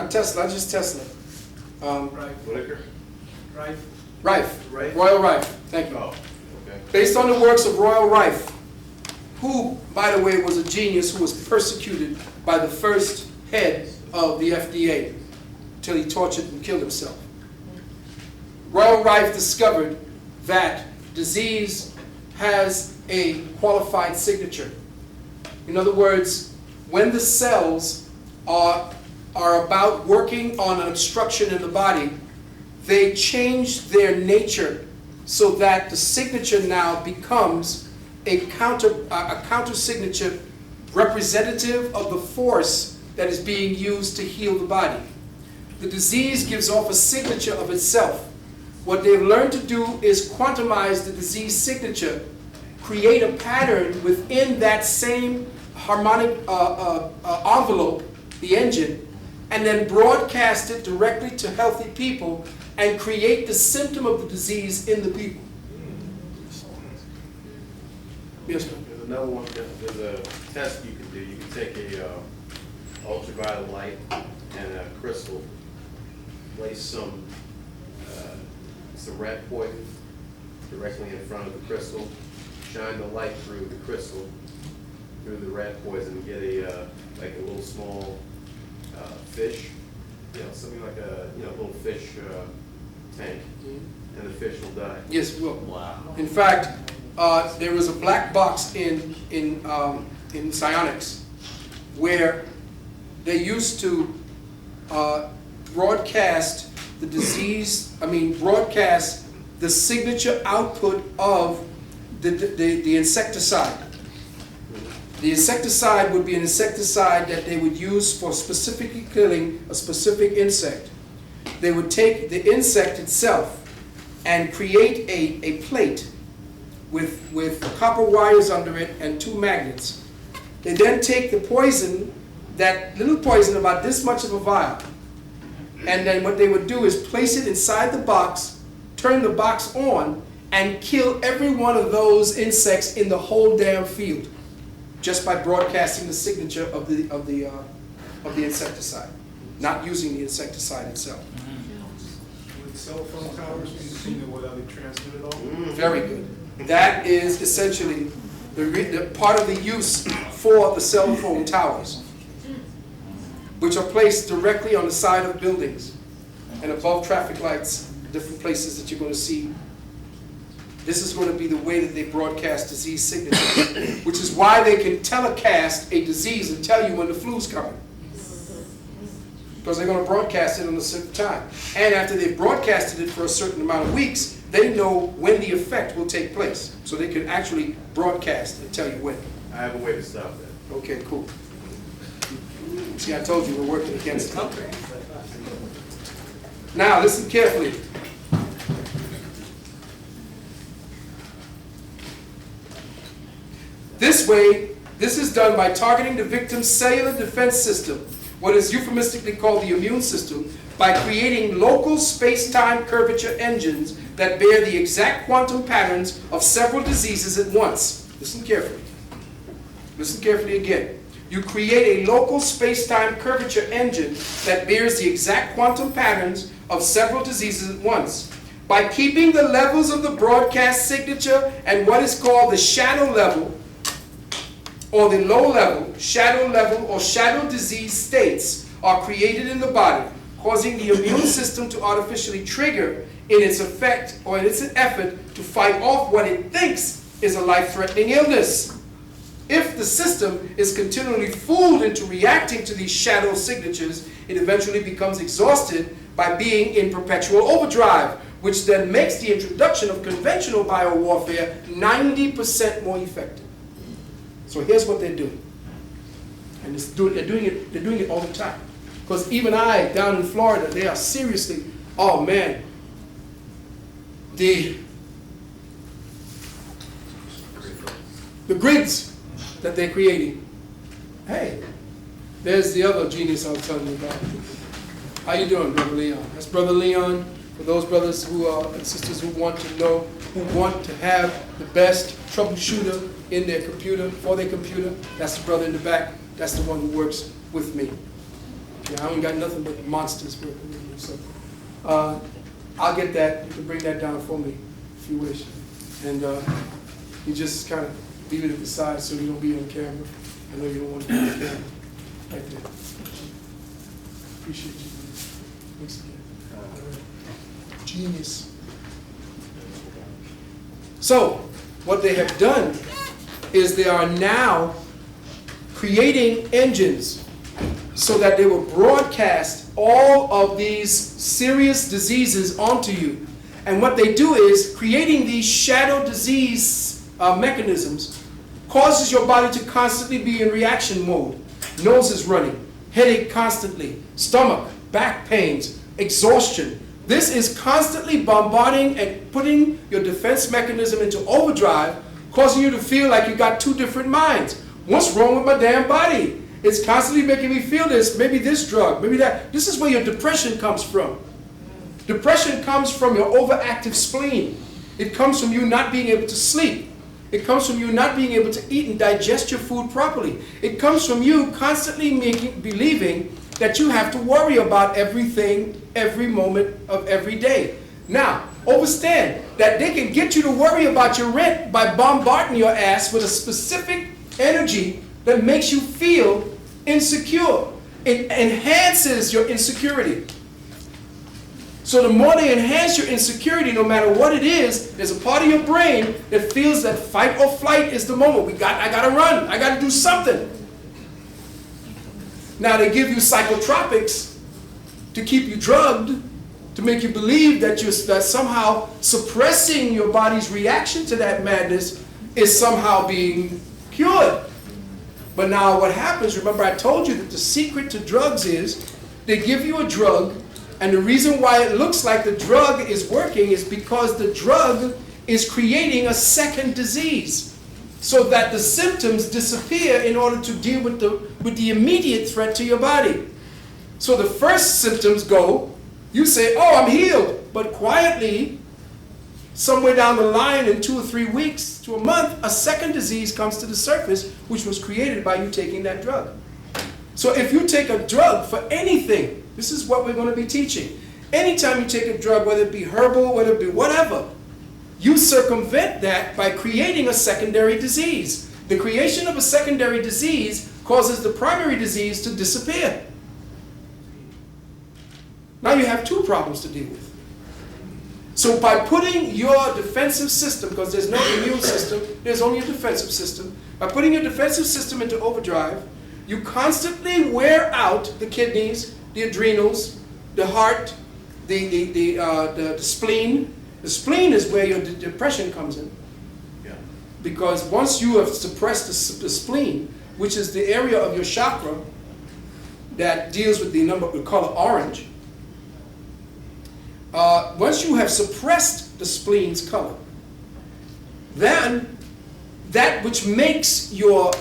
not Tesla, just Tesla. Whitaker? Reich. Royal Reich. Thank you. Oh, okay. Based on the works of Royal Reich, who, by the way, was a genius who was persecuted by the first head of the FDA until he tortured and killed himself. Royal Reich discovered that disease has a qualified signature. In other words, when the cells are about working on an obstruction in the body, they change their nature so that the signature now becomes a counter signature representative of the force that is being used to heal the body. The disease gives off a signature of itself. What they've learned to do is quantumize the disease signature, create a pattern within that same harmonic envelope, the engine, and then broadcast it directly to healthy people and create the symptom of the disease in the people. Yes, ma'am. There's another one, there's a test you can do. You can take a ultraviolet light and a crystal, place some rat poison directly in front of the crystal, shine the light through the crystal, through the rat poison, and get a like a little small fish, something like a little fish tank, and the fish will die. Yes, it will. Wow. In fact, there was a black box in psionics where they used to broadcast the disease, broadcast the signature output of the insecticide. The insecticide would be an insecticide that they would use for specifically killing a specific insect. They would take the insect itself and create a plate with copper wires under it and 2 magnets. They then take the poison, that little poison about this much of a vial, and then what they would do is place it inside the box, turn the box on, and kill every one of those insects in the whole damn field, just by broadcasting the signature of the insecticide, not using the insecticide itself. With cell phone towers, can you see what they transmit it all? Very good. That is essentially the part of the use for the cell phone towers, which are placed directly on the side of buildings and above traffic lights, different places that you're going to see. This is going to be the way that they broadcast disease signatures, which is why they can telecast a disease and tell you when the flu's coming. Because they're going to broadcast it on a certain time. And after they've broadcasted it for a certain amount of weeks, they know when the effect will take place. So they can actually broadcast and tell you when. I have a way to stop that. Okay, cool. See, I told you we're working against it. Now, listen carefully. This way, this is done by targeting the victim's cellular defense system, what is euphemistically called the immune system, by creating local space-time curvature engines that bear the exact quantum patterns of several diseases at once. Listen carefully. Listen carefully again. You create a local space-time curvature engine that bears the exact quantum patterns of several diseases at once. By keeping the levels of the broadcast signature and what is called the shadow level, or the low level, or shadow disease states are created in the body, causing the immune system to artificially trigger in its effect or in its effort to fight off what it thinks is a life-threatening illness. If the system is continually fooled into reacting to these shadow signatures, it eventually becomes exhausted by being in perpetual overdrive, which then makes the introduction of conventional biowarfare 90% more effective. So here's what they're doing. And they're doing it all the time. Because even down in Florida, they are seriously, oh man, the grids that they're creating. Hey, there's the other genius I was telling you about. How you doing, Brother Leon? That's Brother Leon. For those brothers and sisters who want to know, who want to have the best troubleshooter in their computer, for their computer, that's the brother in the back. That's the one who works with me. Yeah, I ain't got nothing but monsters working with me. So I'll get that. You can bring that down for me if you wish. And you just kind of leave it at the side so you don't be on camera. I know you don't want to be on camera. Right there. Appreciate you. Thanks again. Genius. So, what they have done is they are now creating engines so that they will broadcast all of these serious diseases onto you. And what they do is creating these shadow disease mechanisms causes your body to constantly be in reaction mode. Nose is running, headache constantly, stomach, back pains, exhaustion. This is constantly bombarding and putting your defense mechanism into overdrive, causing you to feel like you got two different minds. What's wrong with my damn body? It's constantly making me feel this, maybe this drug, maybe that. This is where your depression comes from. Depression comes from your overactive spleen. It comes from you not being able to sleep. It comes from you not being able to eat and digest your food properly. It comes from you constantly believing that you have to worry about everything, every moment of every day. Now, understand that they can get you to worry about your rent by bombarding your ass with a specific energy that makes you feel insecure. It enhances your insecurity. So the more they enhance your insecurity, no matter what it is, there's a part of your brain that feels that fight or flight is the moment. I gotta run, I gotta do something. Now they give you psychotropics to keep you drugged, to make you believe that that somehow suppressing your body's reaction to that madness is somehow being cured. But now what happens, remember I told you that the secret to drugs is they give you a drug, and the reason why it looks like the drug is working is because the drug is creating a second disease, so that the symptoms disappear in order to deal with the immediate threat to your body. So the first symptoms go, you say, oh, I'm healed. But quietly, somewhere down the line in 2 or 3 weeks to a month, a second disease comes to the surface, which was created by you taking that drug. So if you take a drug for anything, this is what we're going to be teaching. Anytime you take a drug, whether it be herbal, whether it be whatever, you circumvent that by creating a secondary disease. The creation of a secondary disease causes the primary disease to disappear. Now you have two problems to deal with. So by putting your defensive system, because there's no immune system, there's only a defensive system, by putting your defensive system into overdrive, you constantly wear out the kidneys, the adrenals, the heart, the spleen. The spleen is where your depression comes in. Yeah. Because once you have suppressed the spleen, which is the area of your chakra that deals with the color orange, once you have suppressed the spleen's color, then that which makes your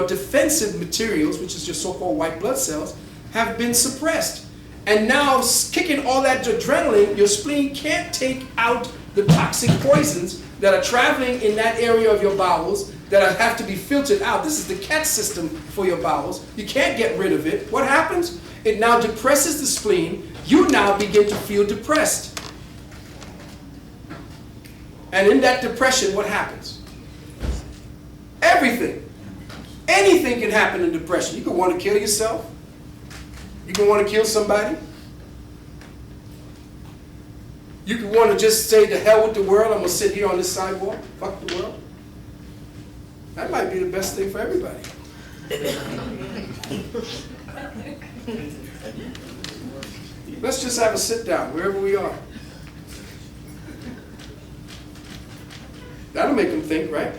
defensive materials, which is your so-called white blood cells, have been suppressed. And now, kicking all that adrenaline, your spleen can't take out the toxic poisons that are traveling in that area of your bowels that have to be filtered out. This is the catch system for your bowels. You can't get rid of it. What happens? It now depresses the spleen. You now begin to feel depressed. And in that depression, what happens? Everything. Anything can happen in depression. You could want to kill yourself. You can want to kill somebody. You can want to just say, to hell with the world, I'm going to sit here on this sidewalk, fuck the world. That might be the best thing for everybody. Let's just have a sit down, wherever we are. That'll make them think, right?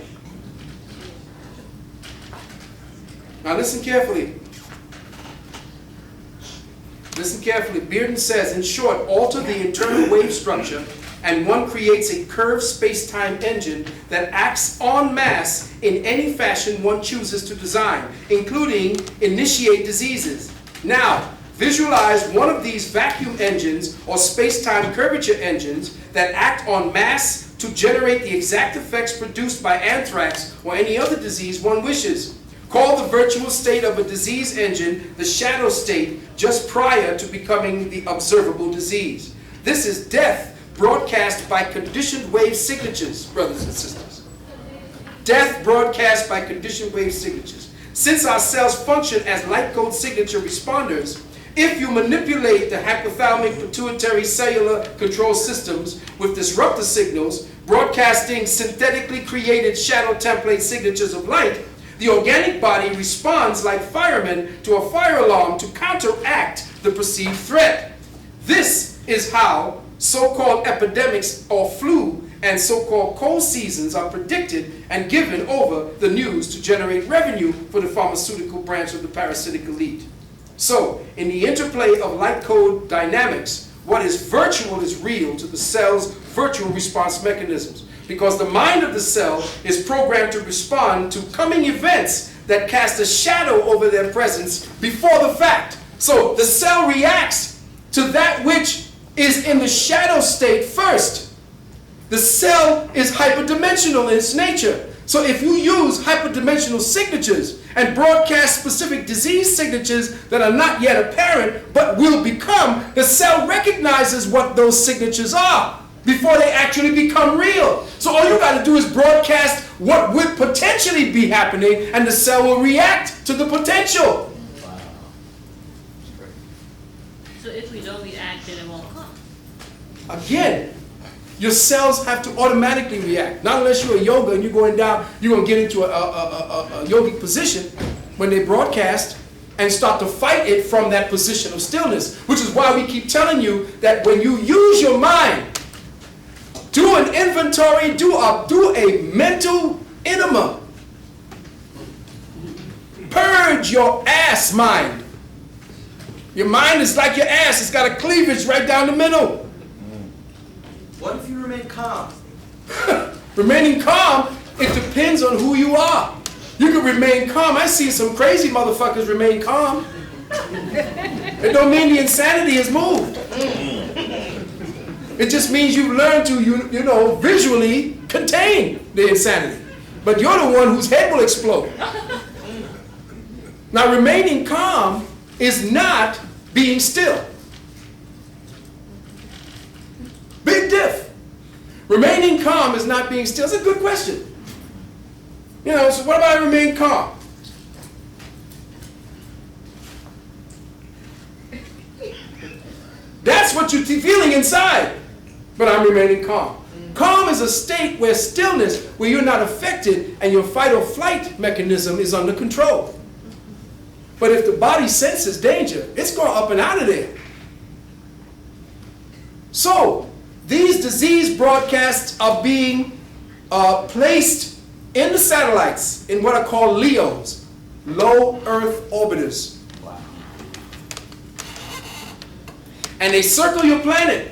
Now listen carefully. Listen carefully. Bearden says, in short, alter the internal wave structure and one creates a curved space-time engine that acts en masse in any fashion one chooses to design, including initiate diseases. Now, visualize one of these vacuum engines or space-time curvature engines that act en masse to generate the exact effects produced by anthrax or any other disease one wishes. call the virtual state of a disease engine the shadow state just prior to becoming the observable disease. This is death broadcast by conditioned wave signatures, brothers and sisters. Death broadcast by conditioned wave signatures. Since our cells function as light code signature responders, if you manipulate the hypothalamic pituitary cellular control systems with disruptor signals, broadcasting synthetically created shadow template signatures of light, the organic body responds like firemen to a fire alarm to counteract the perceived threat. This is how so-called epidemics or flu and so-called cold seasons are predicted and given over the news to generate revenue for the pharmaceutical branch of the parasitic elite. So, in the interplay of light code dynamics, what is virtual is real to the cell's virtual response mechanisms, because the mind of the cell is programmed to respond to coming events that cast a shadow over their presence before the fact. So the cell reacts to that which is in the shadow state first. The cell is hyperdimensional in its nature. So if you use hyperdimensional signatures and broadcast specific disease signatures that are not yet apparent but will become, the cell recognizes what those signatures are before they actually become real. So all you got to do is broadcast what would potentially be happening, and the cell will react to the potential. Wow. So if we don't react, then it won't come. Again, your cells have to automatically react. Not unless you're a yoga and you're going down, you're going to get into a yogic position when they broadcast and start to fight it from that position of stillness, which is why we keep telling you that when you use your mind, do an inventory, do a mental enema. Purge your ass mind. Your mind is like your ass. It's got a cleavage right down the middle. What if you remain calm? Remaining calm, it depends on who you are. You can remain calm. I see some crazy motherfuckers remain calm. It don't mean the insanity is moved. It just means you've learned to, you know, visually contain the insanity. But you're the one whose head will explode. Now, remaining calm is not being still. Big diff. Remaining calm is not being still. It's a good question. You know, so what about I remain calm? That's what you're feeling inside. But I'm remaining calm. Calm is a state where stillness, where you're not affected and your fight or flight mechanism is under control. But if the body senses danger, it's going up and out of there. So, these disease broadcasts are being placed in the satellites in what are called LEOs, low Earth orbiters. Wow. And they circle your planet.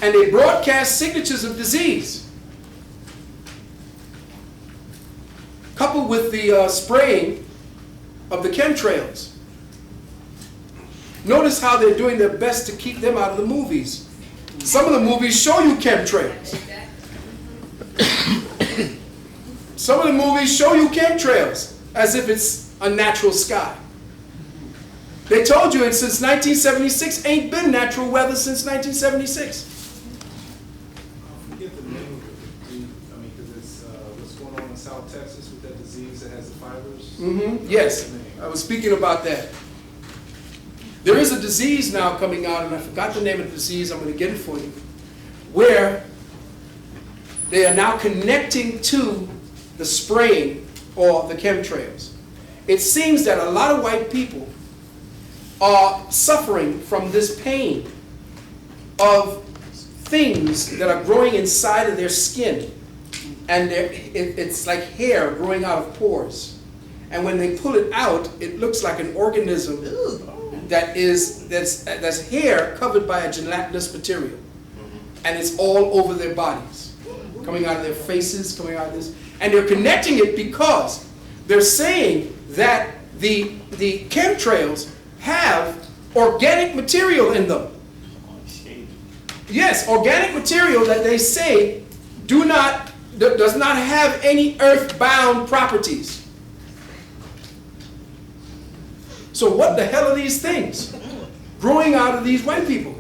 And they broadcast signatures of disease. Coupled with the spraying of the chemtrails. Notice how they're doing their best to keep them out of the movies. Some of the movies show you chemtrails. Some of the movies show you chemtrails as if it's a natural sky. They told you it since 1976 ain't been natural weather since 1976. South Texas with that disease that has the fibers? Yes, I was speaking about that. There is a disease now coming out, and I forgot the name of the disease, I'm going to get it for you, where they are now connecting to the spraying or the chemtrails. It seems that a lot of white people are suffering from this pain of things that are growing inside of their skin. And it's like hair growing out of pores. And when they pull it out, it looks like an organism that's hair covered by a gelatinous material. And it's all over their bodies, coming out of their faces, coming out of this. And they're connecting it because they're saying that the chemtrails have organic material in them. Yes, organic material that they say does not have any earth-bound properties. So what the hell are these things growing out of these white people?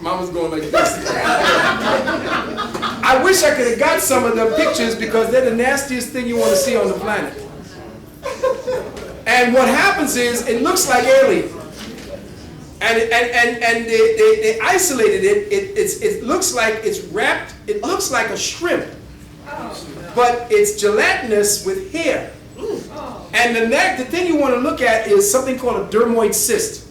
Mama's going like this. I wish I could have got some of the pictures because they're the nastiest thing you want to see on the planet. And what happens is it looks like alien. And they isolated it. It looks like it's wrapped. It looks like a shrimp, but it's gelatinous with hair. And the thing you want to look at is something called a dermoid cyst.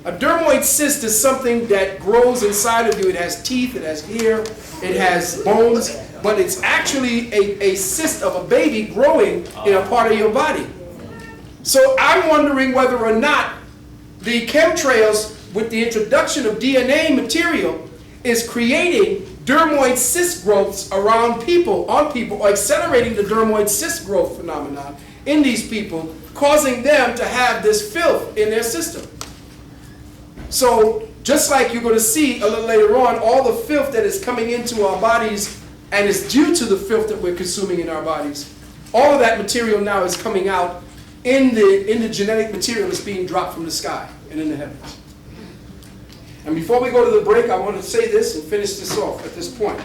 A dermoid cyst is something that grows inside of you. It has teeth, it has hair, it has bones, but it's actually a cyst of a baby growing in a part of your body. So I'm wondering whether or not the chemtrails, with the introduction of DNA material, is creating dermoid cyst growths around people, on people, or accelerating the dermoid cyst growth phenomenon in these people, causing them to have this filth in their system. So just like you're going to see a little later on, all the filth that is coming into our bodies and is due to the filth that we're consuming in our bodies, all of that material now is coming out in the genetic material that's being dropped from the sky and in the heavens. And before we go to the break, I want to say this and finish this off at this point.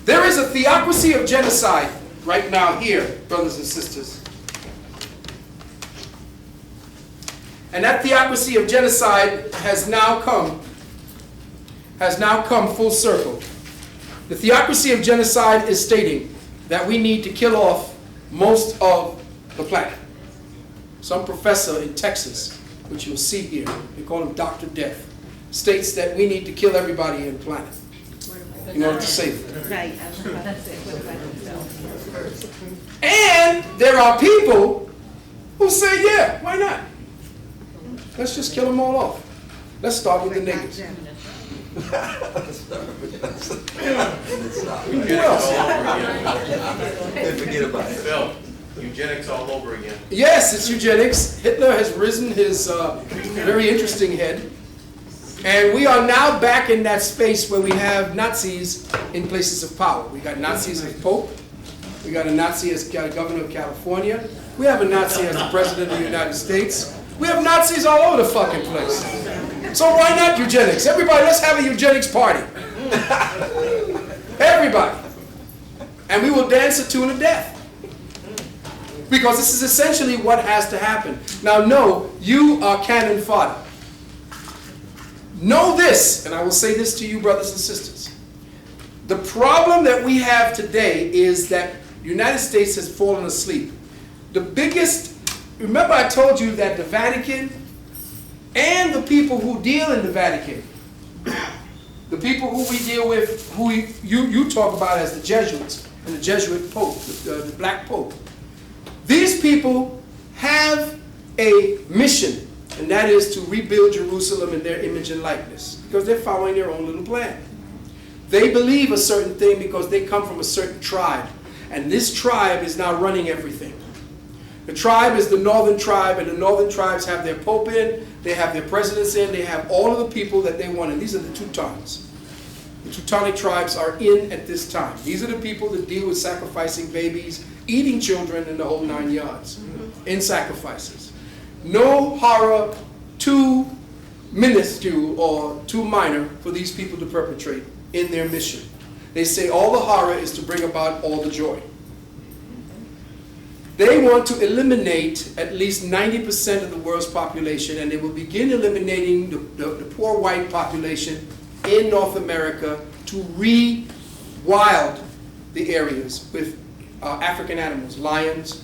There is a theocracy of genocide right now here, brothers and sisters. And that theocracy of genocide has now come full circle. The theocracy of genocide is stating that we need to kill off most of the planet. Some professor in Texas, which you'll see here, they call him Dr. Death, states that we need to kill everybody on the planet in order to save it. Right, I was about to say, what about themselves? And there are people who say, yeah, why not? Let's just kill them all off. Let's start with the niggas. Who else? Forget about it. Phil, eugenics all over again. Yes, it's eugenics. Hitler has risen his very interesting head. And we are now back in that space where we have Nazis in places of power. We got Nazis as Pope. We got a Nazi as governor of California. We have a Nazi as the president of the United States. We have Nazis all over the fucking place. So why not eugenics? Everybody, let's have a eugenics party. Everybody. And we will dance a tune of death. Because this is essentially what has to happen. Now, no, you are cannon fodder. Know this, and I will say this to you, brothers and sisters. The problem that we have today is that the United States has fallen asleep. The biggest, remember I told you that the Vatican and the people who deal in the Vatican, the people who we deal with, who you talk about as the Jesuits and the Jesuit Pope, the Black Pope, these people have a mission. And that is to rebuild Jerusalem in their image and likeness. Because they're following their own little plan. They believe a certain thing because they come from a certain tribe. And this tribe is now running everything. The tribe is the northern tribe, and the northern tribes have their pope in, they have their presidents in, they have all of the people that they want. And these are the Teutons. The Teutonic tribes are in at this time. These are the people that deal with sacrificing babies, eating children, and the whole 9 yards in sacrifices. No horror too minuscule or too minor for these people to perpetrate in their mission. They say all the horror is to bring about all the joy. They want to eliminate at least 90% of the world's population, and they will begin eliminating the poor white population in North America to re-wild the areas with African animals, lions,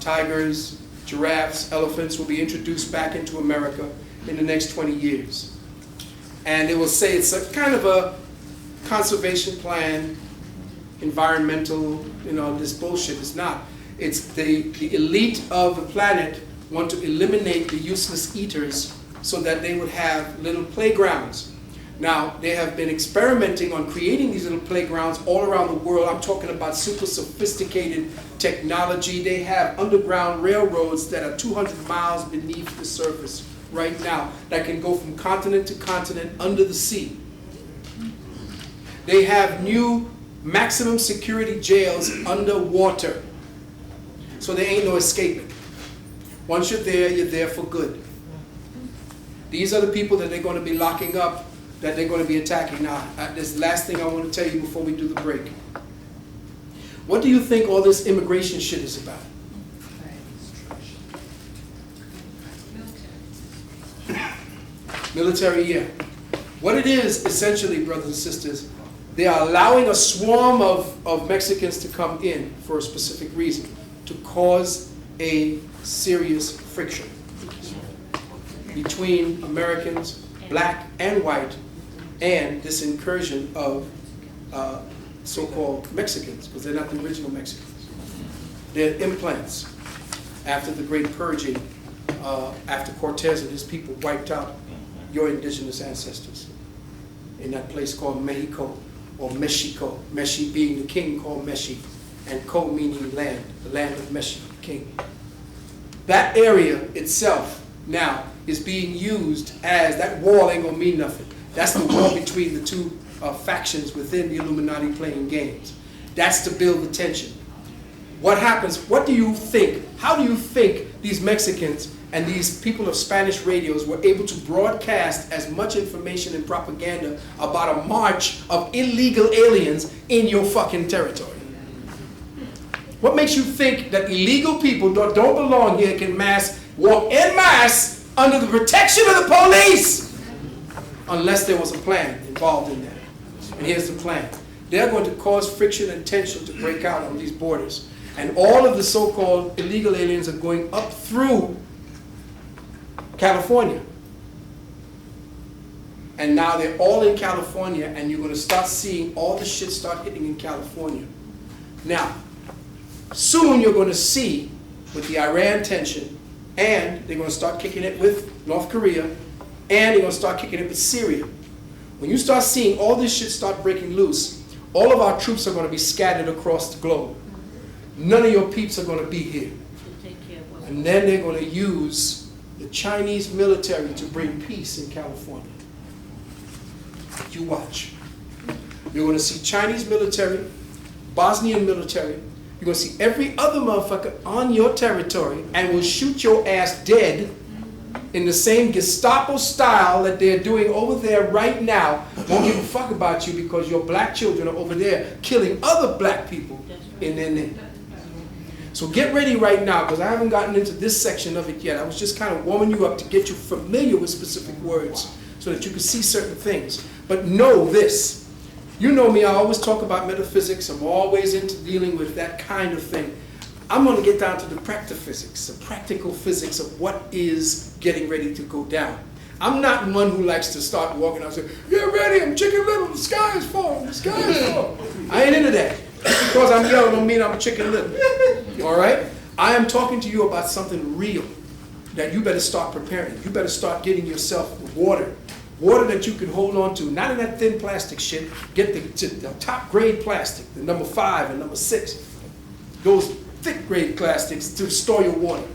tigers, giraffes, elephants will be introduced back into America in the next 20 years. And they will say it's a kind of a conservation plan, environmental, this bullshit. It's not. It's the elite of the planet want to eliminate the useless eaters so that they would have little playgrounds. Now, they have been experimenting on creating these little playgrounds all around the world. I'm talking about super sophisticated technology. They have underground railroads that are 200 miles beneath the surface right now that can go from continent to continent under the sea. They have new maximum security jails underwater. So there ain't no escaping. Once you're there for good. These are the people that they're going to be locking up, that they're going to be attacking. Now, this last thing I want to tell you before we do the break. What do you think all this immigration shit is about? Military, yeah. What it is, essentially, brothers and sisters, they are allowing a swarm of Mexicans to come in for a specific reason, to cause a serious friction between Americans, black and white, and this incursion of so-called Mexicans, because they're not the original Mexicans. They're implants after the great purging, after Cortez and his people wiped out your indigenous ancestors in that place called Mexico, or Mexico. Meshi being the king called Meshi, and Co meaning land, the land of Meshi, king. That area itself now is being used as, that wall ain't gonna mean nothing. That's the wall between the two factions within the Illuminati playing games. That's to build the tension. What happens, what do you think, how do you think these Mexicans and these people of Spanish radios were able to broadcast as much information and propaganda about a march of illegal aliens in your fucking territory? What makes you think that illegal people that don't belong here can walk en masse under the protection of the police? Unless there was a plan involved in that. And here's the plan. They're going to cause friction and tension to break out on these borders. And all of the so-called illegal aliens are going up through California. And now they're all in California, and you're going to start seeing all the shit start hitting in California. Now, soon you're going to see, with the Iran tension, and they're going to start kicking it with North Korea, and they're going to start kicking it with Syria. When you start seeing all this shit start breaking loose, all of our troops are going to be scattered across the globe. None of your peeps are going to be here. And then they're going to use the Chinese military to bring peace in California. You watch. You're going to see Chinese military, Bosnian military. You're going to see every other motherfucker on your territory and will shoot your ass dead in the same Gestapo style that they're doing over there right now. Won't give a fuck about you because your black children are over there killing other black people in their name. So get ready right now, because I haven't gotten into this section of it yet. I was just kind of warming you up to get you familiar with specific words so that you can see certain things. But know this. You know me, I always talk about metaphysics. I'm always into dealing with that kind of thing. I'm going to get down to the practiphysics, the practical physics of what is getting ready to go down. I'm not one who likes to start walking out and say, get ready, I'm Chicken Little, the sky is falling, the sky is falling. I ain't into that. Because I'm yelling don't mean I'm Chicken Little. All right? I am talking to you about something real that you better start preparing. You better start getting yourself water. Water that you can hold on to, not in that thin plastic shit. Get the top grade plastic, the number 5 and number 6. Those thick grade plastics to store your water.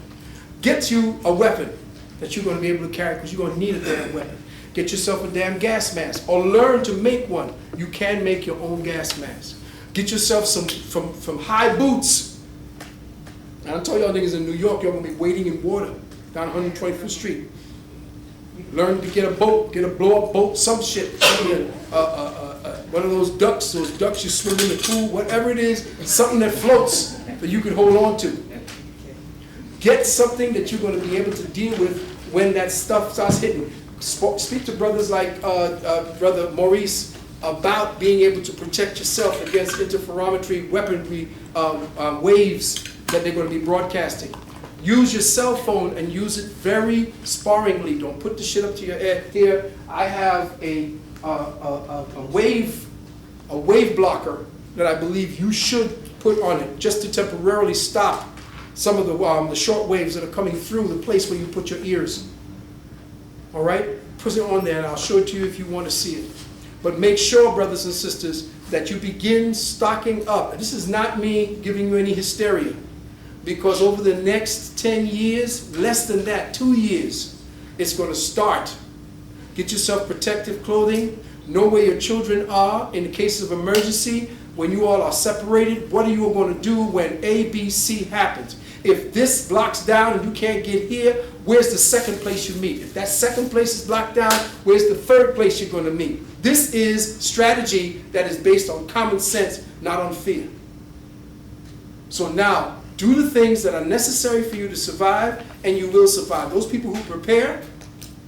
Get you a weapon that you're going to be able to carry, because you're going to need a damn weapon. Get yourself a damn gas mask, or learn to make one. You can make your own gas mask. Get yourself some from high boots. And I told y'all niggas in New York, y'all gonna be wading in water down 125th Street. Learn to get a boat, get a blow-up boat, some shit. One of those ducks you swim in the pool, whatever it is, something that floats that you can hold on to. Get something that you're going to be able to deal with when that stuff starts hitting. Speak to brothers like Brother Maurice about being able to protect yourself against interferometry weaponry waves that they're going to be broadcasting. Use your cell phone and use it very sparingly. Don't put the shit up to your head. Here, I have a wave blocker that I believe you should put on it just to temporarily stop some of the short waves that are coming through the place where you put your ears. All right? Put it on there and I'll show it to you if you want to see it. But make sure, brothers and sisters, that you begin stocking up. This is not me giving you any hysteria, because over the next 10 years, less than that, 2 years, It's going to start. Get yourself protective clothing. Know where your children are in the case of emergency. When you all are separated, what are you going to do when A, B, C happens? If this blocks down and you can't get here, where's the second place you meet? If that second place is blocked down, where's the third place you're going to meet? This is strategy that is based on common sense, not on fear. So now, do the things that are necessary for you to survive, and you will survive. Those people who prepare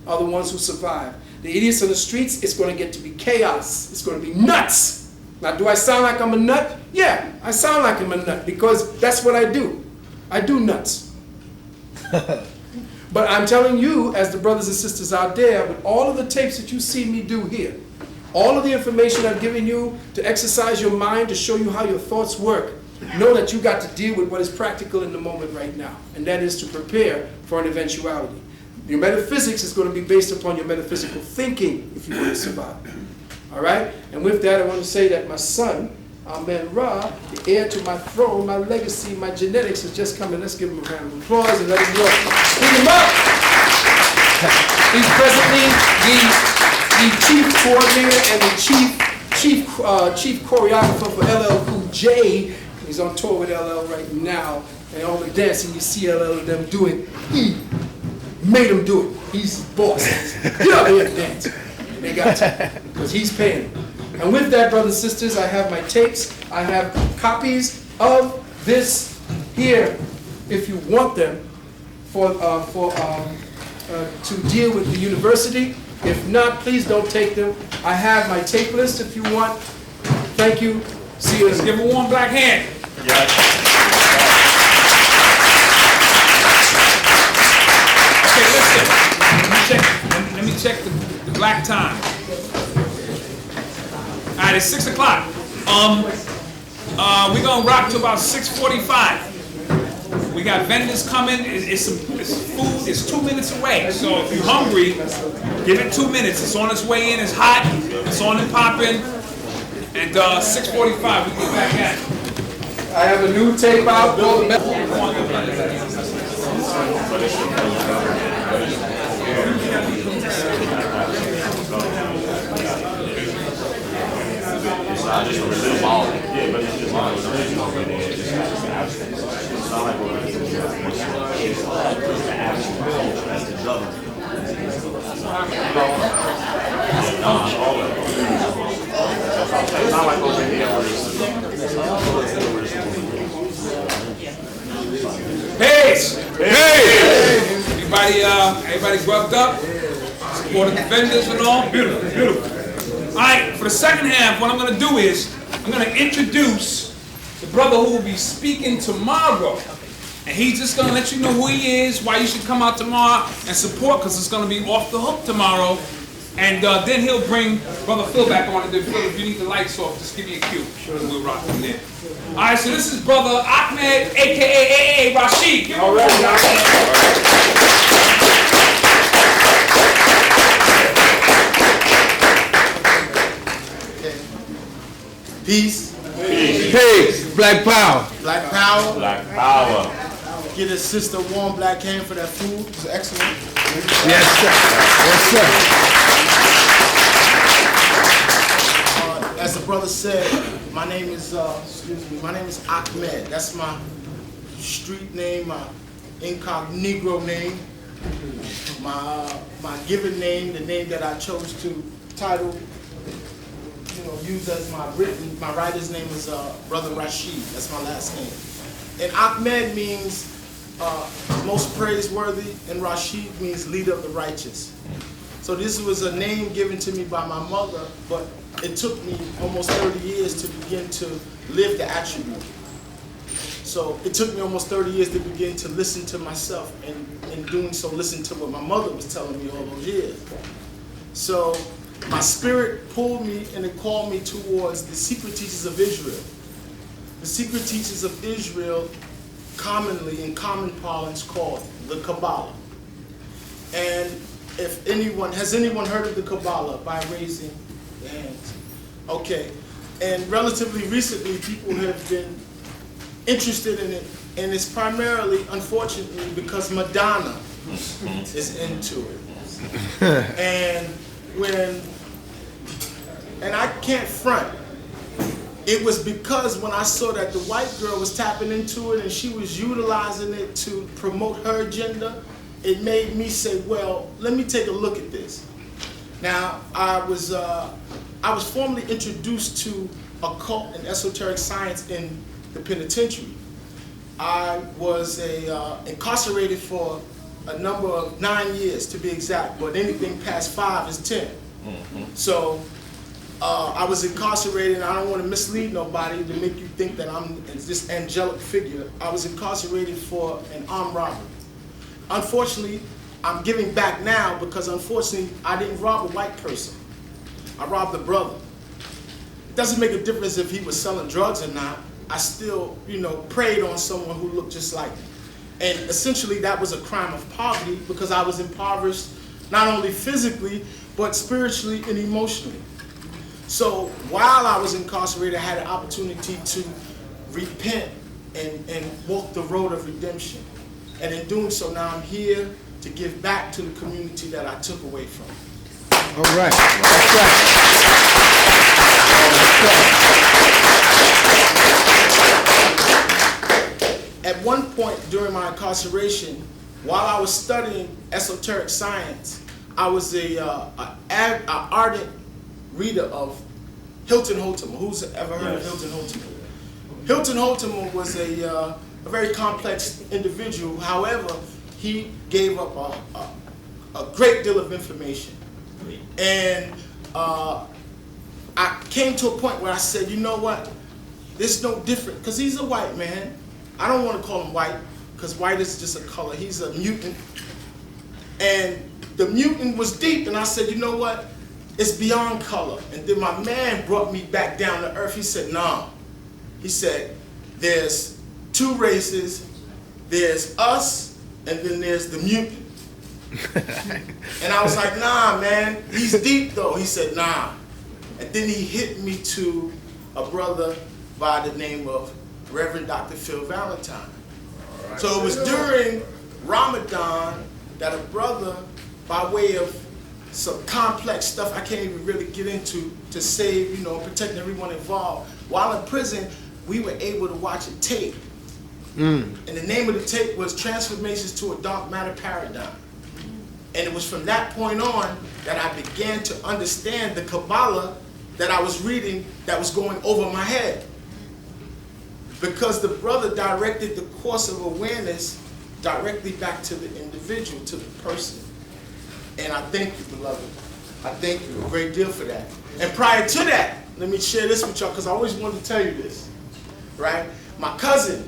are the ones who survive. The idiots on the streets, it's going to get to be chaos. It's going to be nuts. Now, do I sound like I'm a nut? Yeah, I sound like I'm a nut because that's what I do. I do nuts. But I'm telling you, as the brothers and sisters out there, with all of the tapes that you see me do here, all of the information I've given you to exercise your mind, to show you how your thoughts work, know that you got to deal with what is practical in the moment right now, and that is to prepare for an eventuality. Your metaphysics is going to be based upon your metaphysical thinking if you want to survive. All right? And with that, I want to say that my son, Amen Ra, the heir to my throne, my legacy, my genetics is just coming. Let's give him a round of applause and let him know. Pick him up! He's presently the chief coordinator and the chief choreographer for LL Cool J. He's on tour with LL right now. And all the dancing you see LL and them doing, he made him do it. He's the boss. Get up here and dance. They got to, because he's paying them. And with that, brothers and sisters, I have my tapes. I have copies of this here, if you want them, to deal with the university. If not, please don't take them. I have my tape list if you want. Thank you. See you. Let's give a warm black hand. Okay, listen. Let me check the black time. All right, it's 6 o'clock. We're gonna rock to about 6:45. We got vendors coming. It's food. It's 2 minutes away. So if you're hungry, give it 2 minutes. It's on its way in. It's hot. It's on and popping. And 6:45, we get back at it. I have a new tape out called I just remember the ball. Yeah, but it's just not like over here. Hey! Everybody grubbed up? Supporting the vendors and all? Beautiful, beautiful. All right, for the second half, what I'm going to do is I'm going to introduce the brother who will be speaking tomorrow. And he's just going to let you know who he is, why you should come out tomorrow and support, because it's going to be off the hook tomorrow. And then he'll bring Brother Phil back on. And then Phil, if you need the lights off, just give me a cue. And we'll rock from there. All right, so this is Brother Ahmed, a.k.a. Rashid. All right. Peace. Peace. Black power. Black power. Black power. Get his sister warm black hand for that food. It's excellent. Yes, sir. Yes, sir. As the brother said, my name is Ahmed. That's my street name, my incognito name, my given name, the name that I chose to title, use as my writer's name is Brother Rashid. That's my last name. And Ahmed means most praiseworthy, and Rashid means leader of the righteous. So this was a name given to me by my mother, but it took me almost 30 years to begin to live the attribute. So it took me almost 30 years to begin to listen to myself, and in doing so, listen to what my mother was telling me all those years. So my spirit pulled me and it called me towards the secret teachings of Israel. The secret teachings of Israel, commonly in common parlance called the Kabbalah. And if anyone, has anyone heard of the Kabbalah by raising their hands? Okay. And relatively recently, people have been interested in it, and it's primarily, unfortunately, because Madonna is into it. things. And I can't front. It was because when I saw that the white girl was tapping into it and she was utilizing it to promote her agenda, it made me say, well, let me take a look at this. Now, I was formally introduced to occult and esoteric science in the penitentiary. I was incarcerated for a number of 9 years, to be exact, but anything past 5 is 10. So I was incarcerated, and I don't want to mislead nobody to make you think that I'm this angelic figure. I was incarcerated for an armed robbery. Unfortunately, I'm giving back now because unfortunately, I didn't rob a white person. I robbed a brother. It doesn't make a difference if he was selling drugs or not. I still, preyed on someone who looked just like me. And essentially that was a crime of poverty because I was impoverished not only physically, but spiritually and emotionally. So while I was incarcerated, I had an opportunity to repent and walk the road of redemption. And in doing so, now I'm here to give back to the community that I took away from. All right. That's right. At one point during my incarceration, while I was studying esoteric science, I was an ardent reader of Hilton Holtema. Who's ever heard of Hilton Holtema? Hilton Holtema was a very complex individual. However, he gave up a great deal of information. And I came to a point where I said, you know what? This no different, because he's a white man. I don't want to call him white, because white is just a color. He's a mutant. And the mutant was deep, and I said, you know what? It's beyond color. And then my man brought me back down to earth. He said, nah. He said, there's two races. There's us, and then there's the mutant. And I was like, nah, man. He's deep, though. He said, nah. And then he hit me to a brother by the name of Reverend Dr. Phil Valentine. Right. So it was during Ramadan that a brother, by way of some complex stuff I can't even really get into, to save, protect everyone involved. While in prison, we were able to watch a tape. And the name of the tape was Transformations to a Dark Matter Paradigm. And it was from that point on that I began to understand the Kabbalah that I was reading that was going over my head. Because the brother directed the course of awareness directly back to the individual, to the person. And I thank you, beloved. I thank you a great deal for that. And prior to that, let me share this with y'all, because I always wanted to tell you this, right? My cousin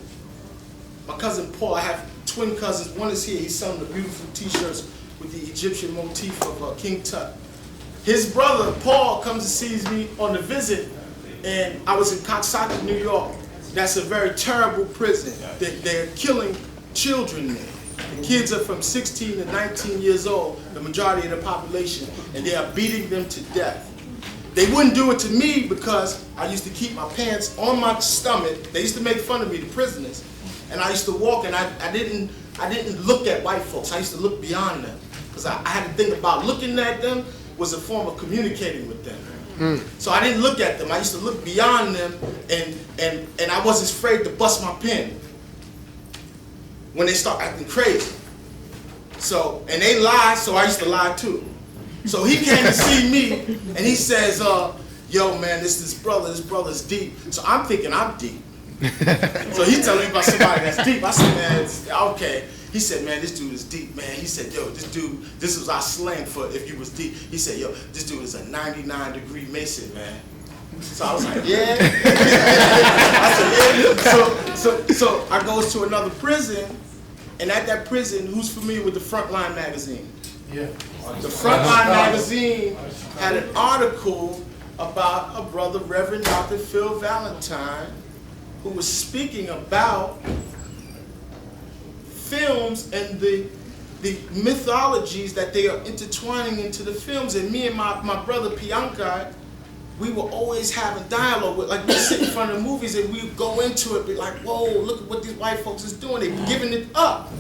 Paul, I have twin cousins. One is here. He's selling the beautiful t-shirts with the Egyptian motif of King Tut. His brother, Paul, comes and sees me on the visit, and I was in Coxsackie, New York. That's a very terrible prison. They're killing children there. The kids are from 16 to 19 years old, the majority of the population, and they are beating them to death. They wouldn't do it to me because I used to keep my pants on my stomach. They used to make fun of me, the prisoners, and I used to walk, and I didn't look at white folks. I used to look beyond them because I had to think about looking at them was a form of communicating with them. So I didn't look at them. I used to look beyond them, and I wasn't afraid to bust my pen when they start acting crazy. So, and they lie, so I used to lie too. So he came to see me, and he says, yo man, this brother's deep. So I'm thinking I'm deep. So he's telling me about somebody that's deep. I said, man, okay. He said, man, this dude is deep, man. He said, yo, this was our slang for if you was deep. He said, yo, this dude is a 99-degree Mason, man. So I was like, yeah. I said, yeah. So I goes to another prison, and at that prison, who's familiar with the Frontline magazine? Yeah. The Frontline magazine had an article about a brother, Reverend Dr. Phil Valentine, who was speaking about films and the mythologies that they are intertwining into the films. And me and my brother Pianka, we were always having dialogue with, like, we sit in front of the movies and we go into it, be like, whoa, look at what these white folks is doing. They're giving it up.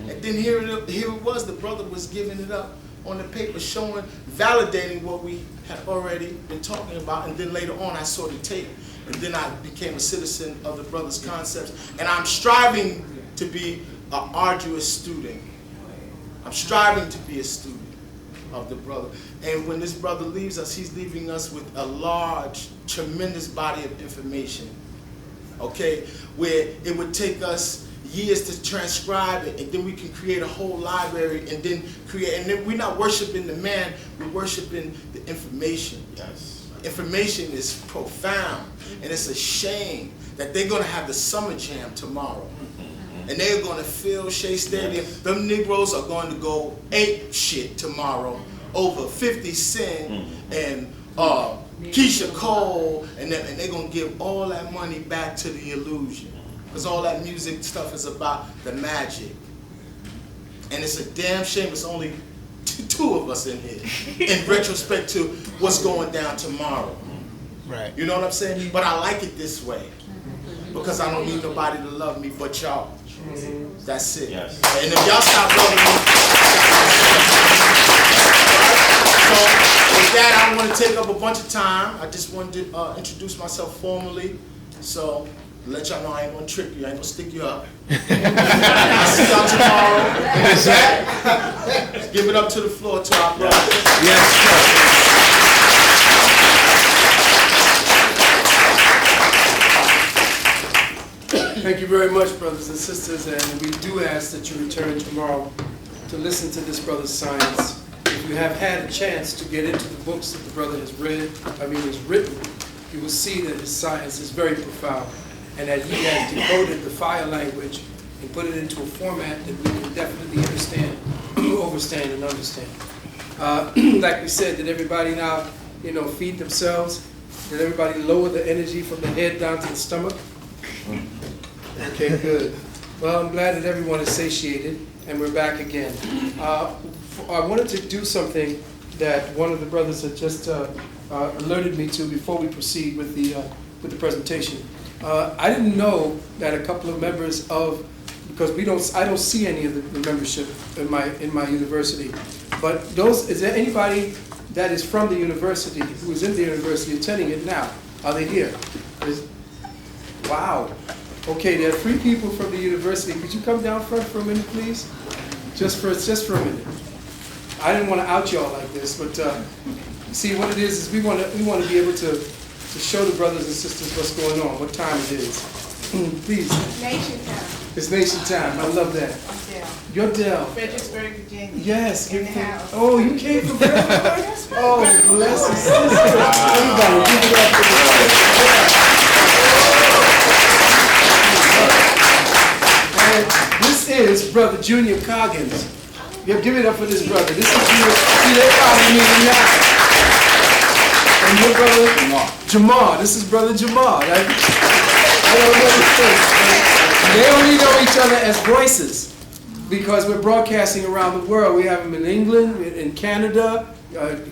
And then here it was, the brother was giving it up on the paper showing, validating what we had already been talking about, and then later on I saw the tape, and then I became a citizen of the brother's concepts, and I'm striving to be an arduous student. I'm striving to be a student of the brother. And when this brother leaves us, he's leaving us with a large, tremendous body of information, okay, where it would take us years to transcribe it, and then we can create a whole library, and then we're not worshiping the man, we're worshiping the information. Yes. Information is profound, and it's a shame that they're gonna have the summer jam tomorrow. And they're gonna fill Shea Stadium. Them Negroes are going to go ape shit tomorrow over 50 Cent and Keisha Cole, and they're gonna give all that money back to the illusion. Because all that music stuff is about the magic. And it's a damn shame it's only two of us in here, in retrospect to what's going down tomorrow. Right. You know what I'm saying? But I like it this way, because I don't need nobody to love me but y'all. That's it. Yes. And if y'all stop loving me, so with that, I don't want to take up a bunch of time. I just wanted to introduce myself formally. So let y'all know I ain't gonna trick you. I ain't gonna stick you up. I'll see y'all tomorrow. With that, give it up to the floor to our brothers. Yes, Thank you very much, brothers and sisters, and we do ask that you return tomorrow to listen to this brother's science. If you have had a chance to get into the books that the brother has has written, you will see that his science is very profound, and that he has decoded the fire language and put it into a format that we can definitely understand, overstand, and understand. Like we said, did everybody now, feed themselves? Did everybody lower the energy from the head down to the stomach? Okay, good. Well, I'm glad that everyone is satiated, and we're back again. I wanted to do something that one of the brothers had just alerted me to before we proceed with the presentation. I didn't know that a couple of members of, because I don't see any of the membership in my university, but is there anybody that is from the university, who is in the university attending it now? Are they here? Wow. Okay, there are 3 people from the university. Could you come down front for a minute, please? Just for a minute. I didn't want to out y'all like this, but see, what it is we want to be able to show the brothers and sisters what's going on, what time it is. Please. Nation time. It's nation time. I love that. I'm Dell. You're Dell. Fredericksburg, Virginia. Yes. In the house. Oh, you came from Fredericksburg? Oh, bless his sister. Everybody, give it up for the And this is Brother Junior Coggins. Give it up for this brother. This is Junior. See, they're calling me now. And your brother Jamal. This is Brother Jamal. I don't know what it is. They only know each other as voices because we're broadcasting around the world. We have them in England, in Canada,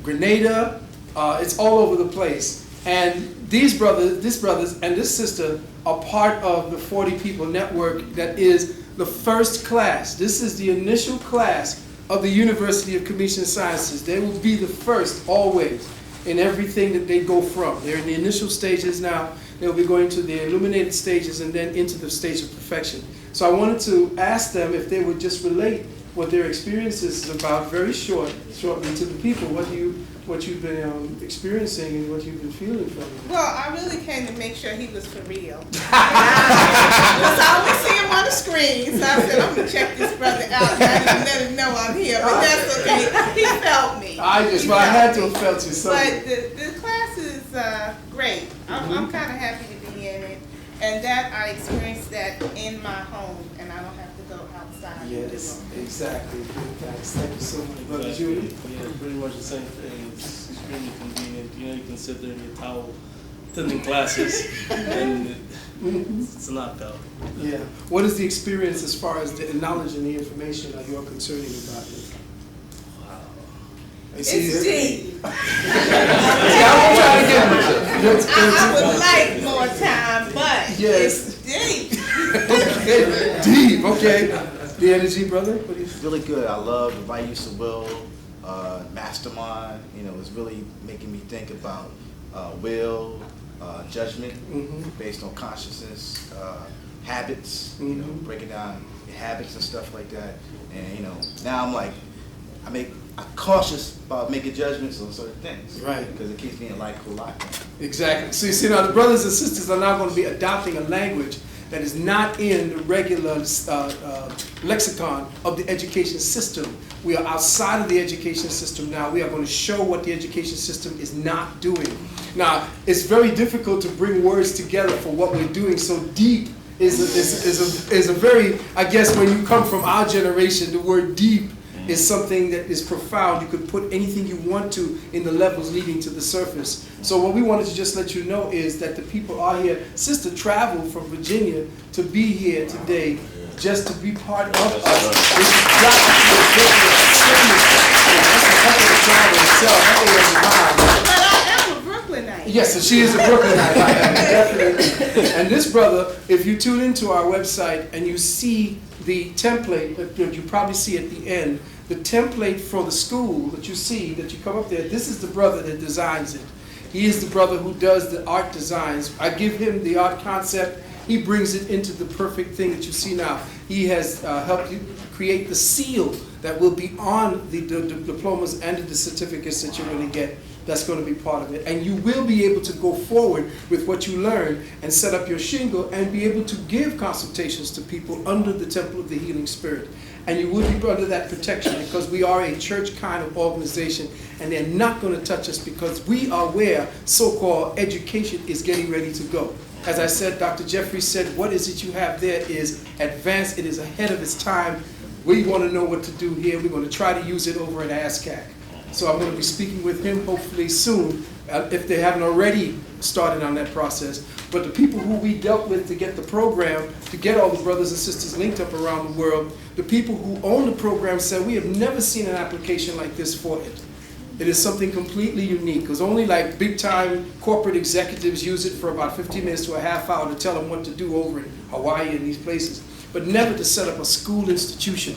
Grenada. It's all over the place. And this brothers and this sister are part of the 40 People Network that is the first class. This is the initial class of the University of Commission Sciences. They will be the first always in everything that they go from. They're in the initial stages now. They'll be going to the illuminated stages and then into the stage of perfection. So I wanted to ask them if they would just relate what their experience is about very shortly to the people, what you've been experiencing and what you've been feeling from it. Well, I really came to make sure he was for real. Because I always see him on the screen, so I said, I'm going to check this brother out and let him know I'm here. But that's okay. He felt me. I had to have felt you something. But the class is great. I'm kind of happy to be in it. And that I experienced that in my home, and I don't have to go outside. Yes, exactly. Thanks. Thank you so much, Brother Exactly. Judy. Yeah, pretty much the same thing. It's extremely convenient. You can sit there in your towel, attending classes, and it's a knockout. Yeah. What is the experience as far as the knowledge and the information that you're concerning about it? Wow. It's deep. I won't try to get I would like more time, but Yes. it's deep. Okay. Deep. Okay. The energy, brother. What do you? Really good. I love the Vice Will. mastermind. You know, it's really making me think about will, judgment, based on consciousness, habits. You know, breaking down habits and stuff like that. And you know, now I'm like, I'm cautious about making judgments on certain things. Right. Because it keeps me in like lockdown. Exactly. So you see now the brothers and sisters are now going to be adopting a language that is not in the regular lexicon of the education system. We are outside of the education system now. We are going to show what the education system is not doing. Now, it's very difficult to bring words together for what we're doing so deep is a very, I guess when you come from our generation, the word deep is something that is profound. You could put anything you want to in the levels leading to the surface. So what we wanted to just let you know is that the people are here. Sister traveled from Virginia to be here today just to be part of us. It's got to be a different That's a heck of a travel itself. But I am a Brooklynite. Yes, so she is a Brooklynite, definitely. And this brother, if you tune into our website and you see the template that you probably see at the end, the template for the school that you see, that you come up there, this is the brother that designs it. He is the brother who does the art designs. I give him the art concept. He brings it into the perfect thing that you see now. He has helped you create the seal that will be on the diplomas and the certificates that you're going to get. That's going to be part of it. And you will be able to go forward with what you learn and set up your shingle and be able to give consultations to people under the Temple of the Healing Spirit. And you will be under that protection because we are a church kind of organization and they're not going to touch us because we are where so-called education is getting ready to go. As I said, Dr. Jeffrey said, what is it you have there is advanced, it is ahead of its time. We want to know what to do here. We're going to try to use it over at ASCAC. So I'm going to be speaking with him hopefully soon, if they haven't already started on that process. But the people who we dealt with to get the program, to get all the brothers and sisters linked up around the world, the people who own the program said, we have never seen an application like this for it. It is something completely unique, because only like big-time corporate executives use it for about 15 minutes to a half hour to tell them what to do over in Hawaii and these places, but never to set up a school institution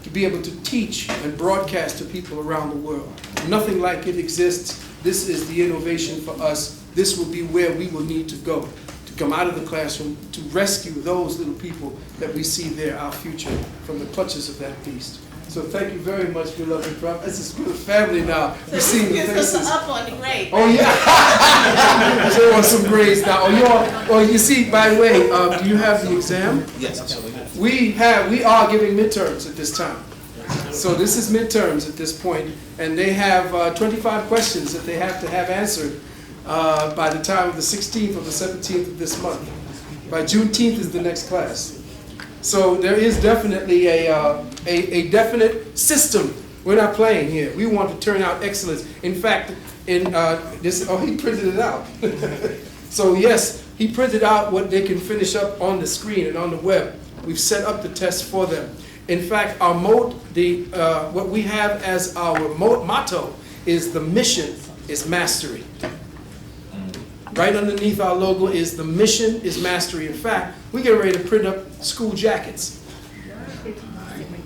to be able to teach and broadcast to people around the world. Nothing like it exists. This is the innovation for us. This will be where we will need to go, to come out of the classroom, to rescue those little people that we see there, our future, from the clutches of that beast. So thank you very much, beloved brother. This is good family now. So We're seeing the you faces. us up on the grade. Oh yeah. So on some grades now. Oh, you see, by the way, do you have the exam? Yes, absolutely. We are giving midterms at this time. So this is midterms at this point, and they have 25 questions that they have to have answered by the time of the 16th or the 17th of this month. By Juneteenth is the next class. So there is definitely a definite system. We're not playing here. We want to turn out excellence. In fact, he printed it out. So yes, he printed out what they can finish up on the screen and on the web. We've set up the test for them. In fact, our what we have as our motto is the mission is mastery. Right underneath our logo is the mission is mastery. In fact, we get ready to print up school jackets.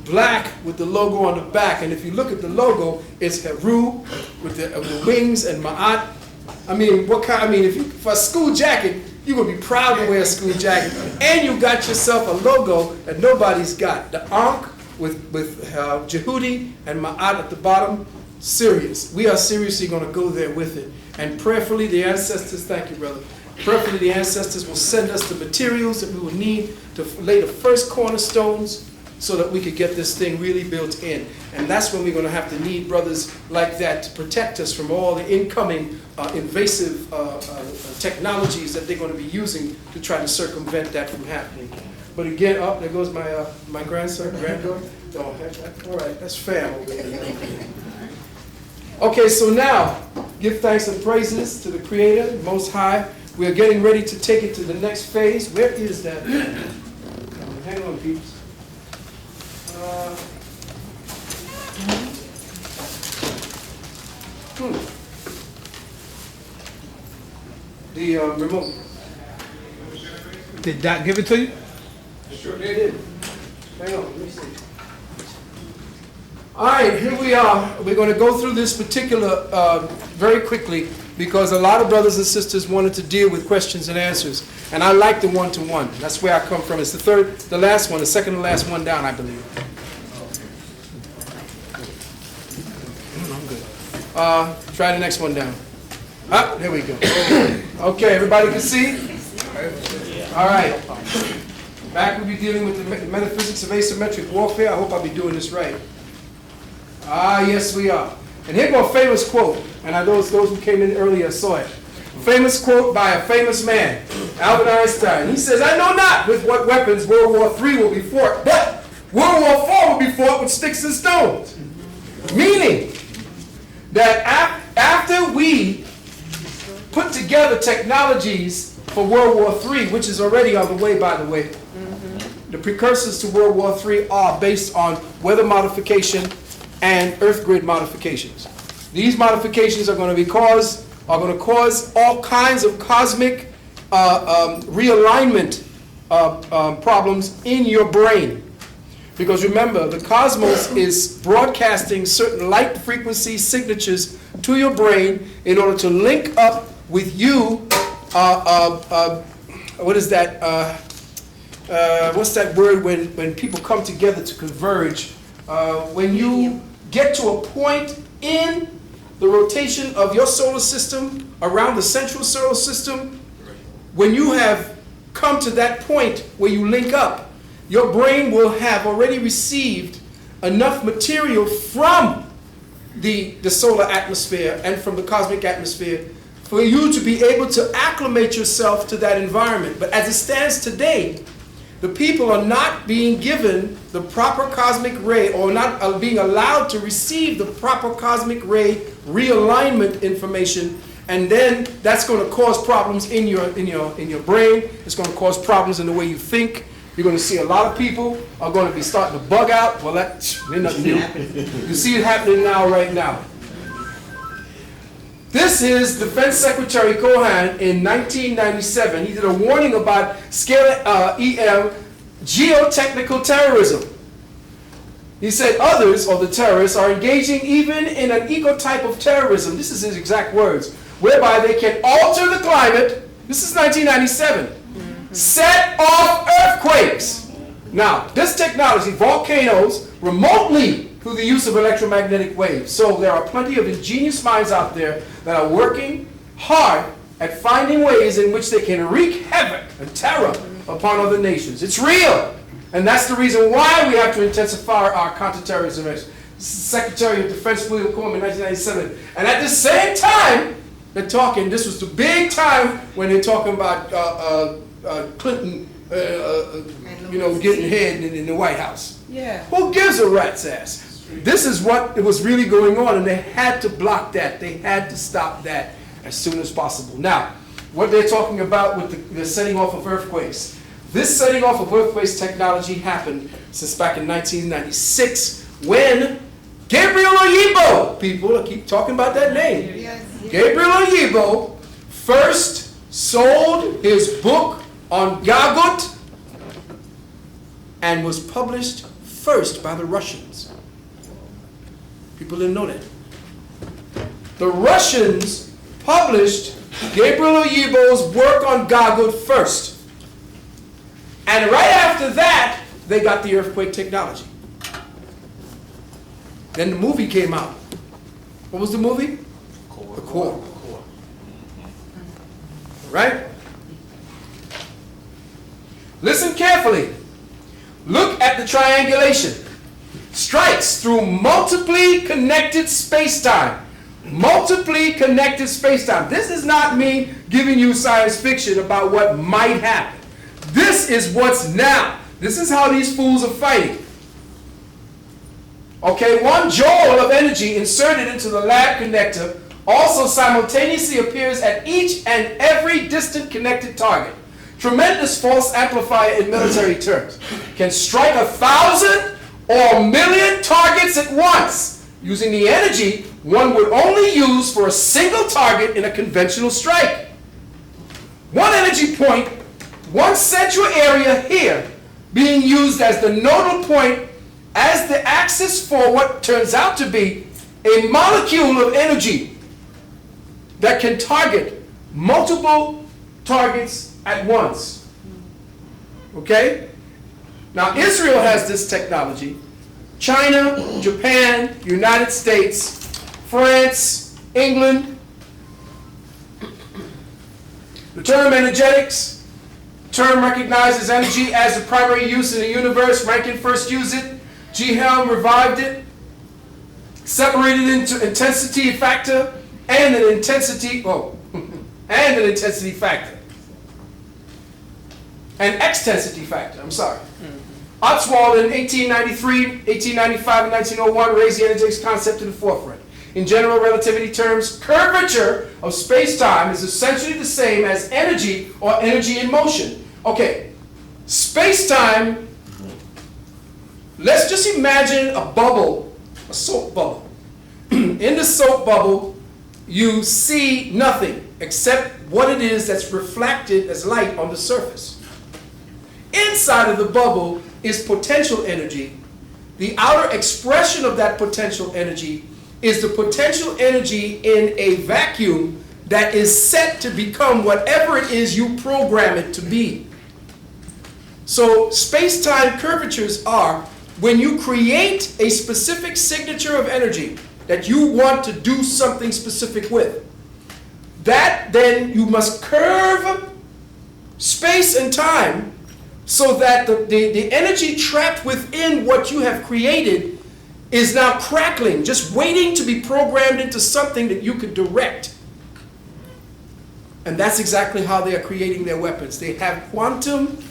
Black with the logo on the back. And if you look at the logo, it's Heru with the wings and Ma'at. I mean, for a school jacket, you're going to be proud to wear a school jacket. And you got yourself a logo that nobody's got. The Ankh with Jehudi and Ma'at at the bottom. Serious. We are seriously going to go there with it. And prayerfully, the ancestors, thank you, brother. Prayerfully, the ancestors will send us the materials that we will need to lay the first cornerstones so that we could get this thing really built in. And that's when we're going to have to need brothers like that to protect us from all the incoming invasive technologies that they're going to be using to try to circumvent that from happening. But again, there goes my grandson, granddaughter. Oh, all right, that's fair. Okay, so now, give thanks and praises to the Creator, Most High. We are getting ready to take it to the next phase. Where is that? Hang on, peeps. The remote. Did Doc give it to you? Sure they did. Hang on, let me see. All right, here we are. We're going to go through this particular very quickly because a lot of brothers and sisters wanted to deal with questions and answers. And I like the one-to-one. That's where I come from. It's the last one, the second to last one down, I believe. I'm good. Try the next one down. Ah, there we go. Okay, everybody can see? All right. Back we'll be dealing with the metaphysics of asymmetric warfare. I hope I'll be doing this right. Ah, yes we are. And here goes a famous quote, and those who came in earlier saw it. Famous quote by a famous man, Albert Einstein. He says, "I know not with what weapons World War III will be fought, but World War IV will be fought with sticks and stones." Meaning that after we put together technologies for World War III, which is already on the way, by the way, the precursors to World War III are based on weather modification and earth grid modifications. These modifications are going to cause all kinds of cosmic realignment problems in your brain. Because remember, the cosmos is broadcasting certain light frequency signatures to your brain in order to link up with you. What is that? What's that word when people come together to converge? When you get to a point in the rotation of your solar system around the central solar system, when you have come to that point where you link up, your brain will have already received enough material from the solar atmosphere and from the cosmic atmosphere for you to be able to acclimate yourself to that environment. But as it stands today, the people are not being given the proper cosmic ray, or not being allowed to receive the proper cosmic ray realignment information, and then that's going to cause problems in your brain. It's going to cause problems in the way you think. You're going to see a lot of people are going to be starting to bug out. Well, they're nothing new. You see it happening now, right now. This is Defense Secretary Cohen in 1997. He did a warning about Scalar EM geotechnical terrorism. He said others, or the terrorists, are engaging even in an eco-type of terrorism. This is his exact words, whereby they can alter the climate. This is 1997. Set off earthquakes. Now, this technology, volcanoes, remotely through the use of electromagnetic waves. So there are plenty of ingenious minds out there that are working hard at finding ways in which they can wreak havoc and terror upon other nations. It's real. And that's the reason why we have to intensify our counterterrorism efforts. Secretary of Defense William Coleman in 1997. And at the same time, they're talking, this was the big time when they're talking about Clinton, getting head in the White House. Yeah. Who gives a rat's ass? This is what was really going on, and they had to block that. They had to stop that as soon as possible. Now, what they're talking about with the setting off of earthquakes. This setting off of earthquakes technology happened since back in 1996 when Gabriel Oyibo, people, I keep talking about that name. Yes. Gabriel Oyibo first sold his book on Gagut and was published first by the Russians. People didn't know that. The Russians published Gabriel Oyibo's work on Gagut first. And right after that, they got the earthquake technology. Then the movie came out. What was the movie? The Core. Right? Listen carefully. Look at the triangulation. Strikes through multiply connected space-time. Multiply connected space-time. This is not me giving you science fiction about what might happen. This is what's now. This is how these fools are fighting. Okay, 1 joule of energy inserted into the lab connector also simultaneously appears at each and every distant connected target. Tremendous force amplifier in military terms. Can strike 1,000 or 1,000,000 targets at once, using the energy one would only use for a single target in a conventional strike. One energy point, one central area here, being used as the nodal point as the axis for what turns out to be a molecule of energy that can target multiple targets at once. Okay? Now, Israel has this technology. China, Japan, United States, France, England. The term energetics, term recognizes energy as the primary use in the universe. Rankin first used it. G. Helm revived it. Separated into intensity factor and an intensity, and an intensity factor. An extensity factor, I'm sorry. Ostwald in 1893, 1895, and 1901 raised the energetics concept to the forefront. In general relativity terms, curvature of space-time is essentially the same as energy or energy in motion. Okay, space-time, let's just imagine a bubble, a soap bubble. In the soap bubble, you see nothing except what it is that's reflected as light on the surface. Inside of the bubble is potential energy. The outer expression of that potential energy is the potential energy in a vacuum that is set to become whatever it is you program it to be. So space-time curvatures are when you create a specific signature of energy that you want to do something specific with. That then you must curve space and time so that the energy trapped within what you have created is now crackling, just waiting to be programmed into something that you could direct. And that's exactly how they are creating their weapons. They have quantum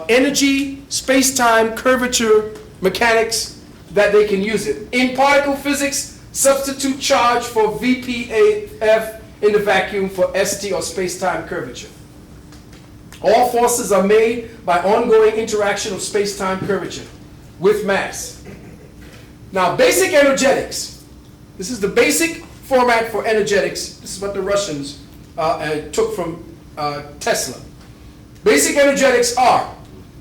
energy, space-time, curvature, mechanics that they can use it. In particle physics, substitute charge for VPAF in the vacuum for ST or space-time curvature. All forces are made by ongoing interaction of space-time curvature with mass. Now, basic energetics. This is the basic format for energetics. This is what the Russians took from Tesla. Basic energetics are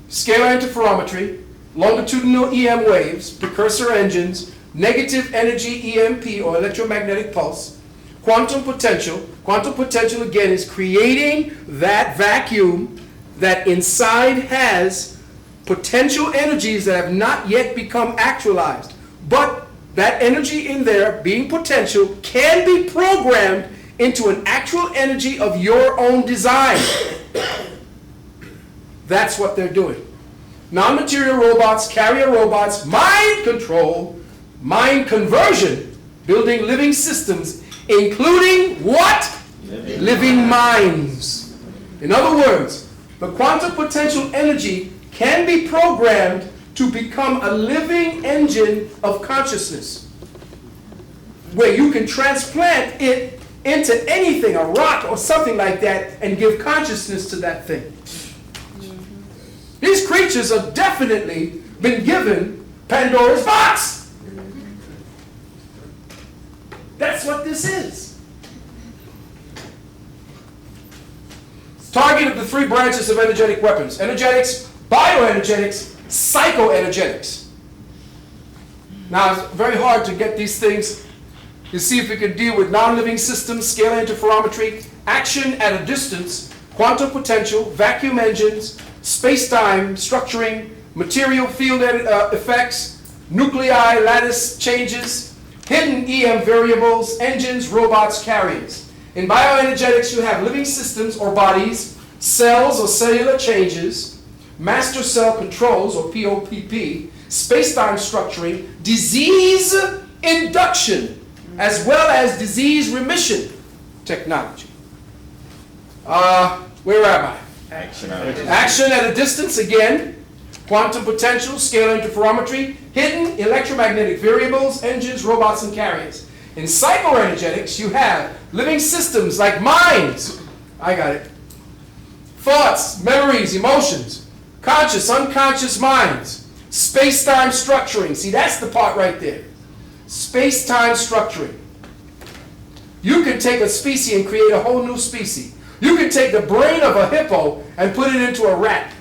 scalar interferometry, longitudinal EM waves, precursor engines, negative energy EMP or electromagnetic pulse, quantum potential. Quantum potential, again, is creating that vacuum that inside has potential energies that have not yet become actualized. But that energy in there, being potential, can be programmed into an actual energy of your own design. That's what they're doing. Non-material robots, carrier robots, mind control, mind conversion, building living systems, including what? Living minds. In other words, the quantum potential energy can be programmed to become a living engine of consciousness, where you can transplant it into anything, a rock or something like that, and give consciousness to that thing. These creatures have definitely been given Pandora's box. That's what this is. Target of the three branches of energetic weapons: energetics, bioenergetics, psychoenergetics. Now, it's very hard to get these things to see if we can deal with non-living systems, scalar interferometry, action at a distance, quantum potential, vacuum engines, space-time structuring, material field effects, nuclei lattice changes, hidden EM variables, engines, robots, carriers. In bioenergetics, you have living systems or bodies, cells or cellular changes, master cell controls or POPP, space-time structuring, disease induction, as well as disease remission technology. Where am I? Action at a distance, again, quantum potential, scalar interferometry, hidden electromagnetic variables, engines, robots, and carriers. In psychoenergetics, you have living systems like minds. I got it. Thoughts, memories, emotions, conscious, unconscious minds, space-time structuring. See, that's the part right there. Space-time structuring. You can take a species and create a whole new species. You can take the brain of a hippo and put it into a rat.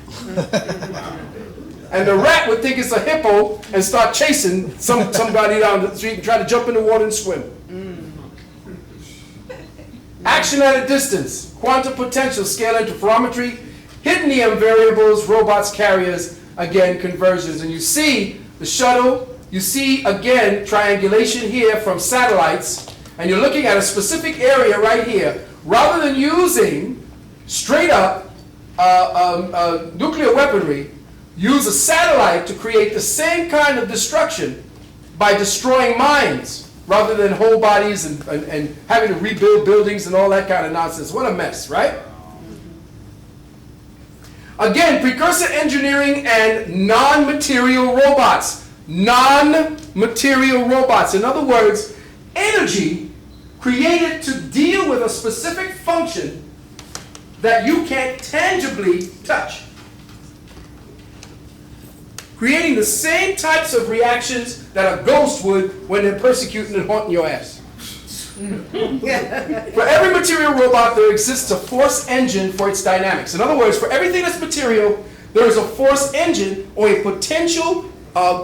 And the rat would think it's a hippo and start chasing somebody down the street and try to jump in the water and swim. Action at a distance, quantum potential, scalar interferometry, hidden EM variables, robots, carriers, again, conversions. And you see the shuttle, you see, again, triangulation here from satellites, and you're looking at a specific area right here. Rather than using straight up nuclear weaponry, use a satellite to create the same kind of destruction by destroying minds, rather than whole bodies and having to rebuild buildings and all that kind of nonsense. What a mess, right? Again, precursor engineering and non-material robots. Non-material robots. In other words, energy created to deal with a specific function that you can't tangibly touch. Creating the same types of reactions that a ghost would when they're persecuting and haunting your ass. For every material robot, there exists a force engine for its dynamics. In other words, for everything that's material, there is a force engine or a potential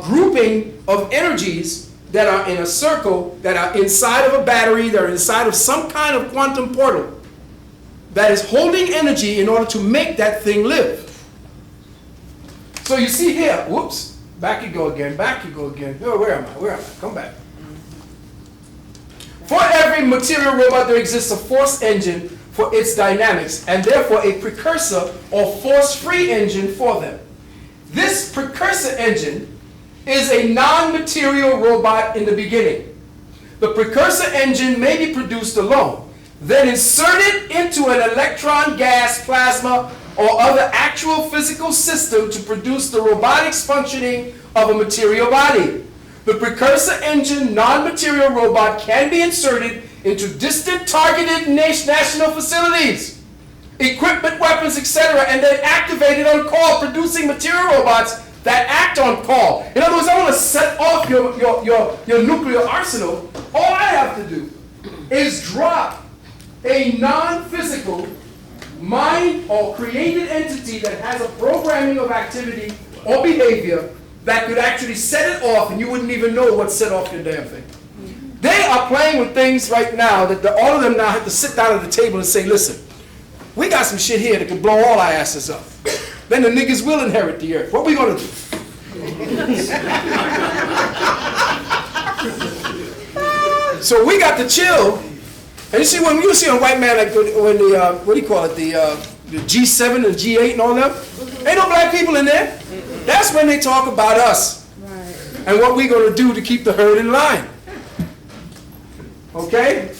grouping of energies that are in a circle, that are inside of a battery, that are inside of some kind of quantum portal that is holding energy in order to make that thing live. So you see here, whoops, back you go again, back you go again. Oh, where am I? Where am I? Come back. For every material robot, there exists a force engine for its dynamics, and therefore a precursor or force-free engine for them. This precursor engine is a non-material robot in the beginning. The precursor engine may be produced alone, then inserted into an electron, gas, plasma, or other actual physical system to produce the robotics functioning of a material body. The precursor engine non-material robot can be inserted into distant targeted national facilities, equipment, weapons, etc., and then activated on call, producing material robots that act on call. In other words, I want to set off your nuclear arsenal. All I have to do is drop a non-physical mind or created entity that has a programming of activity or behavior that could actually set it off, and you wouldn't even know what set off your damn thing. They are playing with things right now that all of them now have to sit down at the table and say, listen, we got some shit here that can blow all our asses up. Then the niggas will inherit the earth. What are we going to do? So we got to chill. And you see, when you see a white man, like when the, what do you call it, the G7 and G8 and all that, ain't no black people in there. That's when they talk about us and what we're going to do to keep the herd in line. Okay?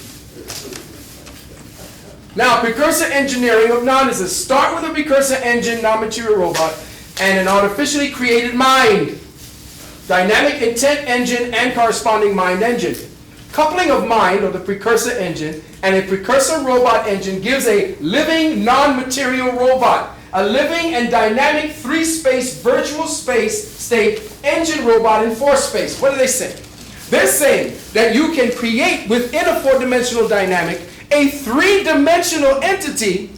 Now, precursor engineering of non-is start with a precursor engine, non-material robot, and an artificially created mind, dynamic intent engine, and corresponding mind engine. Coupling of mind, or the precursor engine, and a precursor robot engine gives a living non-material robot, a living and dynamic three-space virtual space state engine robot in four space. What are they saying? They're saying that you can create within a four-dimensional dynamic a three-dimensional entity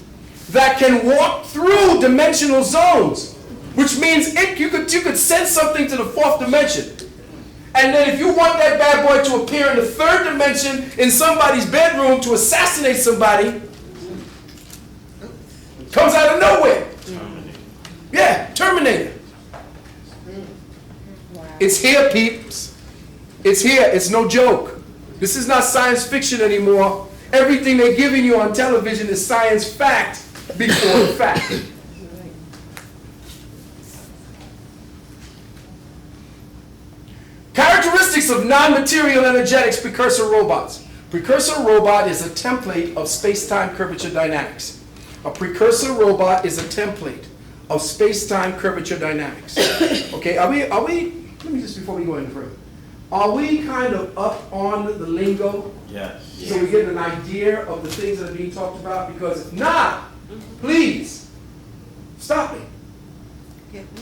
that can walk through dimensional zones, which means you could send something to the fourth dimension. And then if you want that bad boy to appear in the third dimension in somebody's bedroom to assassinate somebody, comes out of nowhere. Yeah, Terminator. It's here, peeps. It's here. It's no joke. This is not science fiction anymore. Everything they're giving you on television is science fact before the fact. Characteristics of non-material energetics precursor robots. Precursor robot is a template of space-time curvature dynamics. A precursor robot is a template of space-time curvature dynamics. Okay, are we, let me just, before we go any further, are we kind of up on the lingo? Yes. So we get an idea of the things that are being talked about? Because if not, please, stop me.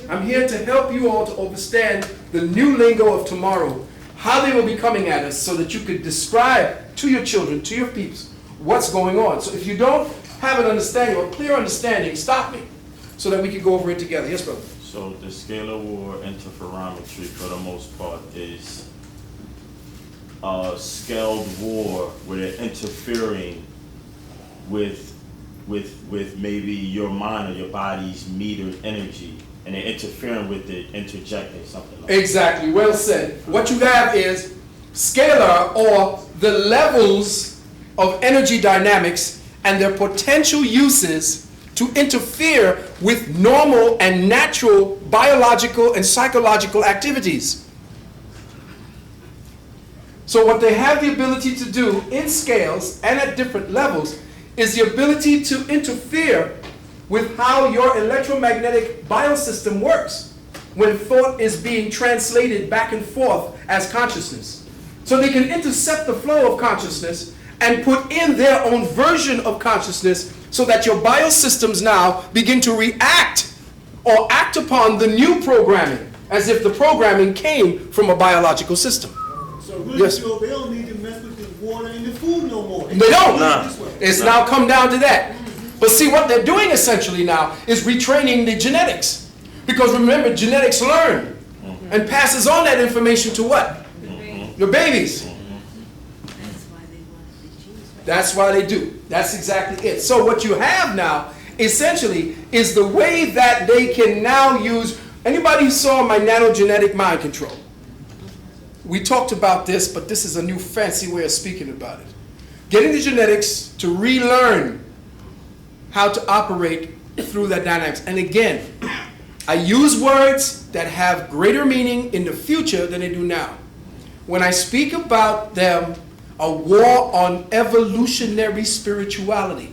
I'm here to help you all to understand the new lingo of tomorrow, how they will be coming at us so that you could describe to your children, to your peeps, what's going on. So if you don't have an understanding or clear understanding, stop me so that we can go over it together. Yes, brother? So the scalar war interferometry, for the most part, is a scaled war where they're interfering with maybe your mind or your body's metered energy, and they're interfering with it, interjecting something like that. Exactly, well said. What you have is scalar, or the levels of energy dynamics and their potential uses to interfere with normal and natural biological and psychological activities. So what they have the ability to do in scales and at different levels is the ability to interfere with how your electromagnetic biosystem works when thought is being translated back and forth as consciousness. So they can intercept the flow of consciousness and put in their own version of consciousness so that your biosystems now begin to react or act upon the new programming as if the programming came from a biological system. So really, Yes. Phil, they don't need to mess with the water and the food no more. They don't. Nah. It's now come down to that. But see, what they're doing essentially now is retraining the genetics. Because remember, genetics learn and passes on that information to what? Your babies. That's why they do. That's exactly it. So what you have now, essentially, is the way that they can now use. Anybody who saw my nanogenetic mind control? We talked about this, but this is a new fancy way of speaking about it. Getting the genetics to relearn how to operate through that dynamics. And again, I use words that have greater meaning in the future than they do now. When I speak about them, a war on evolutionary spirituality.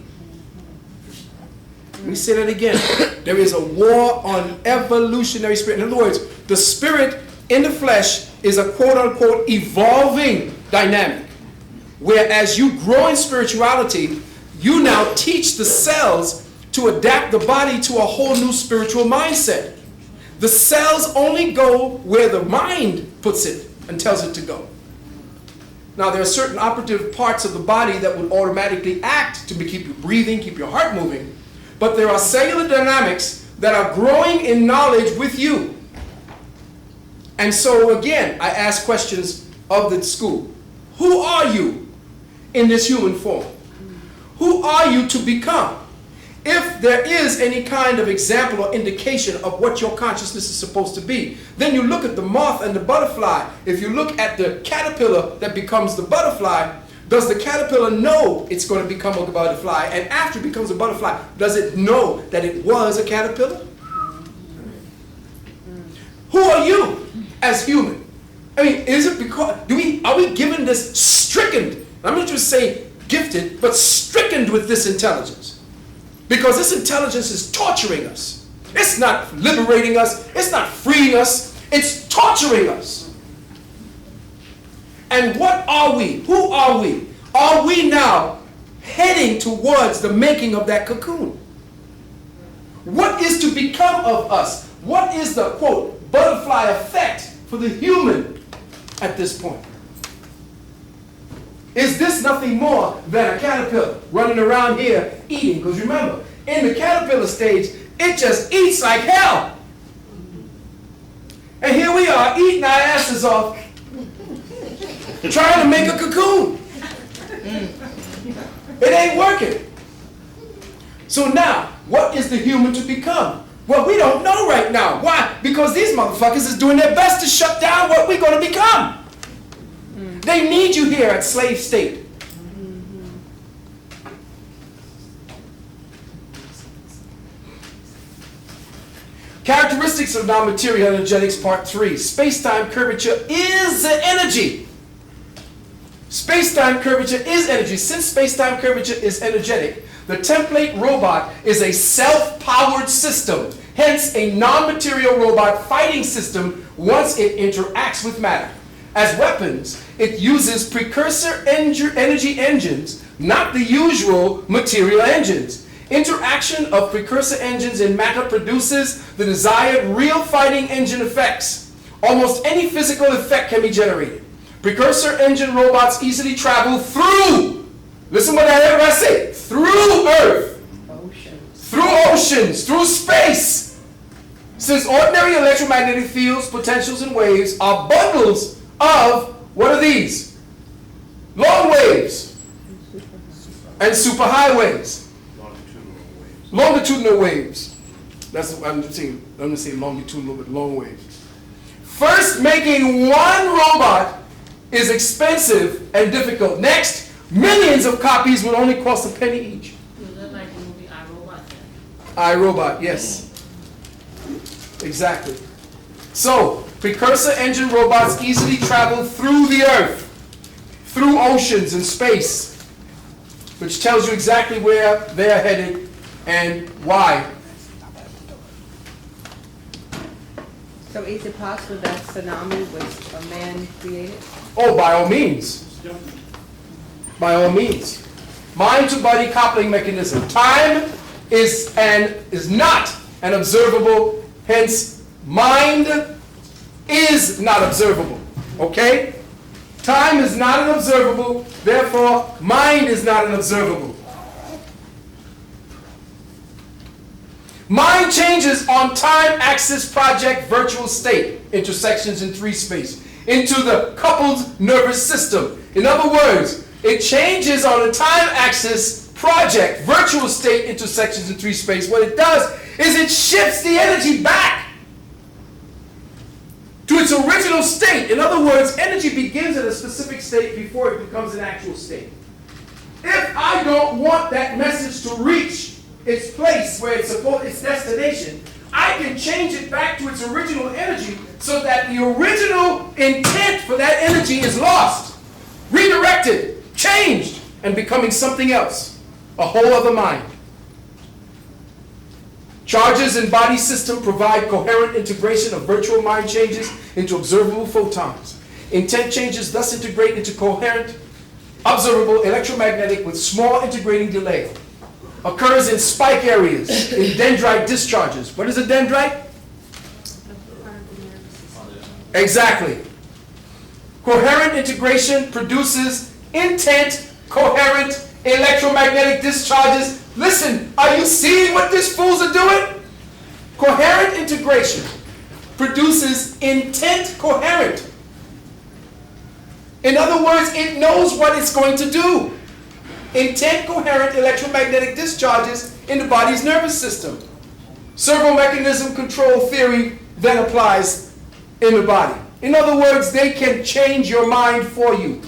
Let me say that again. There is a war on evolutionary spirit. In other words, the spirit in the flesh is a quote-unquote evolving dynamic. Whereas you grow in spirituality, you now teach the cells to adapt the body to a whole new spiritual mindset. The cells only go where the mind puts it and tells it to go. Now, there are certain operative parts of the body that would automatically act to keep you breathing, keep your heart moving. But there are cellular dynamics that are growing in knowledge with you. And so, again, I ask questions of the school. Who are you in this human form? Who are you to become? If there is any kind of example or indication of what your consciousness is supposed to be, then you look at the moth and the butterfly. If you look at the caterpillar that becomes the butterfly, does the caterpillar know it's going to become a butterfly? And after it becomes a butterfly, does it know that it was a caterpillar? Who are you as human? I mean, is it because, are we given this stricken, I'm not just saying gifted, but stricken with this intelligence? Because this intelligence is torturing us. It's not liberating us. It's not freeing us. It's torturing us. And what are we? Who are we? Are we now heading towards the making of that cocoon? What is to become of us? What is the, quote, butterfly effect for the human at this point? Is this nothing more than a caterpillar running around here eating? Because remember, in the caterpillar stage, it just eats like hell. And here we are eating our asses off, trying to make a cocoon. It ain't working. So now, what is the human to become? Well, we don't know right now. Why? Because these motherfuckers is doing their best to shut down what we're going to become. They need you here at slave state. Characteristics of non-material energetics, part 3. Space-time curvature is energy. Space-time curvature is energy. Since space-time curvature is energetic, the template robot is a self-powered system, hence a non-material robot fighting system once it interacts with matter. As weapons, it uses precursor energy engines, not the usual material engines. Interaction of precursor engines in matter produces the desired real fighting engine effects. Almost any physical effect can be generated. Precursor engine robots easily travel through, listen what I heard I say, through Earth, through oceans, through space, Since ordinary electromagnetic fields, potentials, and waves are bundles of, what are these? Long waves and superhighways. Longitudinal waves. That's what I'm saying longitudinal but long waves. First, making one robot is expensive and difficult. Next, millions of copies will only cost a penny each. Was that like the movie iRobot then? iRobot, yes. Exactly. So, precursor engine robots easily travel through the Earth, through oceans and space, which tells you exactly where they're headed and why. So is it possible that tsunami was a man created? Oh, by all means. By all means. Mind-to-body coupling mechanism. Time is not an observable, hence mind is not observable. Okay? Time is not an observable, therefore mind is not an observable. Mind changes on time axis project virtual state, intersections in 3 space, into the coupled nervous system. In other words, it changes on a time axis project virtual state, intersections in 3 space. What it does is it shifts the energy back to its original state. In other words, energy begins at a specific state before it becomes an actual state. If I don't want that message to reach its place where it's supposed, its destination, I can change it back to its original energy so that the original intent for that energy is lost, redirected, changed, and becoming something else, a whole other mind. Charges in body system provide coherent integration of virtual mind changes into observable photons. Intent changes thus integrate into coherent, observable electromagnetic with small integrating delay. Occurs in spike areas, in dendrite discharges. What is a dendrite? Exactly. Coherent integration produces intent, coherent electromagnetic discharges. Listen, are you seeing what these fools are doing? Coherent integration produces intent coherent. In other words, it knows what it's going to do. Intent coherent electromagnetic discharges in the body's nervous system. Servo mechanism control theory then applies in the body. In other words, they can change your mind for you.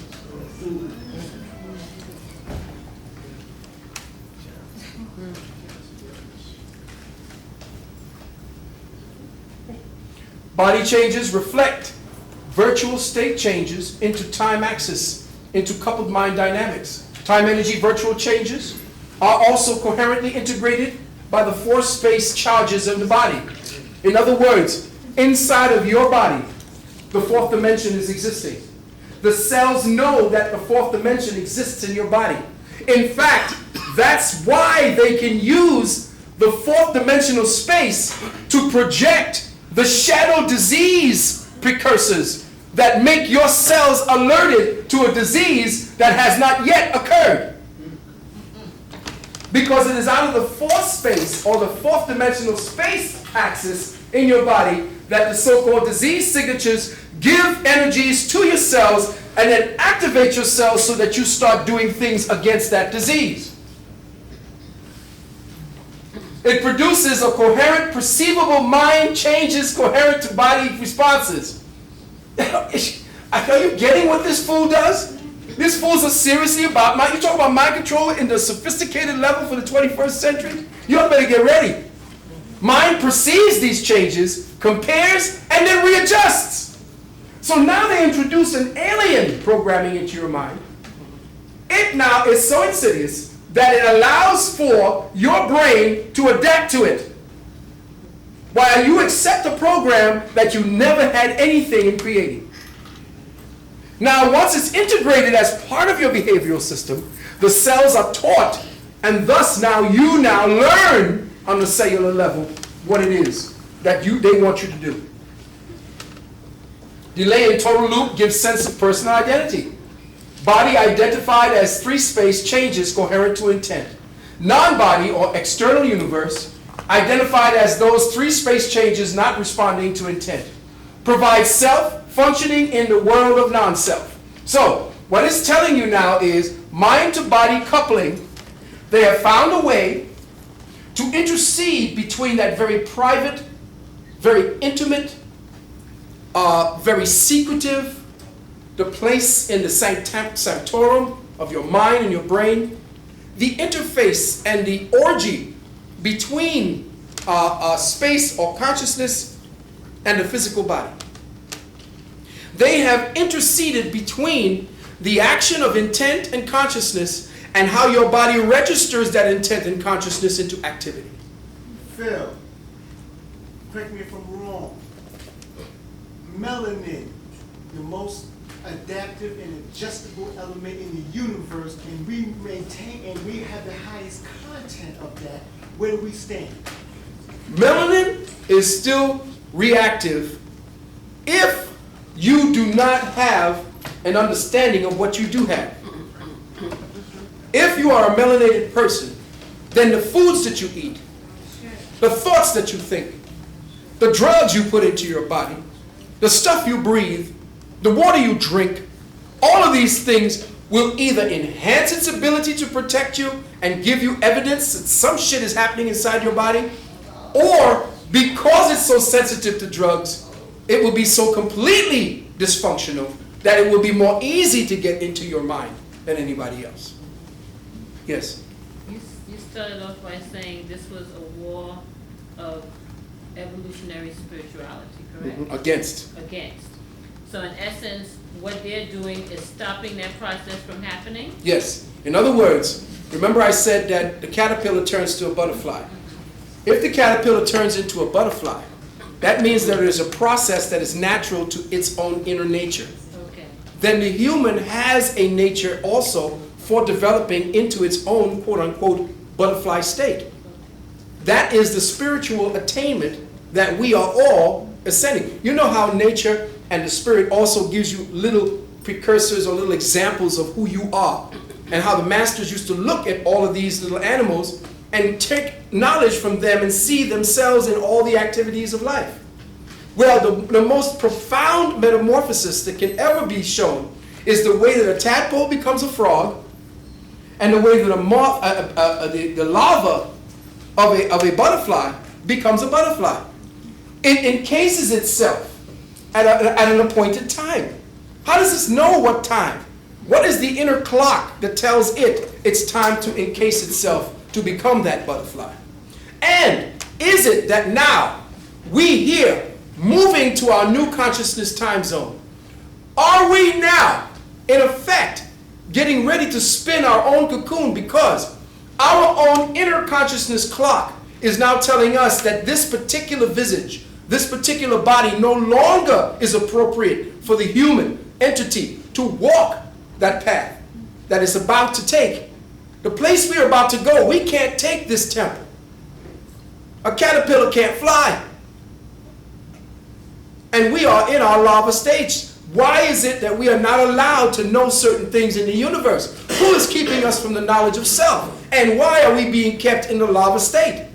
Body changes reflect virtual state changes into time axis, into coupled mind dynamics. Time energy virtual changes are also coherently integrated by the force-space charges of the body. In other words, inside of your body, the fourth dimension is existing. The cells know that the fourth dimension exists in your body. In fact, that's why they can use the fourth dimensional space to project the shadow disease precursors that make your cells alerted to a disease that has not yet occurred. Because it is out of the fourth space or the fourth dimensional space axis in your body that the so-called disease signatures give energies to your cells and then activate your cells so that you start doing things against that disease. It produces a coherent, perceivable mind changes coherent to body responses. Are you getting what this fool does? These fools are seriously about mind. You talk about mind control in the sophisticated level for the 21st century? You better get ready. Mind perceives these changes, compares, and then readjusts. So now they introduce an alien programming into your mind. It now is so insidious that it allows for your brain to adapt to it, while you accept a program that you never had anything in creating. Now, once it's integrated as part of your behavioral system, the cells are taught, and thus you now learn on the cellular level what it is that they want you to do. Delay in total loop gives sense of personal identity. Body identified as 3 space changes coherent to intent. Non-body or external universe identified as those 3 space changes not responding to intent. Provides self functioning in the world of non-self. So, what it's telling you now is mind to body coupling. They have found a way to intercede between that very private, very intimate, very secretive, the place in the sanctorum of your mind and your brain, the interface and the orgy between space or consciousness and the physical body. They have interceded between the action of intent and consciousness and how your body registers that intent and consciousness into activity. Phil, correct me if I'm wrong. Melanin, the most adaptive and adjustable element in the universe, and we maintain and we have the highest content of that. Where do we stand? Melanin is still reactive if you do not have an understanding of what you do have. If you are a melanated person, then the foods that you eat, the thoughts that you think, the drugs you put into your body, the stuff you breathe, the water you drink, all of these things will either enhance its ability to protect you and give you evidence that some shit is happening inside your body, or because it's so sensitive to drugs, it will be so completely dysfunctional that it will be more easy to get into your mind than anybody else. Yes? You started off by saying this was a war of evolutionary spirituality, correct? Against. Against. So in essence, what they're doing is stopping that process from happening? Yes. In other words, remember I said that the caterpillar turns to a butterfly. If the caterpillar turns into a butterfly, that means there is a process that is natural to its own inner nature. Okay. Then the human has a nature also for developing into its own quote-unquote butterfly state. That is the spiritual attainment that we are all ascending. You know how nature and the spirit also gives you little precursors or little examples of who you are, and how the masters used to look at all of these little animals and take knowledge from them and see themselves in all the activities of life. Well, the most profound metamorphosis that can ever be shown is the way that a tadpole becomes a frog, and the way that the larva of a butterfly becomes a butterfly. It encases itself at an appointed time. How does this know what time? What is the inner clock that tells it it's time to encase itself to become that butterfly? And is it that now we here, moving to our new consciousness time zone, are we now, in effect, getting ready to spin our own cocoon because our own inner consciousness clock is now telling us that this particular visage, this particular body no longer is appropriate for the human entity to walk that path that is about to take. The place we are about to go, we can't take this temple. A caterpillar can't fly. And we are in our larva stage. Why is it that we are not allowed to know certain things in the universe? Who is keeping us from the knowledge of self? And why are we being kept in the larva state?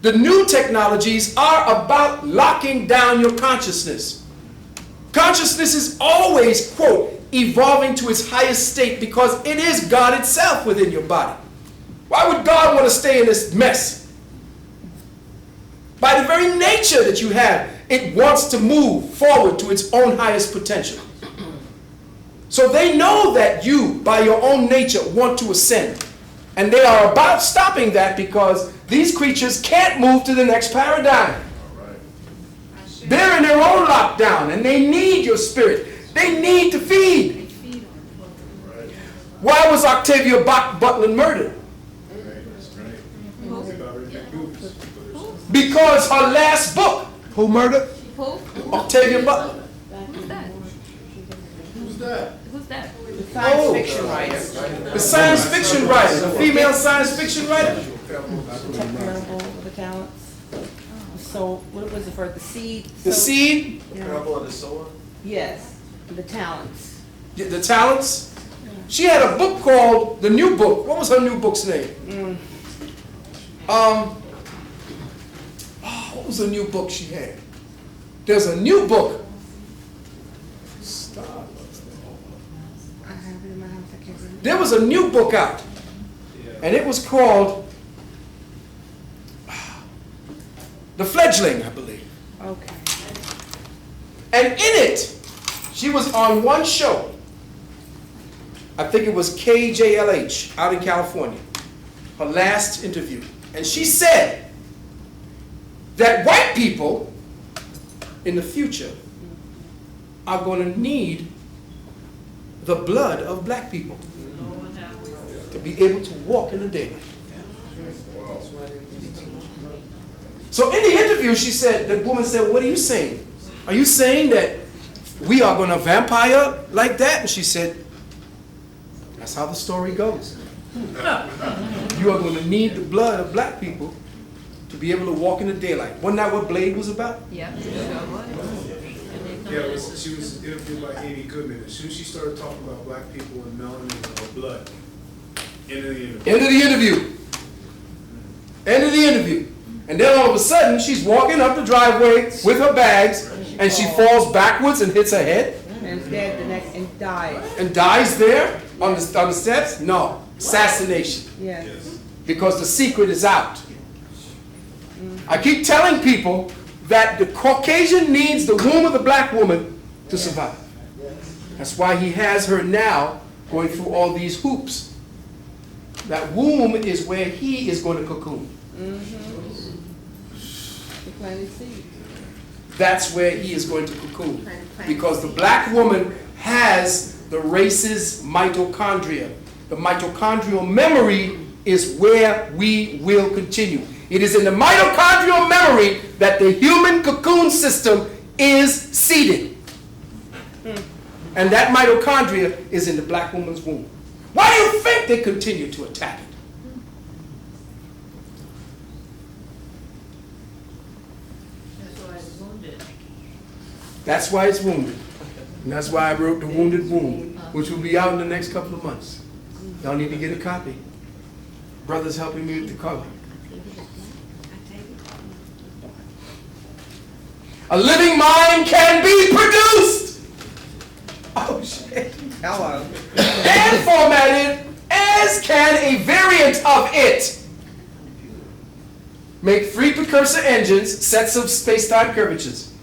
The new technologies are about locking down your consciousness. Consciousness is always, quote, evolving to its highest state because it is God itself within your body. Why would God want to stay in this mess? By the very nature that you have, it wants to move forward to its own highest potential. So they know that you, by your own nature, want to ascend. And they are about stopping that because these creatures can't move to the next paradigm. They're in their own lockdown and they need your spirit. They need to feed. Why was Octavia Butler murdered? Because her last book, who murdered? Octavia Butler. Who's that? Who's that? Who's that? The science fiction writer. The science fiction writer, the female science fiction writer. Parable of the talents. So what was it for? The seed? The seed, Yeah. Parable of the sower. Yes, the talents. the talents. She had a book called, the new book. What was her new book's name? What was the new book she had? There's a new book. Stop. I have it in my house, I can't remember. There was a new book out, and it was called The Fledgling, I believe. Okay. And in it, she was on one show. I think it was KJLH out in California, her last interview. And she said that white people in the future are going to need the blood of black people to be able to walk in the daylight. So in the interview, she said, the woman said, what are you saying? Are you saying that we are going to vampire like that? And she said, that's how the story goes. You are going to need the blood of black people to be able to walk in the daylight. Wasn't that what Blade was about? Yeah. Yeah, she was interviewed by Amy Goodman. As soon as she started talking about black people and melanin or blood, end of the interview. End of the interview. End of the interview. And then all of a sudden, she's walking up the driveway with her bags, and she falls backwards and hits her head. And is dead the next, and died. And dies there on the steps? No. Assassination. Yes. Because the secret is out. I keep telling people that the Caucasian needs the womb of the black woman to survive. That's why he has her now going through all these hoops. That womb is where he is going to cocoon. The planted seed. That's where he is going to cocoon. Because the black woman has the race's mitochondria. The mitochondrial memory is where we will continue. It is in the mitochondrial memory that the human cocoon system is seated. And that mitochondria is in the black woman's womb. Why do you think they continue to attack it? That's why it's wounded. That's why it's wounded. And that's why I wrote The Wounded Womb, which will be out in the next couple of months. Y'all need to get a copy. Brother's helping me with the cover. A living mind can be produced. Oh shit. Hello. And formatted, as can a variant of it. Make 3 precursor engines, sets of space-time curvatures.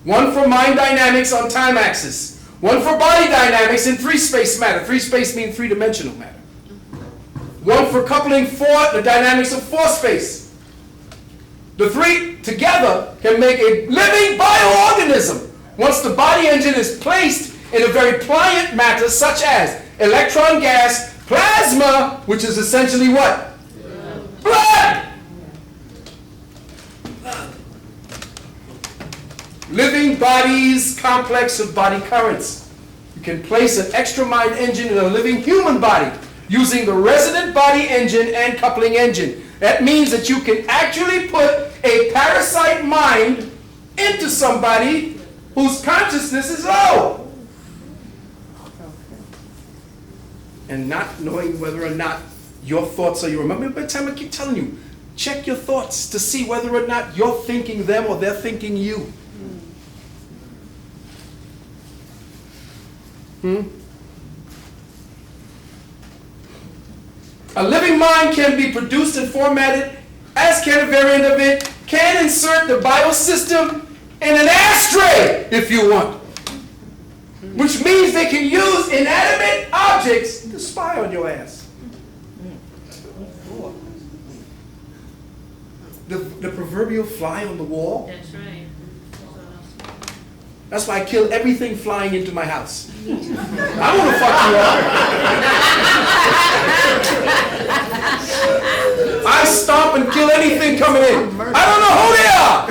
1 for mind dynamics on time axis. 1 for body dynamics in 3-space matter. 3 space means 3-dimensional matter. 1 for coupling the dynamics of 4-space. The 3 together can make a living bioorganism once the body engine is placed in a very pliant matter such as electron gas, plasma, which is essentially what? Blood! Living bodies, complex of body currents. You can place an extra mind engine in a living human body using the resident body engine and coupling engine. That means that you can actually put a parasite mind into somebody whose consciousness is low. And not knowing whether or not your thoughts are your. Remember, by the time I keep telling you, check your thoughts to see whether or not you're thinking them or they're thinking you. A living mind can be produced and formatted, as can a variant of it, can insert the biosystem in an ashtray if you want. Which means they can use inanimate objects to spy on your ass. The proverbial fly on the wall. That's right. That's why I kill everything flying into my house. I want to fuck you up. I stomp and kill anything coming in. I don't know who they are.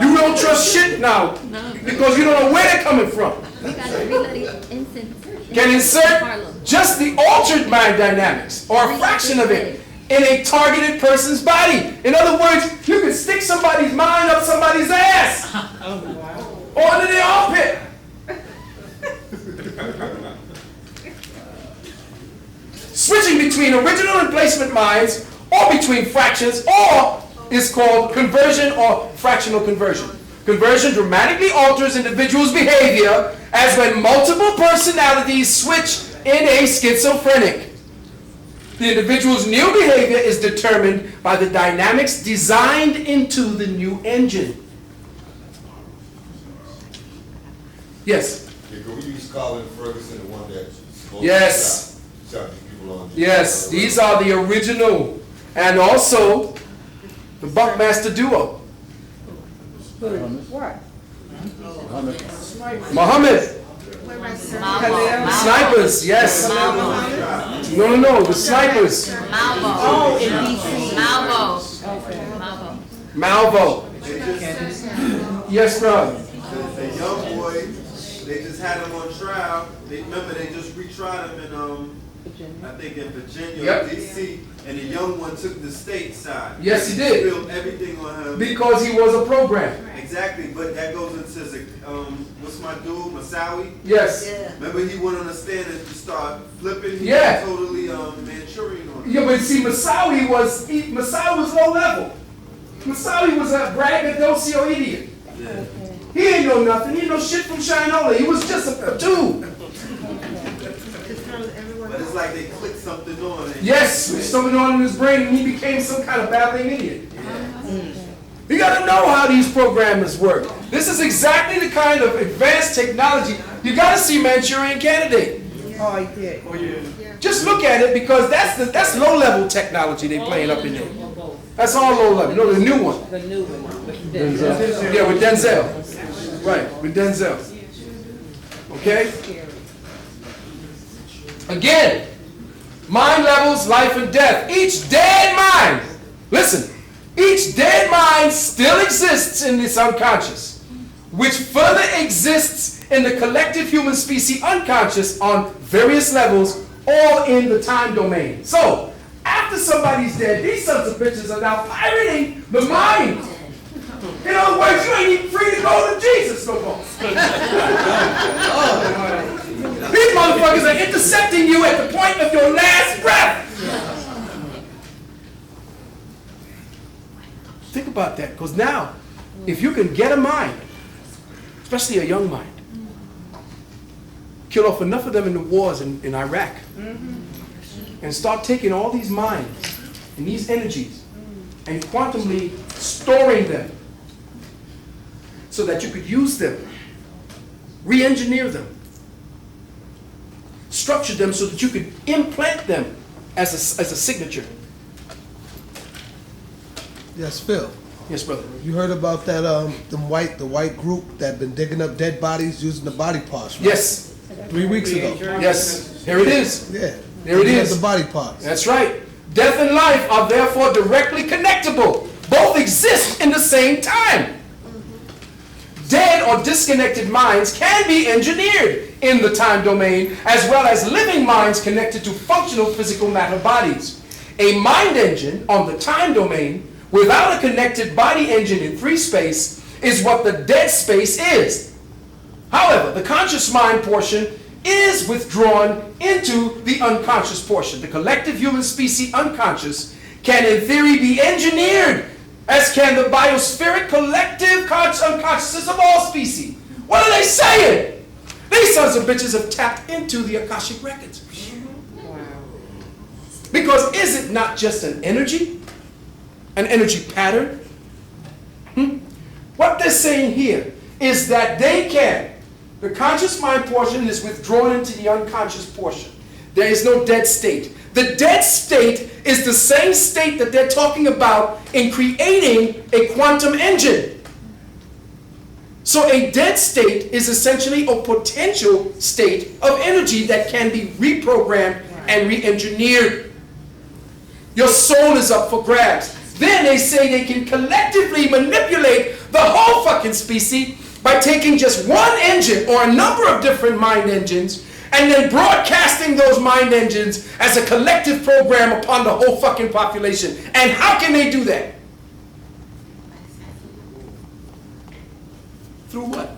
You don't trust shit now because you don't know where they're coming from. Can insert just the altered mind dynamics or a fraction of it in a targeted person's body. In other words, you can stick somebody's mind up somebody's ass. or under their armpit. Switching between original and placement minds, or between fractions, or is called conversion or fractional conversion. Conversion dramatically alters individuals' behavior, as when multiple personalities switch in a schizophrenic. The individual's new behavior is determined by the dynamics designed into the new engine. Yes? Yeah, can we use Colin Ferguson, the one that spoke? Yes. Shot these people on. Yes, these are the original, and also the Buckmaster duo. What? Muhammad. Snipers, yes. No, the snipers. Oh, in DC. Malvo. Yes, bro. The young boy, they just had him on trial. They just retried him in I think in Virginia, Yep. DC, and the young one took the state side. Yes, he did. Spilled everything on him. Because he was a program. Exactly, but that goes into the, what's my dude, Masawi? Yes. Yeah. Remember he went on the stand and just started flipping? He Yeah. was totally Manchurian on him. Yeah, but see, Masawi was low level. Masawi was a braggadocio idiot. Yeah. He ain't know nothing. He ain't know shit from Shinola. He was just a dude. But it's like they clicked something on it. Yes, something on in his brain, and he became some kind of babbling idiot. You got to know how these programmers work. This is exactly the kind of advanced technology. You got to see Manchurian Candidate. Oh, I did. Oh, yeah. Just look at it, because that's low-level technology they playing up in there. That's all low-level. You know, the new one. The new one. With Denzel. Yeah, with Denzel. Right, with Denzel. Okay? Again, mind levels, life and death. Each dead mind, listen, each dead mind still exists in this unconscious, which further exists in the collective human species unconscious on various levels, all in the time domain. So, after somebody's dead, these sons of bitches are now pirating the mind. In other words, you ain't even free to go to Jesus no more. These motherfuckers are intercepting you at the point of your last breath. Think about that, because now, if you can get a mind, especially a young mind, kill off enough of them in the wars in Iraq, and start taking all these minds and these energies and quantumly storing them so that you could use them, re-engineer them, structure them so that you could implant them as a signature. Yes, Phil. Yes, brother. You heard about that the white group that been digging up dead bodies using the body parts, right? Yes. 3 weeks ago. Yes. Here it is. Yeah. There it is. The body parts. That's right. Death and life are therefore directly connectable. Both exist in the same time. Dead or disconnected minds can be engineered in the time domain, as well as living minds connected to functional physical matter bodies. A mind engine on the time domain without a connected body engine in free space is what the dead space is. However, the conscious mind portion is withdrawn into the unconscious portion. The collective human species unconscious can in theory be engineered, as can the biospheric collective unconsciousness of all species. What are they saying? These sons of bitches have tapped into the Akashic records. Because is it not just an energy pattern? What they're saying here is that they can, the conscious mind portion is withdrawn into the unconscious portion. There is no dead state. The dead state is the same state that they're talking about in creating a quantum engine. So a dead state is essentially a potential state of energy that can be reprogrammed and re-engineered. Your soul is up for grabs. Then they say they can collectively manipulate the whole fucking species by taking just one engine or a number of different mind engines and then broadcasting those mind engines as a collective program upon the whole fucking population. And how can they do that? Through what?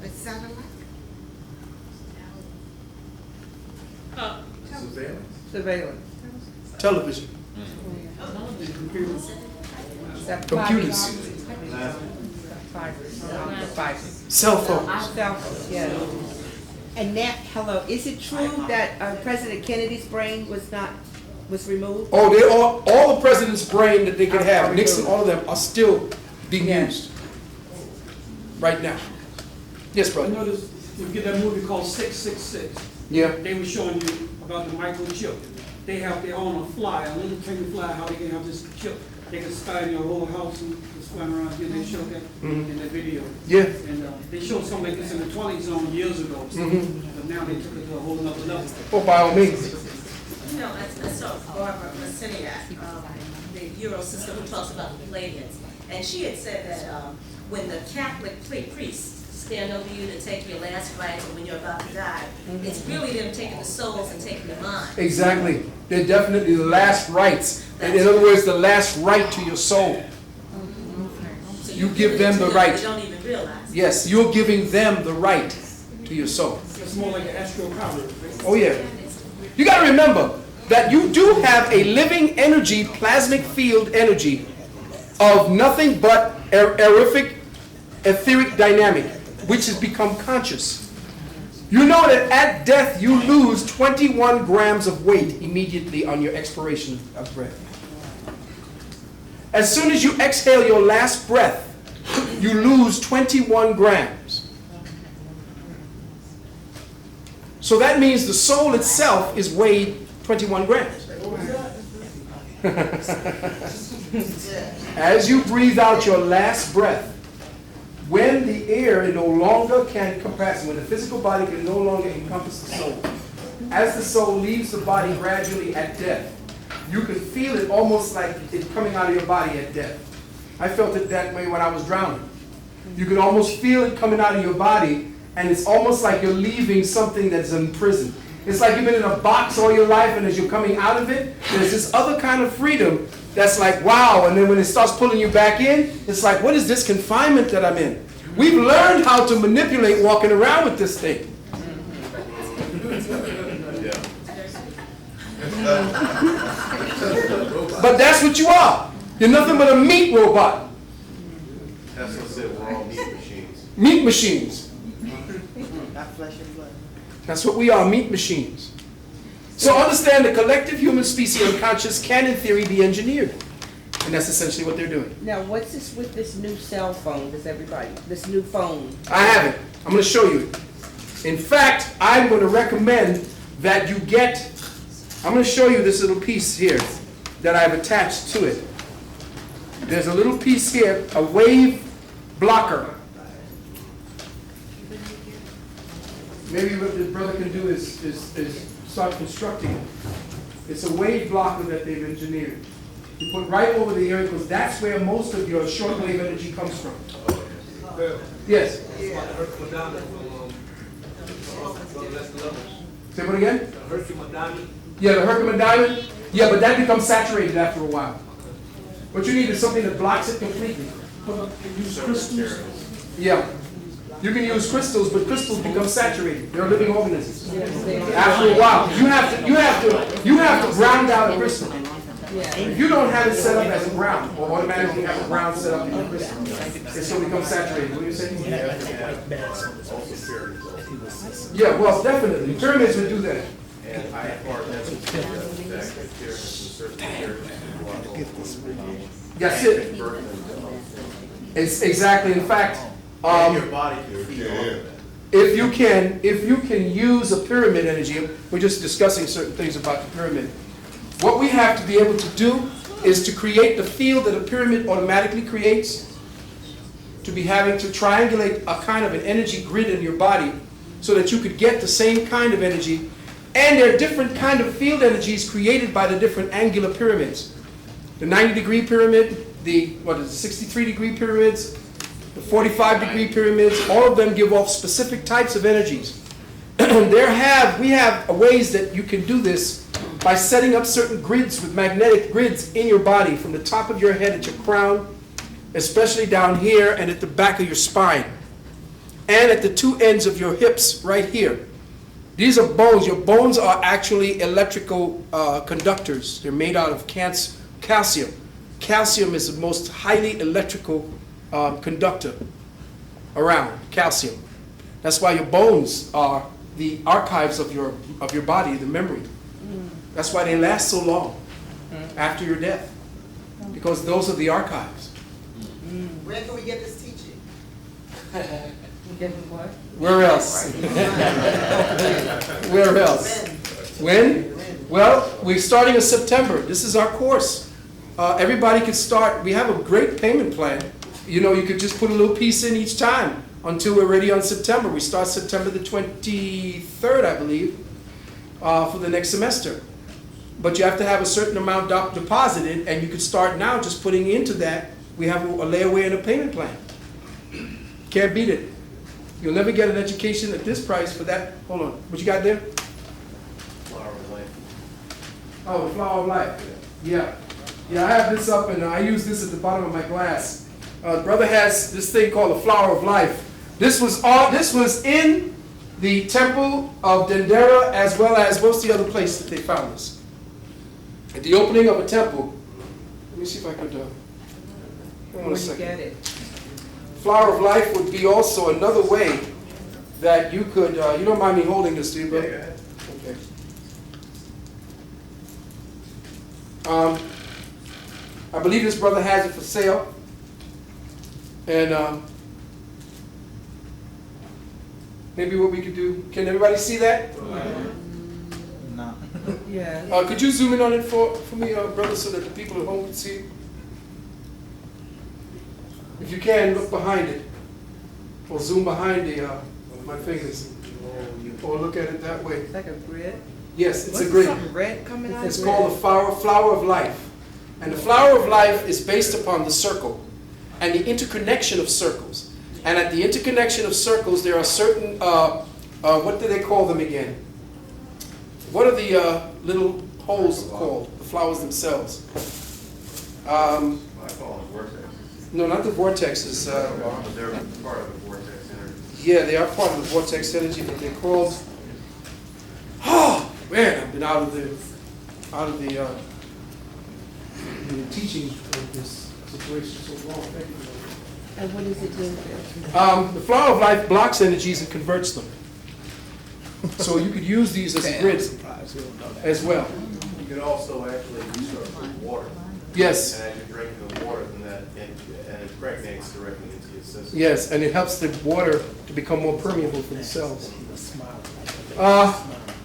It's satellite? Surveillance. Television. Is that Computers. Fibers. Cell phones. Cell phones, yeah. And that, hello, is it true that President Kennedy's brain was removed? Oh, they all the president's brain that they could have, Nixon, all of them are still being used right now. Yes, I brother. noticed you get that movie called 666. Yeah. They were showing you about the microchip. They have their own fly, a little tiny fly, how they can have this chip. They can spy in your whole house and just flying around here. They showed that in the video. Yeah. And they showed something like this in the Twilight Zone years ago. But now they took it to a whole nother level. Oh, by all means. No, I saw Barbara Messiniak, the Euro sister who talks about the Palladians. And she had said that when the Catholic priests stand over you to take your last rites or when you're about to die, it's really them taking the souls and taking the mind. Exactly. They're definitely the last rights. And in other words, the last right to your soul. So You give them the right. They don't even realize. Yes, you're giving them the right to your soul. It's more like an astral power. Oh yeah. You got to remember that you do have a living energy, plasmic field energy of nothing but aerific, etheric dynamic, which has become conscious. You know that at death you lose 21 grams of weight immediately on your expiration of breath. As soon as you exhale your last breath, you lose 21 grams. So that means the soul itself is weighed 21 grams. As you breathe out your last breath, when the air no longer can compass, when the physical body can no longer encompass the soul, as the soul leaves the body gradually at death, you can feel it almost like it coming out of your body at death. I felt it that way when I was drowning. You can almost feel it coming out of your body, and it's almost like you're leaving something that's in prison. It's like you've been in a box all your life, and as you're coming out of it, there's this other kind of freedom that's like, wow, and then when it starts pulling you back in, it's like, what is this confinement that I'm in? We've learned how to manipulate walking around with this thing. But that's what you are. You're nothing but a meat robot. That's what I said, we're all meat machines. Meat machines. Not flesh and blood. That's what we are, meat machines. So understand the collective human species unconscious can in theory be engineered. And that's essentially what they're doing. Now, what's this with this new cell phone, this new phone? I have it. I'm going to show you it. In fact, I'm going to recommend that you get, I'm going to show you this little piece here that I've attached to it. There's a little piece here, a wave blocker. Maybe what the brother can do is start constructing it. It's a wave blocker that they've engineered. You put right over the area because that's where most of your shortwave energy comes from. Yes? Say what again? Yeah, the Herkimer diamond. Yeah, but that becomes saturated after a while. What you need is something that blocks it completely. Use crystals. Yeah. You can use crystals, but crystals become saturated. They're living organisms. After a while, you have to ground out a crystal. If you don't have it set up as a ground, or automatically have a ground set up in your crystal, it still becomes saturated. What are you saying? Yeah, well, definitely. Pyramids would do that. And I have partners with That's it. It's exactly. In fact, your body can feed all of that. if you can use a pyramid energy, we're just discussing certain things about the pyramid. What we have to be able to do is to create the field that a pyramid automatically creates, to be having to triangulate a kind of an energy grid in your body so that you could get the same kind of energy. And there are different kind of field energies created by the different angular pyramids. The 90-degree pyramid, the 63-degree pyramids, the 45-degree pyramids, all of them give off specific types of energies. We have ways that you can do this by setting up certain grids with magnetic grids in your body from the top of your head at your crown, especially down here and at the back of your spine. and at the two ends of your hips right here. These are bones. Your bones are actually electrical conductors. They're made out of calcium. Calcium is the most highly electrical conductor around, calcium. That's why your bones are the archives of your body, the memory. That's why they last so long after your death, because those are the archives. Where can we get this teaching? Where else? Where else? When? Well, we're starting in September. This is our course. Everybody can start. We have a great payment plan. You know, you could just put a little piece in each time until we're ready on September. We start September the 23rd, I believe, for the next semester. But you have to have a certain amount deposited, and you could start now just putting into that. We have a layaway and a payment plan. Can't beat it. You'll never get an education at this price for that. Hold on. What you got there? Flower of life. Oh, the flower of life. Yeah. Yeah, I have this up, and I use this at the bottom of my glass. Brother has this thing called the flower of life. This was in the temple of Dendera, as well as most of the other places that they found this. At the opening of a temple. Let me see if I could. Hold on a second. Get it. Flower of life would be also another way that you could. You don't mind me holding this, do you, brother? Yeah, Okay. I believe this brother has it for sale, and maybe what we could do. Can everybody see that? No. Yeah. Could you zoom in on it for me, brother, so that the people at home can see it? If you can, look behind it, or zoom behind my fingers, or look at it that way. It's like a grid. Yes, it's What's a grid. something red coming out? It's called the flower of life. And the flower of life is based upon the circle and the interconnection of circles. And at the interconnection of circles, there are certain, what do they call them again? What are the little holes called, the flowers themselves? I call them vortexes. No, not the vortexes. But they're part of the vortex energy. Yeah, they are part of the vortex energy, but they're called. Oh man, I've been out of the teaching of this situation so long. Thank you. And what does it do? The flower of life blocks energies and converts them. So you could use these as a grid as well. You could also actually resource with water. Yes. And as you're drinking the water, then that and it impregnates directly into your system. Yes, and it helps the water to become more permeable for the cells.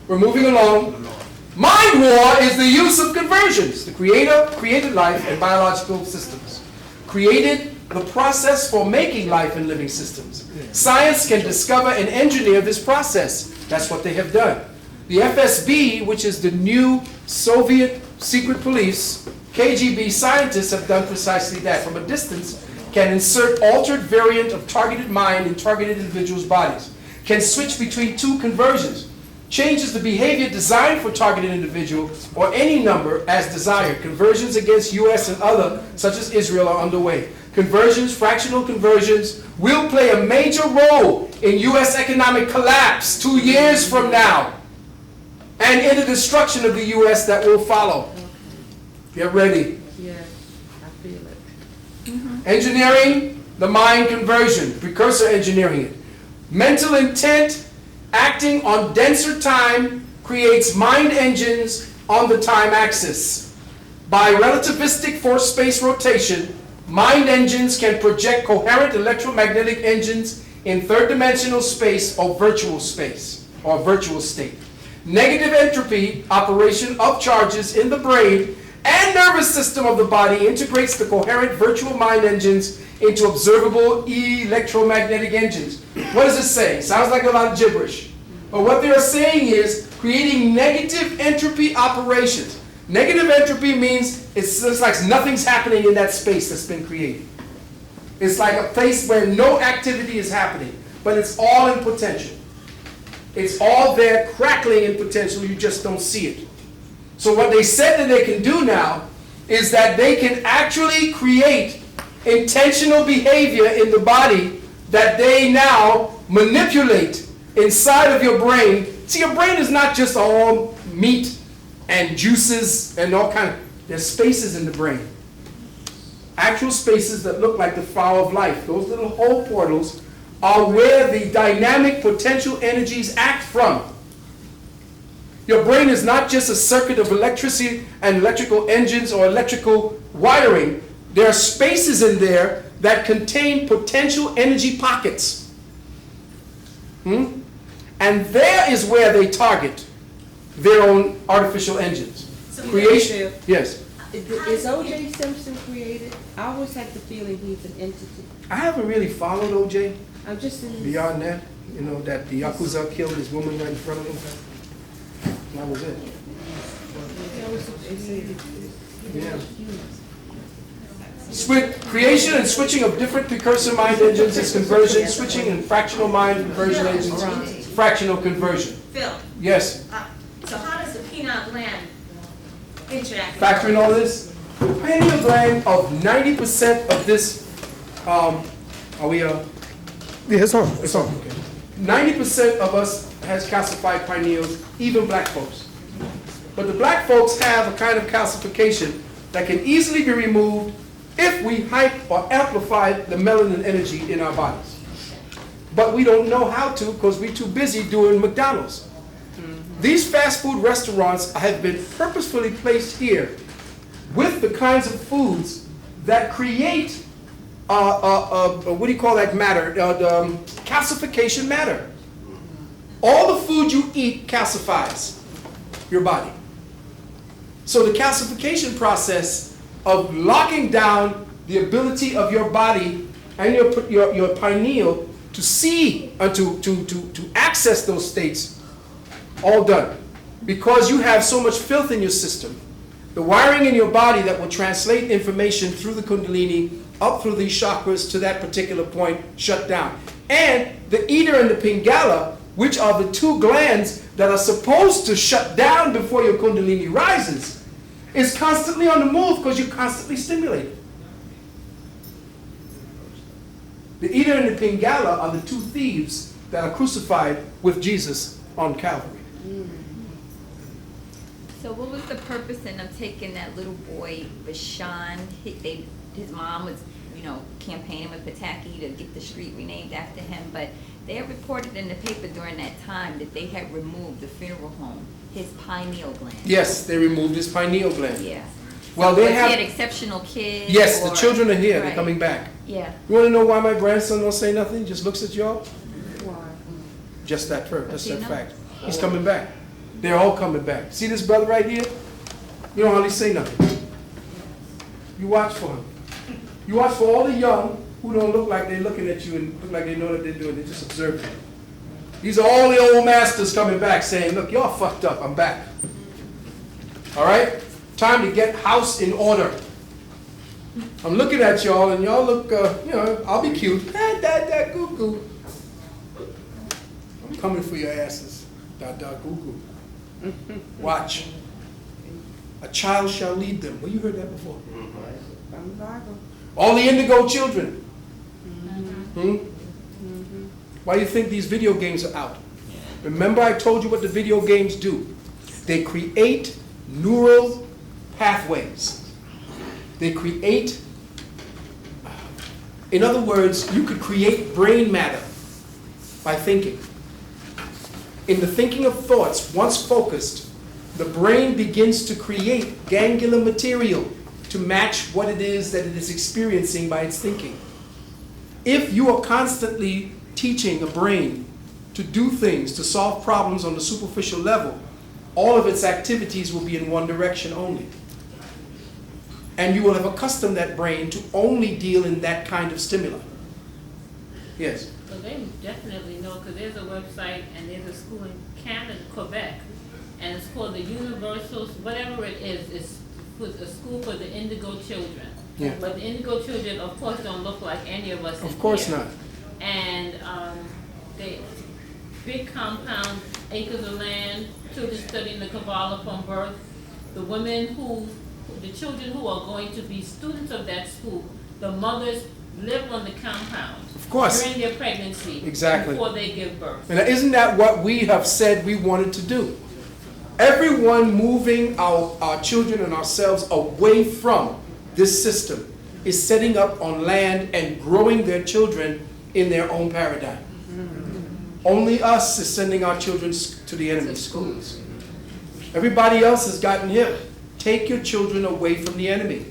We're moving along. Mind war is the use of conversions. The Creator created life and biological systems. Created the process for making life and living systems. Science can discover and engineer this process. That's what they have done. The FSB, which is the new Soviet secret police, KGB scientists have done precisely that. From a distance, can insert altered variant of targeted mind in targeted individuals' bodies. Can switch between two conversions. Changes the behavior designed for targeted individual or any number as desired. Conversions against U.S. and other, such as Israel, are underway. Conversions, fractional conversions, will play a major role in U.S. economic collapse 2 years from now, and in the destruction of the U.S. that will follow. Get ready. Yeah, I feel it. Engineering the mind conversion, precursor engineering it. Mental intent acting on denser time creates mind engines on the time axis. By relativistic force-space rotation, mind engines can project coherent electromagnetic engines in third-dimensional space or virtual space, or virtual state. Negative entropy operation of charges in the brain and nervous system of the body integrates the coherent virtual mind engines into observable electromagnetic engines. What does it say? Sounds like a lot of gibberish. But what they are saying is creating negative entropy operations. Negative entropy means it's like nothing's happening in that space that's been created. It's like a place where no activity is happening, but it's all in potential. It's all there crackling in potential, you just don't see it. So what they said that they can do now is that they can actually create intentional behavior in the body that they now manipulate inside of your brain. See, your brain is not just all meat and juices and all kind of, there's spaces in the brain. Actual spaces that look like the flower of life. Those little hole portals are where the dynamic potential energies act from. Your brain is not just a circuit of electricity and electrical engines or electrical wiring. There are spaces in there that contain potential energy pockets. And there is where they target their own artificial engines. So Creation, yes. Is O.J. Simpson created? I always had the feeling he's an entity. I haven't really followed O.J. I'm just in beyond that. You know, that the Yakuza killed his woman right in front of him. That was it. Yeah. Creation and switching of different precursor mind engines is conversion, switching and fractional mind conversion engines, fractional conversion. Phil. Yes. So how does the pineal gland interact? Factoring all this, the pineal gland of 90% of this, are we, Yeah, it's on. 90% of us has calcified pineals, even black folks. But the black folks have a kind of calcification that can easily be removed if we hype or amplify the melanin energy in our bodies. But we don't know how to because we're too busy doing McDonald's. These fast food restaurants have been purposefully placed here with the kinds of foods that create, what do you call that matter? Calcification matter. All the food you eat calcifies your body. So the calcification process of locking down the ability of your body and your pineal to see and to access those states, all done. Because you have so much filth in your system, the wiring in your body that will translate information through the Kundalini, up through these chakras to that particular point, shut down. And the Ida and the Pingala, which are the two glands that are supposed to shut down before your Kundalini rises, is constantly on the move because you're constantly stimulated. The Ida and the Pingala are the two thieves that are crucified with Jesus on Calvary. So what was the purpose in of taking that little boy, Bashan? His mom was, campaigning with Pataki to get the street renamed after him, but they had reported in the paper during that time that they had removed the funeral home, his pineal gland. Yes, they removed his pineal gland. Yeah. Well, So they was have. he an exceptional kid? Yes, the or- children are here. They're Right. coming back. Yeah. You want to know why my grandson don't say nothing? He just looks at y'all. Why? Just that fact. That's Does he that know? fact. He's coming back. They're all coming back. See this brother right here? You don't hardly say nothing. You watch for him. You watch for all the young who don't look like they're looking at you and look like they know what they're doing. They're just observing. These are all the old masters coming back saying, look, y'all fucked up. I'm back. All right? Time to get house in order. I'm looking at y'all and y'all look, I'll be cute. Goo-goo. I'm coming for your asses. Goo-goo. Watch. A child shall lead them. Well, you heard that before. From the Bible. All the indigo children. Why do you think these video games are out? Remember I told you what the video games do. They create neural pathways. They create, in other words, you could create brain matter by thinking. In the thinking of thoughts, once focused, the brain begins to create ganglion material to match what it is that it is experiencing by its thinking. If you are constantly teaching a brain to do things, to solve problems on the superficial level, all of its activities will be in one direction only. And you will have accustomed that brain to only deal in that kind of stimuli. Yes? So they definitely know, because there's a website and there's a school in Canada, Quebec, and it's called the Universal, whatever it is, it's a school for the indigo children. Yeah. But the indigo children, of course, don't look like any of us in Of course here. not. And they, big compound, acres of land, children studying the Kabbalah from birth. The women the children who are going to be students of that school, the mothers live on the compound. Of course. During their pregnancy. Exactly. Before they give birth. And isn't that what we have said we wanted to do? Everyone moving our children and ourselves away from this system is setting up on land and growing their children in their own paradigm. Only us is sending our children to the enemy schools. Everybody else has gotten hip. Take your children away from the enemy.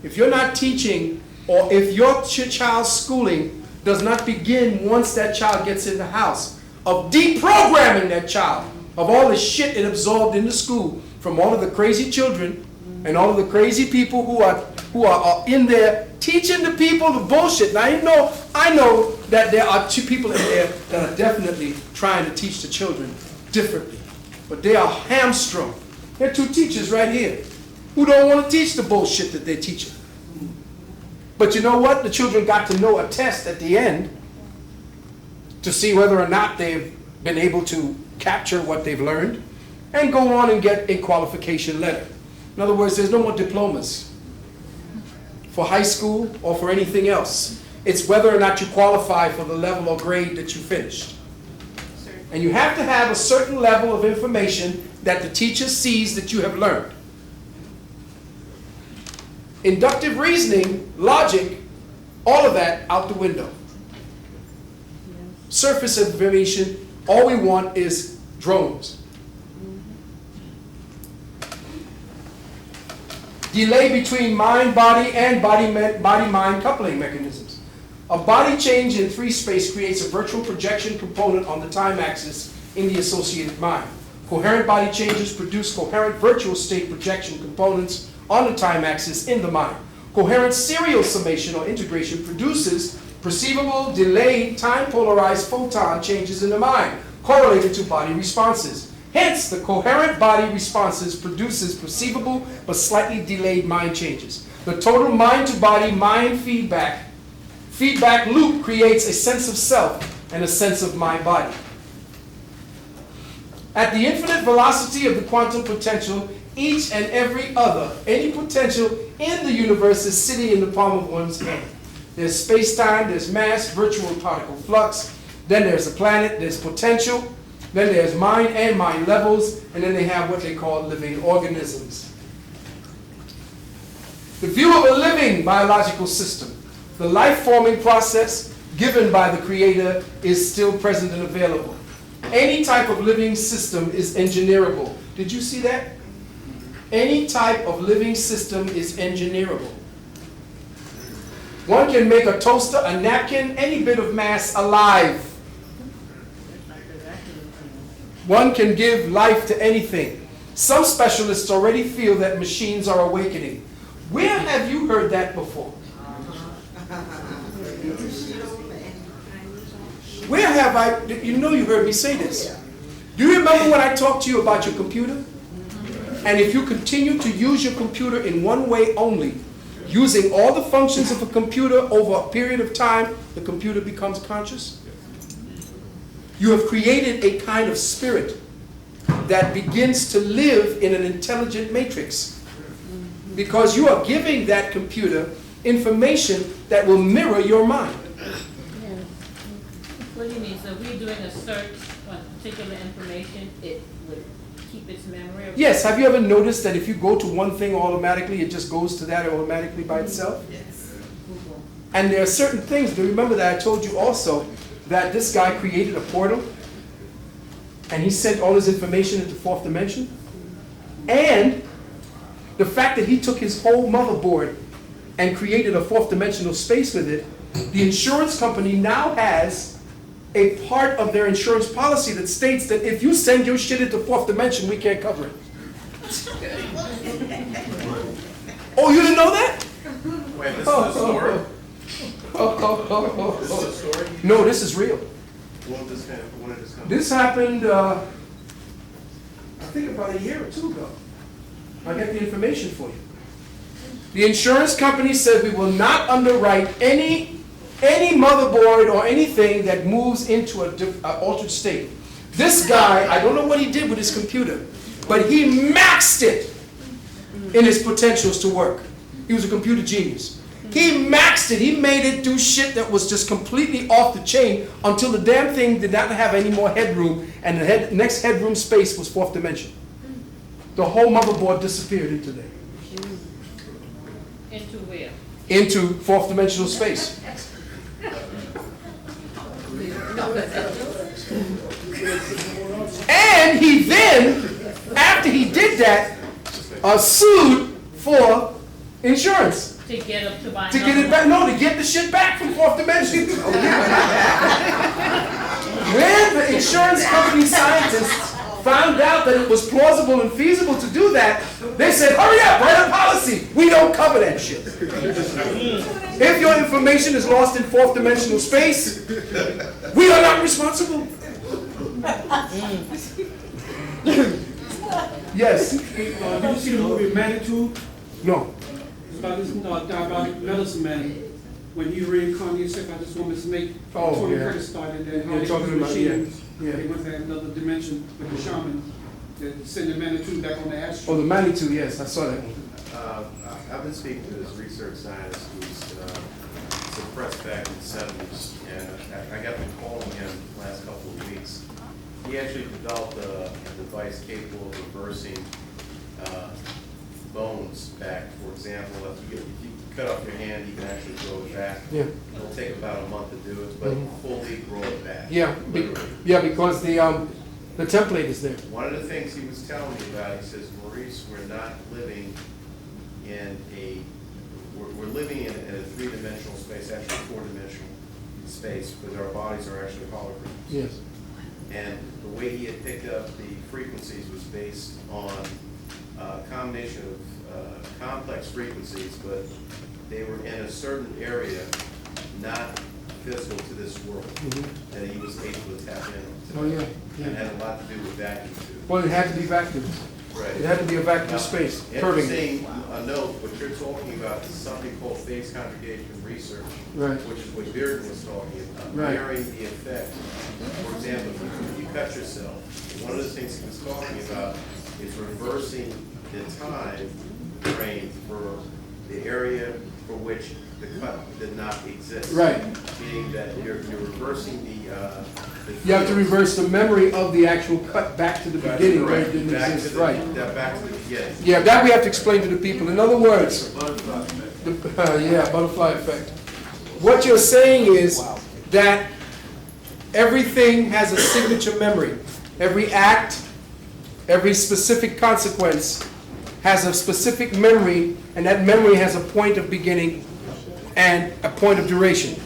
If you're not teaching, or if your child's schooling does not begin once that child gets in the house, of deprogramming that child of all the shit it absorbed in the school from all of the crazy children and all of the crazy people who are in there teaching the people the bullshit. Now I know that there are two people in there that are definitely trying to teach the children differently, but they are hamstrung. There are two teachers right here who don't want to teach the bullshit that they're teaching. But you know what? The children got to know a test at the end to see whether or not they've been able to capture what they've learned and go on and get a qualification letter. In other words, there's no more diplomas for high school or for anything else. It's whether or not you qualify for the level or grade that you finished. And you have to have a certain level of information that the teacher sees that you have learned. Inductive reasoning, logic, all of that out the window. Surface information, all we want is drones. Delay between mind-body and body-mind coupling mechanisms. A body change in 3 space creates a virtual projection component on the time axis in the associated mind. Coherent body changes produce coherent virtual state projection components on the time axis in the mind. Coherent serial summation or integration produces perceivable, delayed, time-polarized photon changes in the mind, correlated to body responses. Hence, the coherent body responses produces perceivable but slightly delayed mind changes. The total mind-to-body mind feedback loop creates a sense of self and a sense of my body. At the infinite velocity of the quantum potential, each and every other, any potential in the universe is sitting in the palm of one's hand. There's space-time, there's mass, virtual particle flux, then there's a planet, there's potential, then there's mind and mind levels, and then they have what they call living organisms. The view of a living biological system, the life-forming process given by the Creator is still present and available. Any type of living system is engineerable. Did you see that? Any type of living system is engineerable. One can make a toaster, a napkin, any bit of mass alive. One can give life to anything. Some specialists already feel that machines are awakening. Where have you heard that before? Where have I, you know you heard me say this. Do you remember when I talked to you about your computer? And if you continue to use your computer in one way only, using all the functions of a computer over a period of time, the computer becomes conscious? You have created a kind of spirit that begins to live in an intelligent matrix because you are giving that computer information that will mirror your mind. What do you mean? So if we're doing a search on particular information, it would keep its memory? Yes. Have you ever noticed that if you go to one thing automatically, it just goes to that automatically by itself? Yes. And there are certain things. Do you remember that I told you also that this guy created a portal and he sent all his information into 4th dimension? And the fact that he took his whole motherboard and created a 4th dimensional space with it, the insurance company now has a part of their insurance policy that states that if you send your shit into 4th dimension, we can't cover it. Oh, you didn't know that? Wait, this is a story? This is a story? No, this is real. When did this come? This happened, I think about a year or 2 ago. I'll get the information for you. The insurance company said we will not underwrite any motherboard or anything that moves into an altered state. This guy, I don't know what he did with his computer, but he maxed it in his potentials to work. He was a computer genius. He maxed it. He made it do shit that was just completely off the chain until the damn thing did not have any more headroom, and the next headroom space was fourth dimension. The whole motherboard disappeared into there. Into where? Into fourth dimensional space. And he then, after he did that, sued for insurance. To get up to buy To get it back, no, to get the shit back from fourth dimension. When the insurance company scientists found out that it was plausible and feasible to do that, they said, hurry up, write a policy. We don't cover that shit. If your information is lost in fourth dimensional space, we are not responsible. Yes. Did you see the movie Manitou? No. It's about this diabolic medicine man. When he reincarnated himself out this woman's mate, Tony Curtis started that. You're talking about, They went to another dimension with the shaman that sent the Manitou back on the astral. Oh, the Manitou, yes, I saw that one. I've been speaking to this research scientist who's suppressed back in the 70s, and I got been calling him the last couple of weeks. He actually developed a device capable of reversing bones back. For example, if you cut off your hand, you can actually grow it back. Yeah. It'll take about a month to do it, but fully grow it back. Yeah, because the template is there. One of the things he was telling me about, he says, Maurice, we're not living in we're living in a three-dimensional space, actually four-dimensional space, because our bodies are actually holograms. Yes. And the way he had picked up the frequencies was based on a combination of complex frequencies, but they were in a certain area, not physical to this world, that he was able to tap into. Oh, yeah. And it had a lot to do with vacuum too. Well, it had to be vacuum. Right. It had to be a vacuum space, curving. Interesting note, what you're talking about is something called phase conjugation research, Right. which is what Bearden was talking about, Right. mirroring the effect. For example, if you cut yourself, one of the things he was talking about is reversing the time frame for the area for which the cut did not exist. Right. Meaning that you're reversing the You have to reverse the memory of the actual cut back to the beginning where it didn't back exist. to the, Right. back to the beginning. Yeah, that we have to explain to the people. In other words, Butterfly effect. yeah, butterfly effect. What you're saying is that everything has a signature memory. Every act, every specific consequence has a specific memory, and that memory has a point of beginning and a point of duration.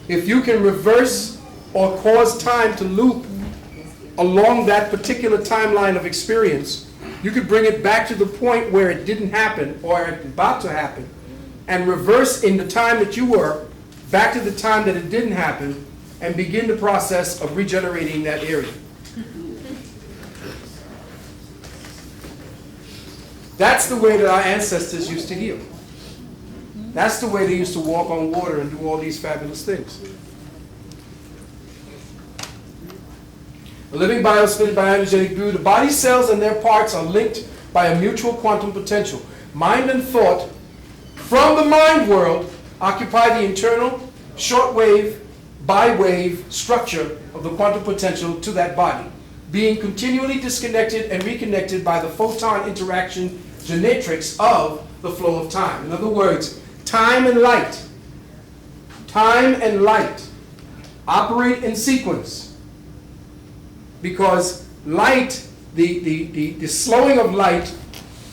If you can reverse or cause time to loop along that particular timeline of experience, you could bring it back to the point where it didn't happen or it's about to happen, and reverse in the time that you were back to the time that it didn't happen, and begin the process of regenerating that area. That's the way that our ancestors used to heal. That's the way they used to walk on water and do all these fabulous things. A living biosphere by energetic view, the body cells and their parts are linked by a mutual quantum potential. Mind and thought from the mind world occupy the internal shortwave, bi-wave structure of the quantum potential to that body, being continually disconnected and reconnected by the photon interaction genetrix of the flow of time. In other words, time and light operate in sequence, because light, the slowing of light,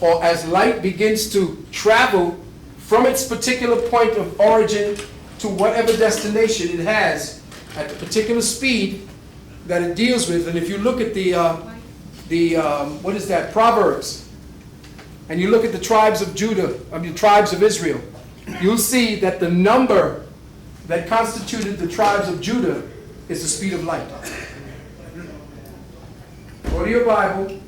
or as light begins to travel from its particular point of origin to whatever destination it has at the particular speed that it deals with. And if you look at what is that, Proverbs, and you look at the tribes of Judah, the tribes of Israel, you'll see that the number that constituted the tribes of Judah is the speed of light. Go to your Bible,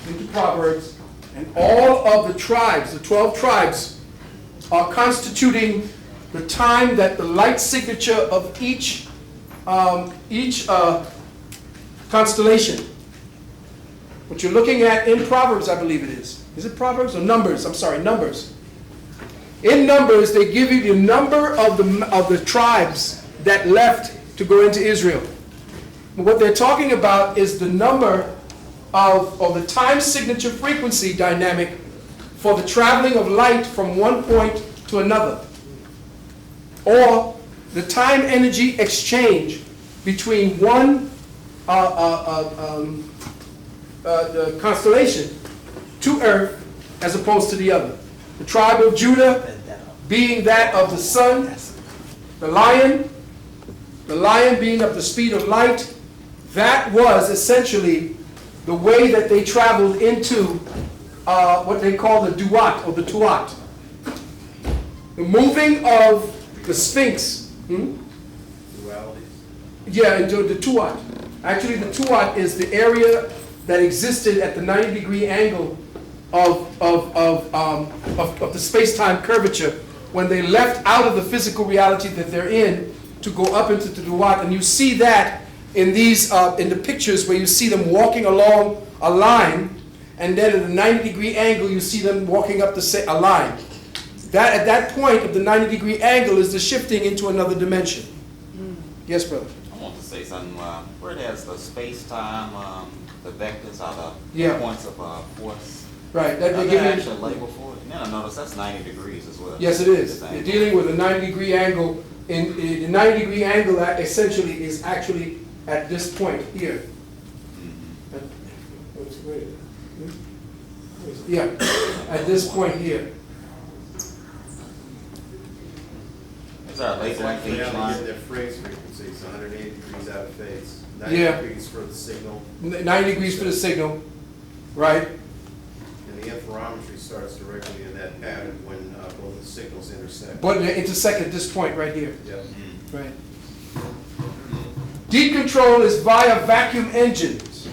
into Proverbs, and all of the tribes, the 12 tribes, are constituting the time that the light signature of each constellation. What you're looking at in Proverbs, I believe it is. Is it Proverbs or Numbers? I'm sorry, Numbers. In Numbers, they give you the number of the tribes that left to go into Israel. What they're talking about is the number of the time signature frequency dynamic for the traveling of light from one point to another, or the time energy exchange between one constellation to Earth as opposed to the other. The tribe of Judah being that of the sun, the lion being of the speed of light. That was essentially the way that they traveled into what they call the duat or the tuat. The moving of the Sphinx. Yeah, into the tuat. Actually, the tuat is the area that existed at the 90-degree angle of the space-time curvature when they left out of the physical reality that they're in to go up into the duat. And you see that in these in the pictures where you see them walking along a line, and then at a 90-degree angle you see them walking up a line. That at that point of the 90-degree angle is the shifting into another dimension. Yes, brother. I want to say something. Where there's the space-time, the vectors are the Yeah. points of force. Right. That Are they there give you. actual label for it? No, notice that's 90 degrees as well. Yes, it is. You're dealing with a 90-degree angle. In the 90-degree angle, that essentially is actually at this point here. Yeah, at this point here. Is there a label like Actually, each how they line? get their phase frequency, it's 180 degrees out of phase. 90 Yeah. degrees for the signal. 90 degrees for the signal, right? And the interferometry starts directly in that pattern when both the signals intersect. But they intersect at this point right here. Yep. Right. Deep control is via vacuum engines.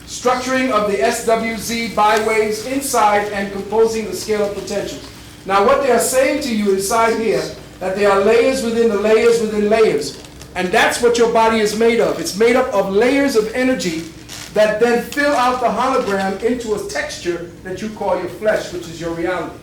Structuring of the SWZ bywaves inside and composing the scalar potentials. Now what they are saying to you inside here, that there are layers within the layers within layers. And that's what your body is made of. It's made up of layers of energy that then fill out the hologram into a texture that you call your flesh, which is your reality.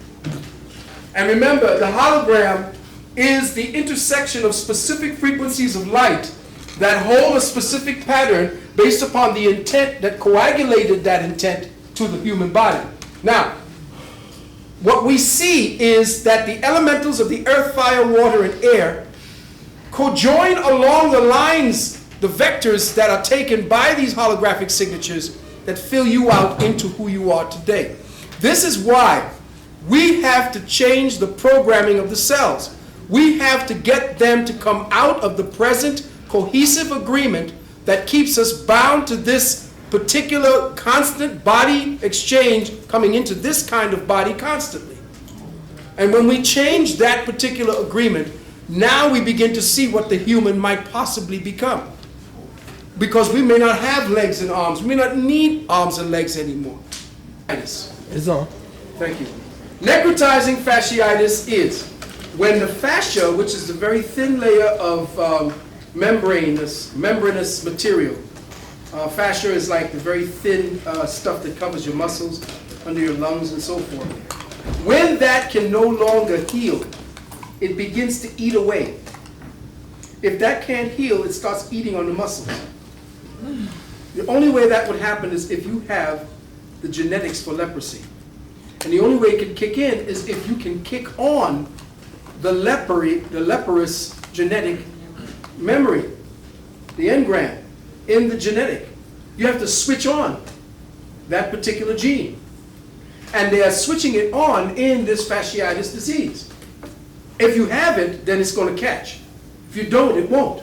And remember, the hologram is the intersection of specific frequencies of light that hold a specific pattern based upon the intent that coagulated that intent to the human body. Now, what we see is that the elementals of the earth, fire, water, and air cojoin along the lines, the vectors that are taken by these holographic signatures that fill you out into who you are today. This is why we have to change the programming of the cells. We have to get them to come out of the present cohesive agreement that keeps us bound to this particular constant body exchange coming into this kind of body constantly. And when we change that particular agreement, now we begin to see what the human might possibly become. Because we may not have legs and arms. We may not need arms and legs anymore. It's on. Thank you. Necrotizing fasciitis is when the fascia, which is the very thin layer of membranous material. Fascia is like the very thin stuff that covers your muscles, under your lungs and so forth. When that can no longer heal, it begins to eat away. If that can't heal, it starts eating on the muscles. The only way that would happen is if you have the genetics for leprosy. And the only way it can kick in is if you can kick on the leprous genetic memory, the engram, in the genetic. You have to switch on that particular gene. And they are switching it on in this fasciitis disease. If you have it, then it's going to catch. If you don't, it won't.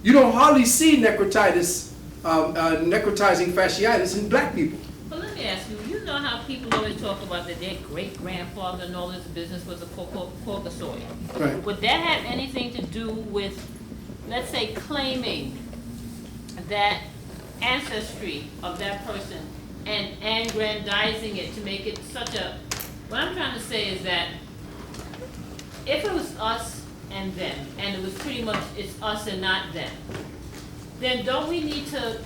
You don't hardly see necrotizing fasciitis in black people. But let me ask you, you know how people always talk about that their great-grandfather and all this business was a Caucasoid. Right. Would that have anything to do with, let's say, claiming that ancestry of that person and aggrandizing it to make it such a, what I'm trying to say is that if it was us and them, and it was pretty much it's us and not them, then don't we need to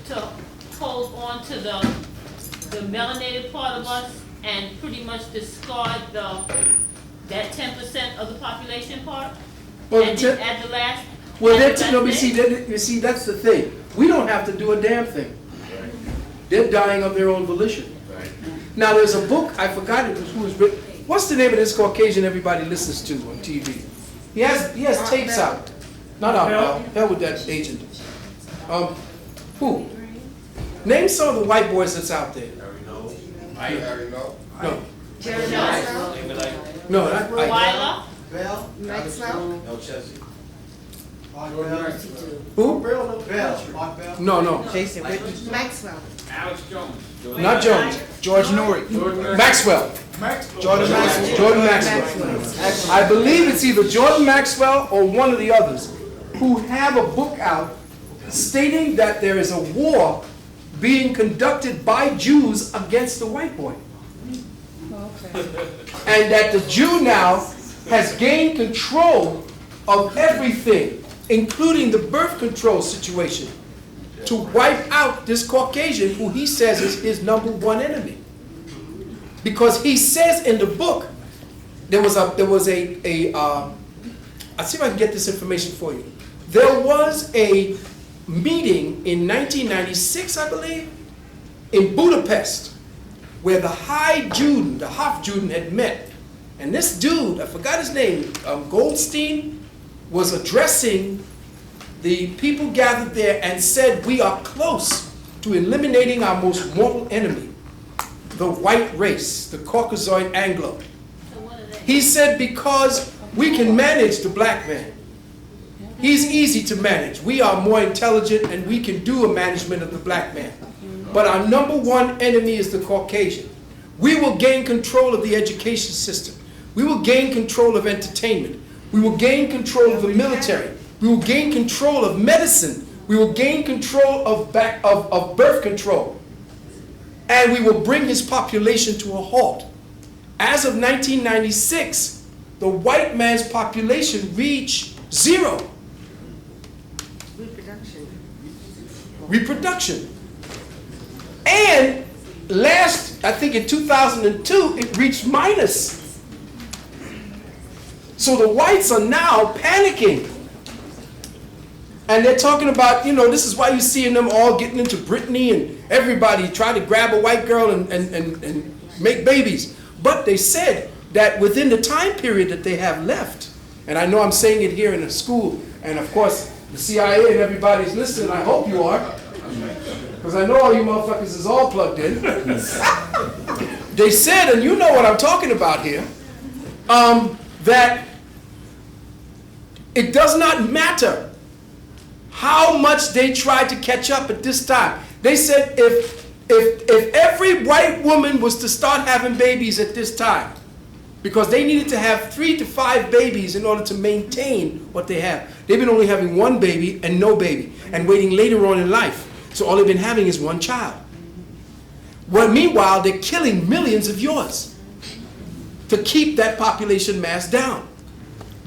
hold on to the melanated part of us and pretty much discard that 10% of the population part? Well, And then at the last? Well, at the that's, no, last you see, that's the thing. We don't have to do a damn thing. They're dying of their own volition. Now, there's a book, I forgot who was written. What's the name of this Caucasian everybody listens to on TV? He has tapes out. Not out, hell with that agent. Who? Name some of the white boys that's out there. No. Jerry No, not Weiler? Bell? Maxwell? No, Chelsea. Who? Bell. No. Jason Whitney. Maxwell. Alex Jones. Not Jones. George Norrie. Maxwell. Jordan Maxwell. Jordan Maxwell. I believe it's either Jordan Maxwell or one of the others who have a book out stating that there is a war being conducted by Jews against the white boy. And that the Jew now has gained control of everything, including the birth control situation, to wipe out this Caucasian who he says is his #1 enemy. Because he says in the book, I'll see if I can get this information for you. There was a meeting in 1996, I believe, in Budapest, where the High Juden, the Hofjuden had met. And this dude, I forgot his name, Goldstein, was addressing the people gathered there and said, we are close to eliminating our most mortal enemy, the white race, the Caucasoid Anglo. He said, because we can manage the black man. He's easy to manage. We are more intelligent and we can do a management of the black man. But our #1 enemy is the Caucasian. We will gain control of the education system. We will gain control of entertainment. We will gain control of the military. We will gain control of medicine. We will gain control of birth control. And we will bring his population to a halt. As of 1996, the white man's population reached 0. Reproduction. And I think in 2002, it reached minus. So the whites are now panicking. And they're talking about, this is why you're seeing them all getting into Britney and everybody trying to grab a white girl and make babies. But they said that within the time period that they have left, and I know I'm saying it here in a school, and of course the CIA and everybody's listening, I hope you are, because I know all you motherfuckers is all plugged in. They said, and you know what I'm talking about here, that it does not matter how much they tried to catch up at this time. They said if every white woman was to start having babies at this time, because they needed to have 3 to 5 babies in order to maintain what they have. They've been only having 1 baby and no baby, and waiting later on in life. So all they've been having is 1 child. Well, meanwhile, they're killing millions of yours to keep that population mass down.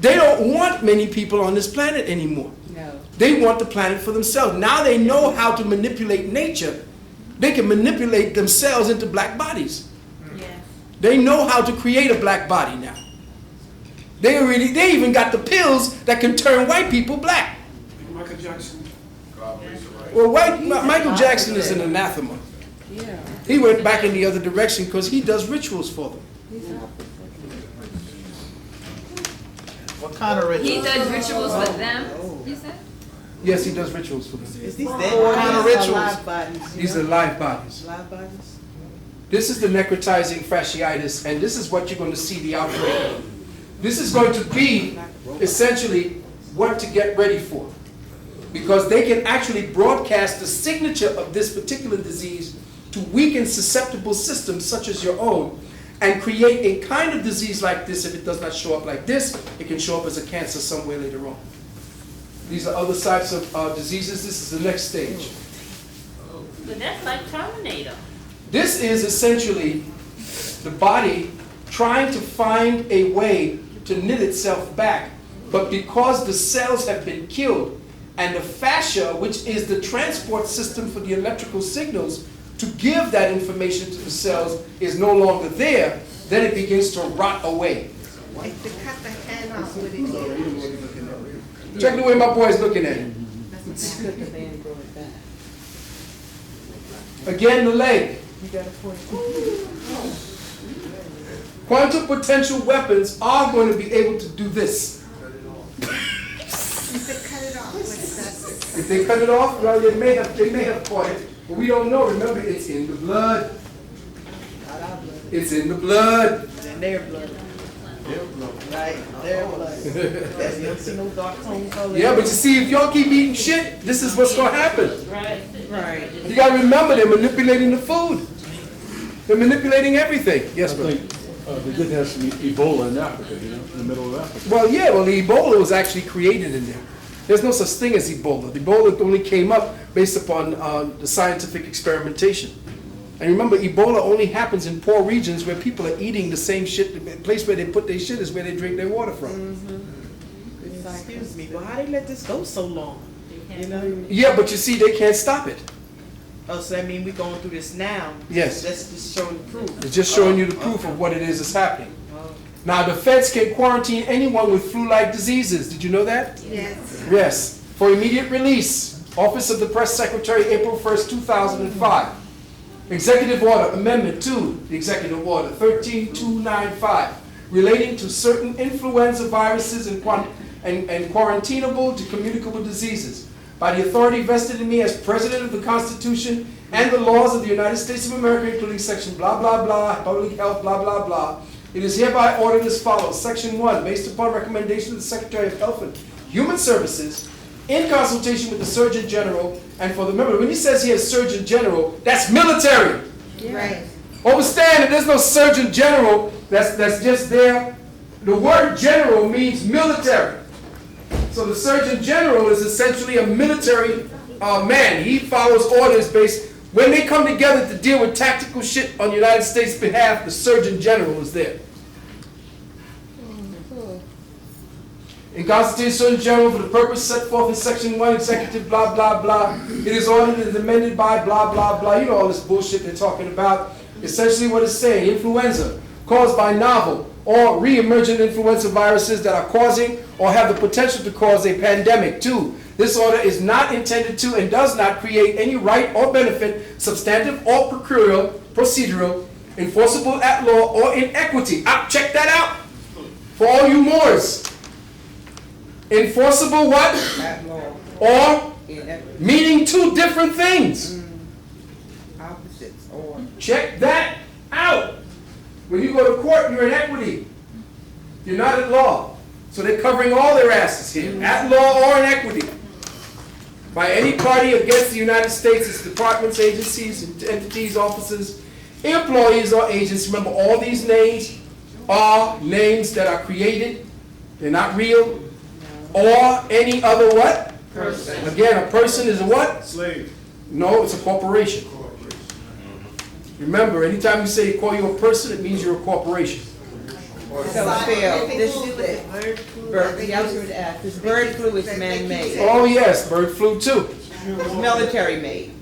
They don't want many people on this planet anymore. No. They want the planet for themselves. Now they know how to manipulate nature. They can manipulate themselves into black bodies. They know how to create a black body now. They even got the pills that can turn white people black. Michael Jackson. Well, Michael Jackson is an anathema. Yeah. He went back in the other direction because he does rituals for them. What kind of rituals? He does rituals for them, you said? Yes, he does rituals for them. Is these What kind of rituals? live bodies? These are live bodies. Live bodies? This is the necrotizing fasciitis, and this is what you're going to see the outbreak of. This is going to be essentially what to get ready for, because they can actually broadcast the signature of this particular disease to weaken susceptible systems such as your own, and create a kind of disease like this. If it does not show up like this, it can show up as a cancer somewhere later on. These are other types of diseases. This is the next stage. But that's like Terminator. This is essentially the body trying to find a way to knit itself back. But because the cells have been killed, and the fascia, which is the transport system for the electrical signals to give that information to the cells is no longer there, then it begins to rot away. Like to cut the hand off with it. Check the way my boy's looking at it. Again, the leg. Quantum potential weapons are going to be able to do this. If they cut it off, well, they may have caught it, but we don't know. Remember, it's in the blood. It's in the blood. In their blood. Right, their blood. You don't see no dark tone color. Yeah, but you see, if y'all keep eating shit, this is what's going to happen. Right. You got to remember, they're manipulating the food. They're manipulating everything. Yes, bro. They did have some Ebola in Africa, you know, in the middle of Africa. Well, yeah, the Ebola was actually created in there. There's no such thing as Ebola. The Ebola only came up based upon the scientific experimentation. And remember, Ebola only happens in poor regions where people are eating the same shit. The place where they put their shit is where they drink their water from. Excuse me, well, how they let this go so long? You know? Yeah, but you see, they can't stop it. Oh, so that means we're going through this now? Yes. That's just showing the proof. It's just showing you the proof of what it is that's happening. Now, the feds can quarantine anyone with flu-like diseases. Did you know that? Yes. Yes. For immediate release. Office of the Press Secretary, April 1st, 2005. Executive Order, Amendment to the Executive Order, 13295, relating to certain influenza viruses and quarantinable to communicable diseases. By the authority vested in me as President of the Constitution and the laws of the United States of America, including section blah, blah, blah, public health, blah, blah, blah, it is hereby ordered as follows. Section 1, based upon recommendation of the Secretary of Health and Human Services, in consultation with the Surgeon General, and for the member, when he says here Surgeon General, that's military. Right. Understand that there's no Surgeon General that's just there. The word general means military. So the Surgeon General is essentially a military man. He follows orders based, when they come together to deal with tactical shit on the United States' behalf, the Surgeon General is there. In Constitution, Surgeon General, for the purpose set forth in Section 1, Executive blah, blah, blah, it is ordered and amended by blah, blah, blah. You know all this bullshit they're talking about. Essentially what it's saying, influenza caused by novel or re-emergent influenza viruses that are causing or have the potential to cause a pandemic. 2, this order is not intended to and does not create any right or benefit, substantive or procedural, enforceable at law or in equity. Check that out for all you Moors. Enforceable what? At law. Or meaning two different things. Opposites. Or. Check that out. When you go to court, you're in equity. You're not at law. So they're covering all their asses here. At law or in equity. By any party against the United States, its departments, agencies, entities, offices, employees or agents. Remember, all these names are names that are created. They're not real. Or any other what? Person. Again, a person is a what? Slave. No, it's a corporation. Remember, anytime you say call you a person, it means you're a corporation. So Phil, this bird flu is man-made. Oh yes, bird flu too. It's military-made.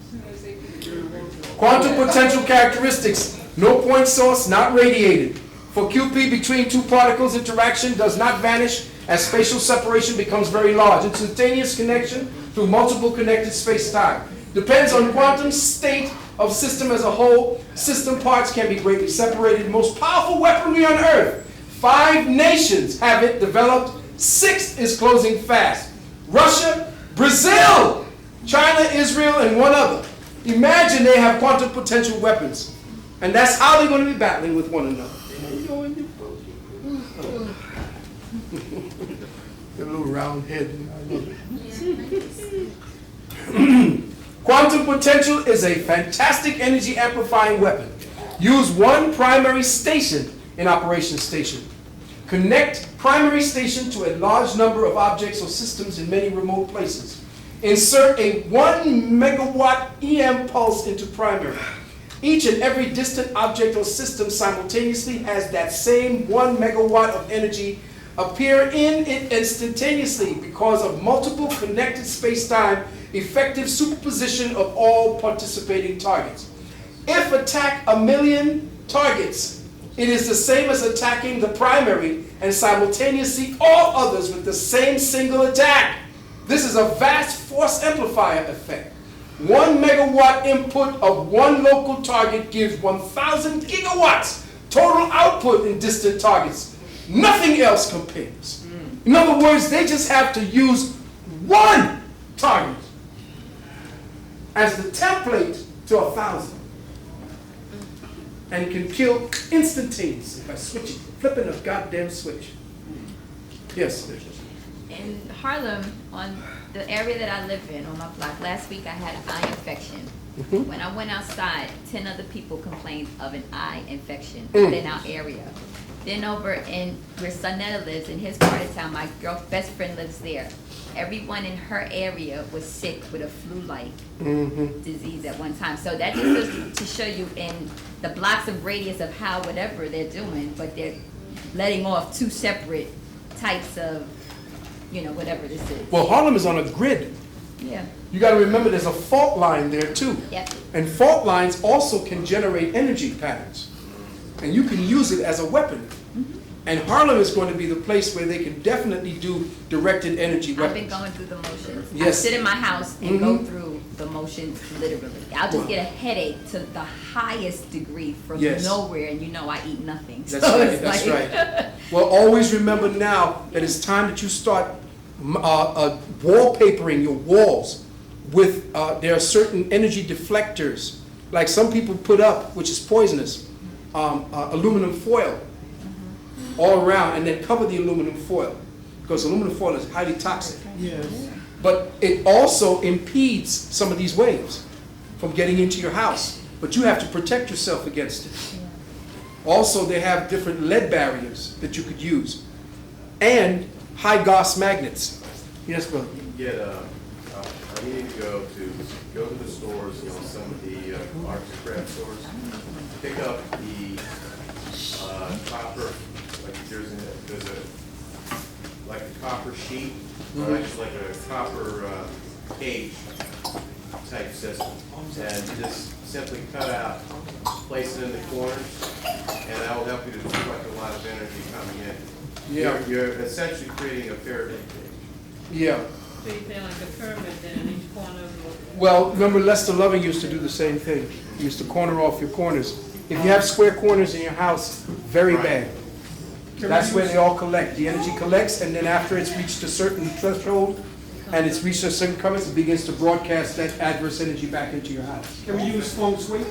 Quantum potential characteristics. No point source, not radiated. For QP, between two particles, interaction does not vanish as spatial separation becomes very large. Instantaneous connection through multiple connected space-time. Depends on quantum state of system as a whole. System parts can be greatly separated. Most powerful weaponry on Earth. 5 nations have it developed. 6 is closing fast. Russia, Brazil, China, Israel, and one other. Imagine they have quantum potential weapons. And that's how they're going to be battling with one another. A little round head. I love it. Quantum potential is a fantastic energy amplifying weapon. Use one primary station in operation station. Connect primary station to a large number of objects or systems in many remote places. Insert a 1 megawatt EM pulse into primary. Each and every distant object or system simultaneously has that same 1 megawatt of energy appear in it instantaneously because of multiple connected space-time effective superposition of all participating targets. If attack 1,000,000 targets, it is the same as attacking the primary and simultaneously all others with the same single attack. This is a vast force amplifier effect. 1 megawatt input of one local target gives 1,000 gigawatts total output in distant targets. Nothing else compares. In other words, they just have to use one target as the template to 1,000. And can kill instantaneously by switching, flipping a goddamn switch. Yes. In Harlem, on the area that I live in, on my block, last week I had an eye infection. When I went outside, 10 other people complained of an eye infection in our area. Then over in where Sonetta lives, in his part of town, my best friend lives there. Everyone in her area was sick with a flu-like disease at one time. So that just goes to show you in the blocks of radius of how whatever they're doing, but they're letting off two separate types of, you know, whatever this is. Well, Harlem is on a grid. Yeah. You got to remember there's a fault line there too. Yep. And fault lines also can generate energy patterns. And you can use it as a weapon. And Harlem is going to be the place where they can definitely do directed energy weapons. I've been going through the motions. I Yes. sit in my house and go through the motions literally. I'll just get a headache to the highest degree from Yes. nowhere, and you know I eat nothing. That's So right, it's that's like- right. Well, always remember now that it's time that you start wallpapering your walls with, there are certain energy deflectors, like some people put up, which is poisonous, aluminum foil all around, and then cover the aluminum foil, because aluminum foil is highly toxic. Yes. But it also impedes some of these waves from getting into your house, but you have to protect yourself against it. Also, they have different lead barriers that you could use, and high Gauss magnets. Yes, brother. You can get I need to go to the stores, you know, some of the arts and crafts stores, pick up the copper, like there's like a copper sheet, or actually like a copper cage type system, and just simply cut out, place it in the corners, and that will help you to deflect a lot of energy coming in. Yeah. You're essentially creating a Faraday cage. Yeah. So you feel like a pyramid then in each corner of the... Well, remember Lester Loving used to do the same thing. He used to corner off your corners. If you have square corners in your house, very bad. That's where they all collect. The energy collects, and then after it's reached a certain threshold, and it's reached a certain current, it begins to broadcast that adverse energy back into your house. Can we use feng shui?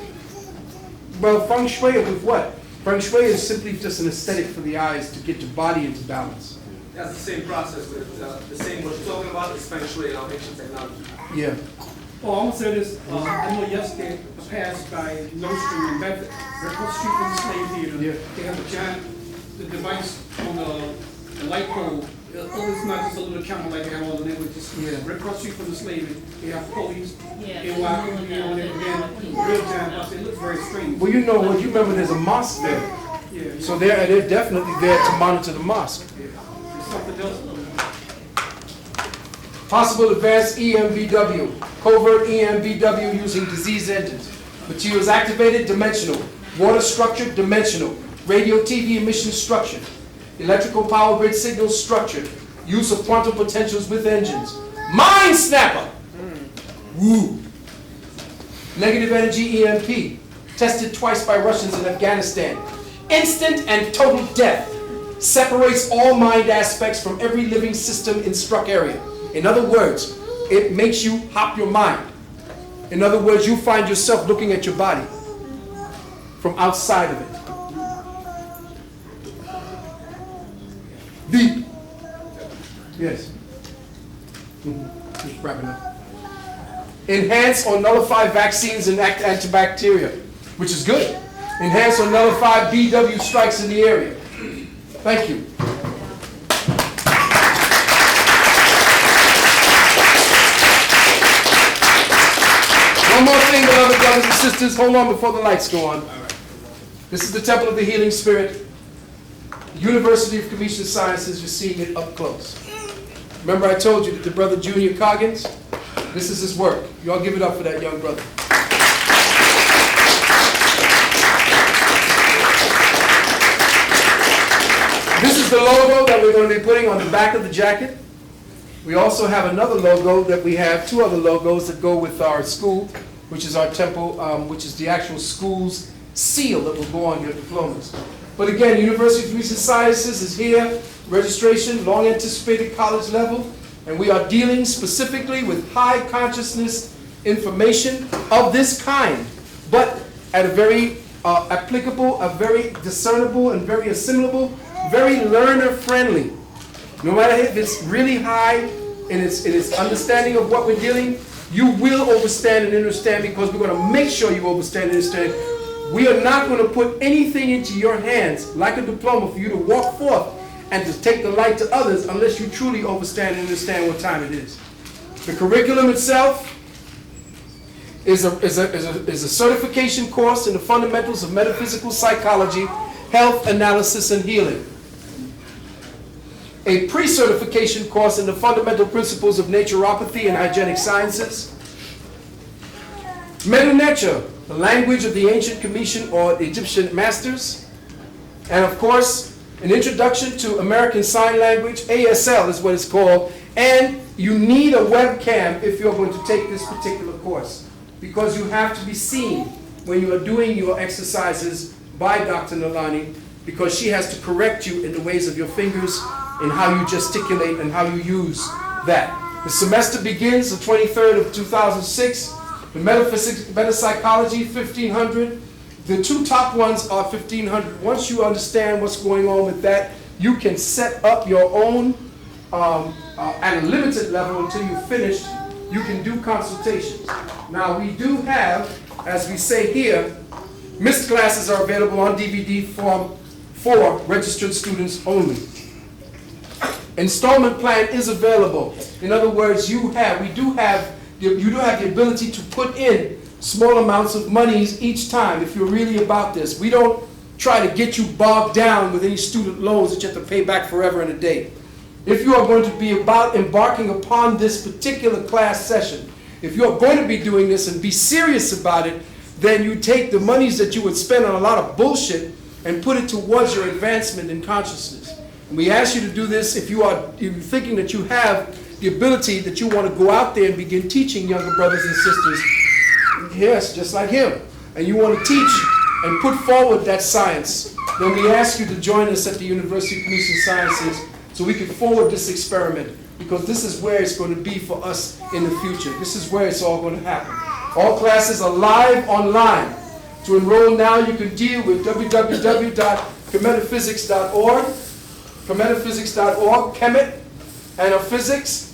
Well, feng shui with what? Feng shui is simply just an aesthetic for the eyes to get your body into balance. That's the same process with the same what you're talking about is feng shui and our ancient technology. Yeah. Oh, I'm gonna say this, I know yesterday I passed by Nostrum in Bedford, right across the street from the slave theater. Yeah. They have a giant, the device on the light pole. It's not just a little camera like they have all the languages. Yeah. Right across the street from the slave, they have police, Yeah. NYPD on it, again, real giant bus. It looks very strange. Well, you know what? You remember there's a mosque there. Yeah. So they're definitely there to monitor the mosque. Something else. Possible advanced EMVW, covert EMVW using disease engines. Materials activated, dimensional. Water structured, dimensional. Radio TV emission structured. Electrical power grid signals structured. Use of quantum potentials with engines. Mind snapper! Woo! Negative energy EMP. Tested twice by Russians in Afghanistan. Instant and total death. Separates all mind aspects from every living system in struck area. In other words, it makes you hop your mind. In other words, you find yourself looking at your body from outside of it. Deep. Yes. Just wrapping up. Enhance or nullify vaccines and act antibacterial, which is good. Enhance or nullify BW strikes in the area. Thank you. One more thing, beloved brothers and sisters. Hold on before the lights go on. This is the Temple of the Healing Spirit. University of Commission Sciences, you're seeing it up close. Remember I told you that the brother Junior Coggins, this is his work. You all give it up for that young brother. This is the logo that we're going to be putting on the back of the jacket. We also have another logo that we have, two other logos that go with our school, which is our temple, which is the actual school's seal that will go on your diplomas. But again, University of Research Sciences is here, registration, long anticipated college level, and we are dealing specifically with high consciousness information of this kind, but at a very applicable, a very discernible and very assimilable, very learner friendly. No matter if it's really high in its understanding of what we're dealing, you will overstand and understand, because we're going to make sure you overstand and understand. We are not going to put anything into your hands like a diploma for you to walk forth and to take the light to others unless you truly overstand and understand what time it is. The curriculum itself is a certification course in the fundamentals of metaphysical psychology, health, analysis, and healing. A pre-certification course in the fundamental principles of naturopathy and hygienic sciences. Melanin, the language of the ancient Commission or Egyptian masters. And of course, an introduction to American Sign Language, ASL is what it's called. And you need a webcam if you're going to take this particular course, because you have to be seen when you are doing your exercises by Dr. Nalani, because she has to correct you in the ways of your fingers and how you gesticulate and how you use that. The semester begins the 23rd of 2006. The metaphysics, metapsychology, 1500. The two top ones are 1500. Once you understand what's going on with that, you can set up your own at a limited level until you finish. You can do consultations. Now we do have, as we say here, missed classes are available on DVD form for registered students only. Installment plan is available. In other words, you do have the ability to put in small amounts of monies each time if you're really about this. We don't try to get you bogged down with any student loans that you have to pay back forever and a day. If you are going to be about embarking upon this particular class session, if you're going to be doing this and be serious about it, then you take the monies that you would spend on a lot of bullshit and put it towards your advancement in consciousness. And we ask you to do this if you're thinking that you have the ability, that you want to go out there and begin teaching younger brothers and sisters, yes, just like him, and you want to teach and put forward that science, then we ask you to join us at the University of Research Sciences so we can forward this experiment, because this is where it's going to be for us in the future. This is where it's all going to happen. All classes are live online. To enroll now, you can deal with www.metaphysics.org, metaphysics.org, Kemet, and a physics,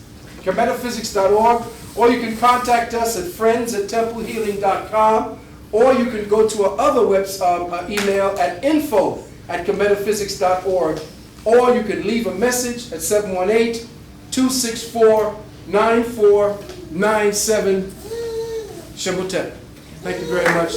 metaphysics.org, or you can contact us at friends@templehealing.com, or you can go to our other email at info@metaphysics.org, or you can leave a message at 718-264-9497. Shembutet. Thank you very much.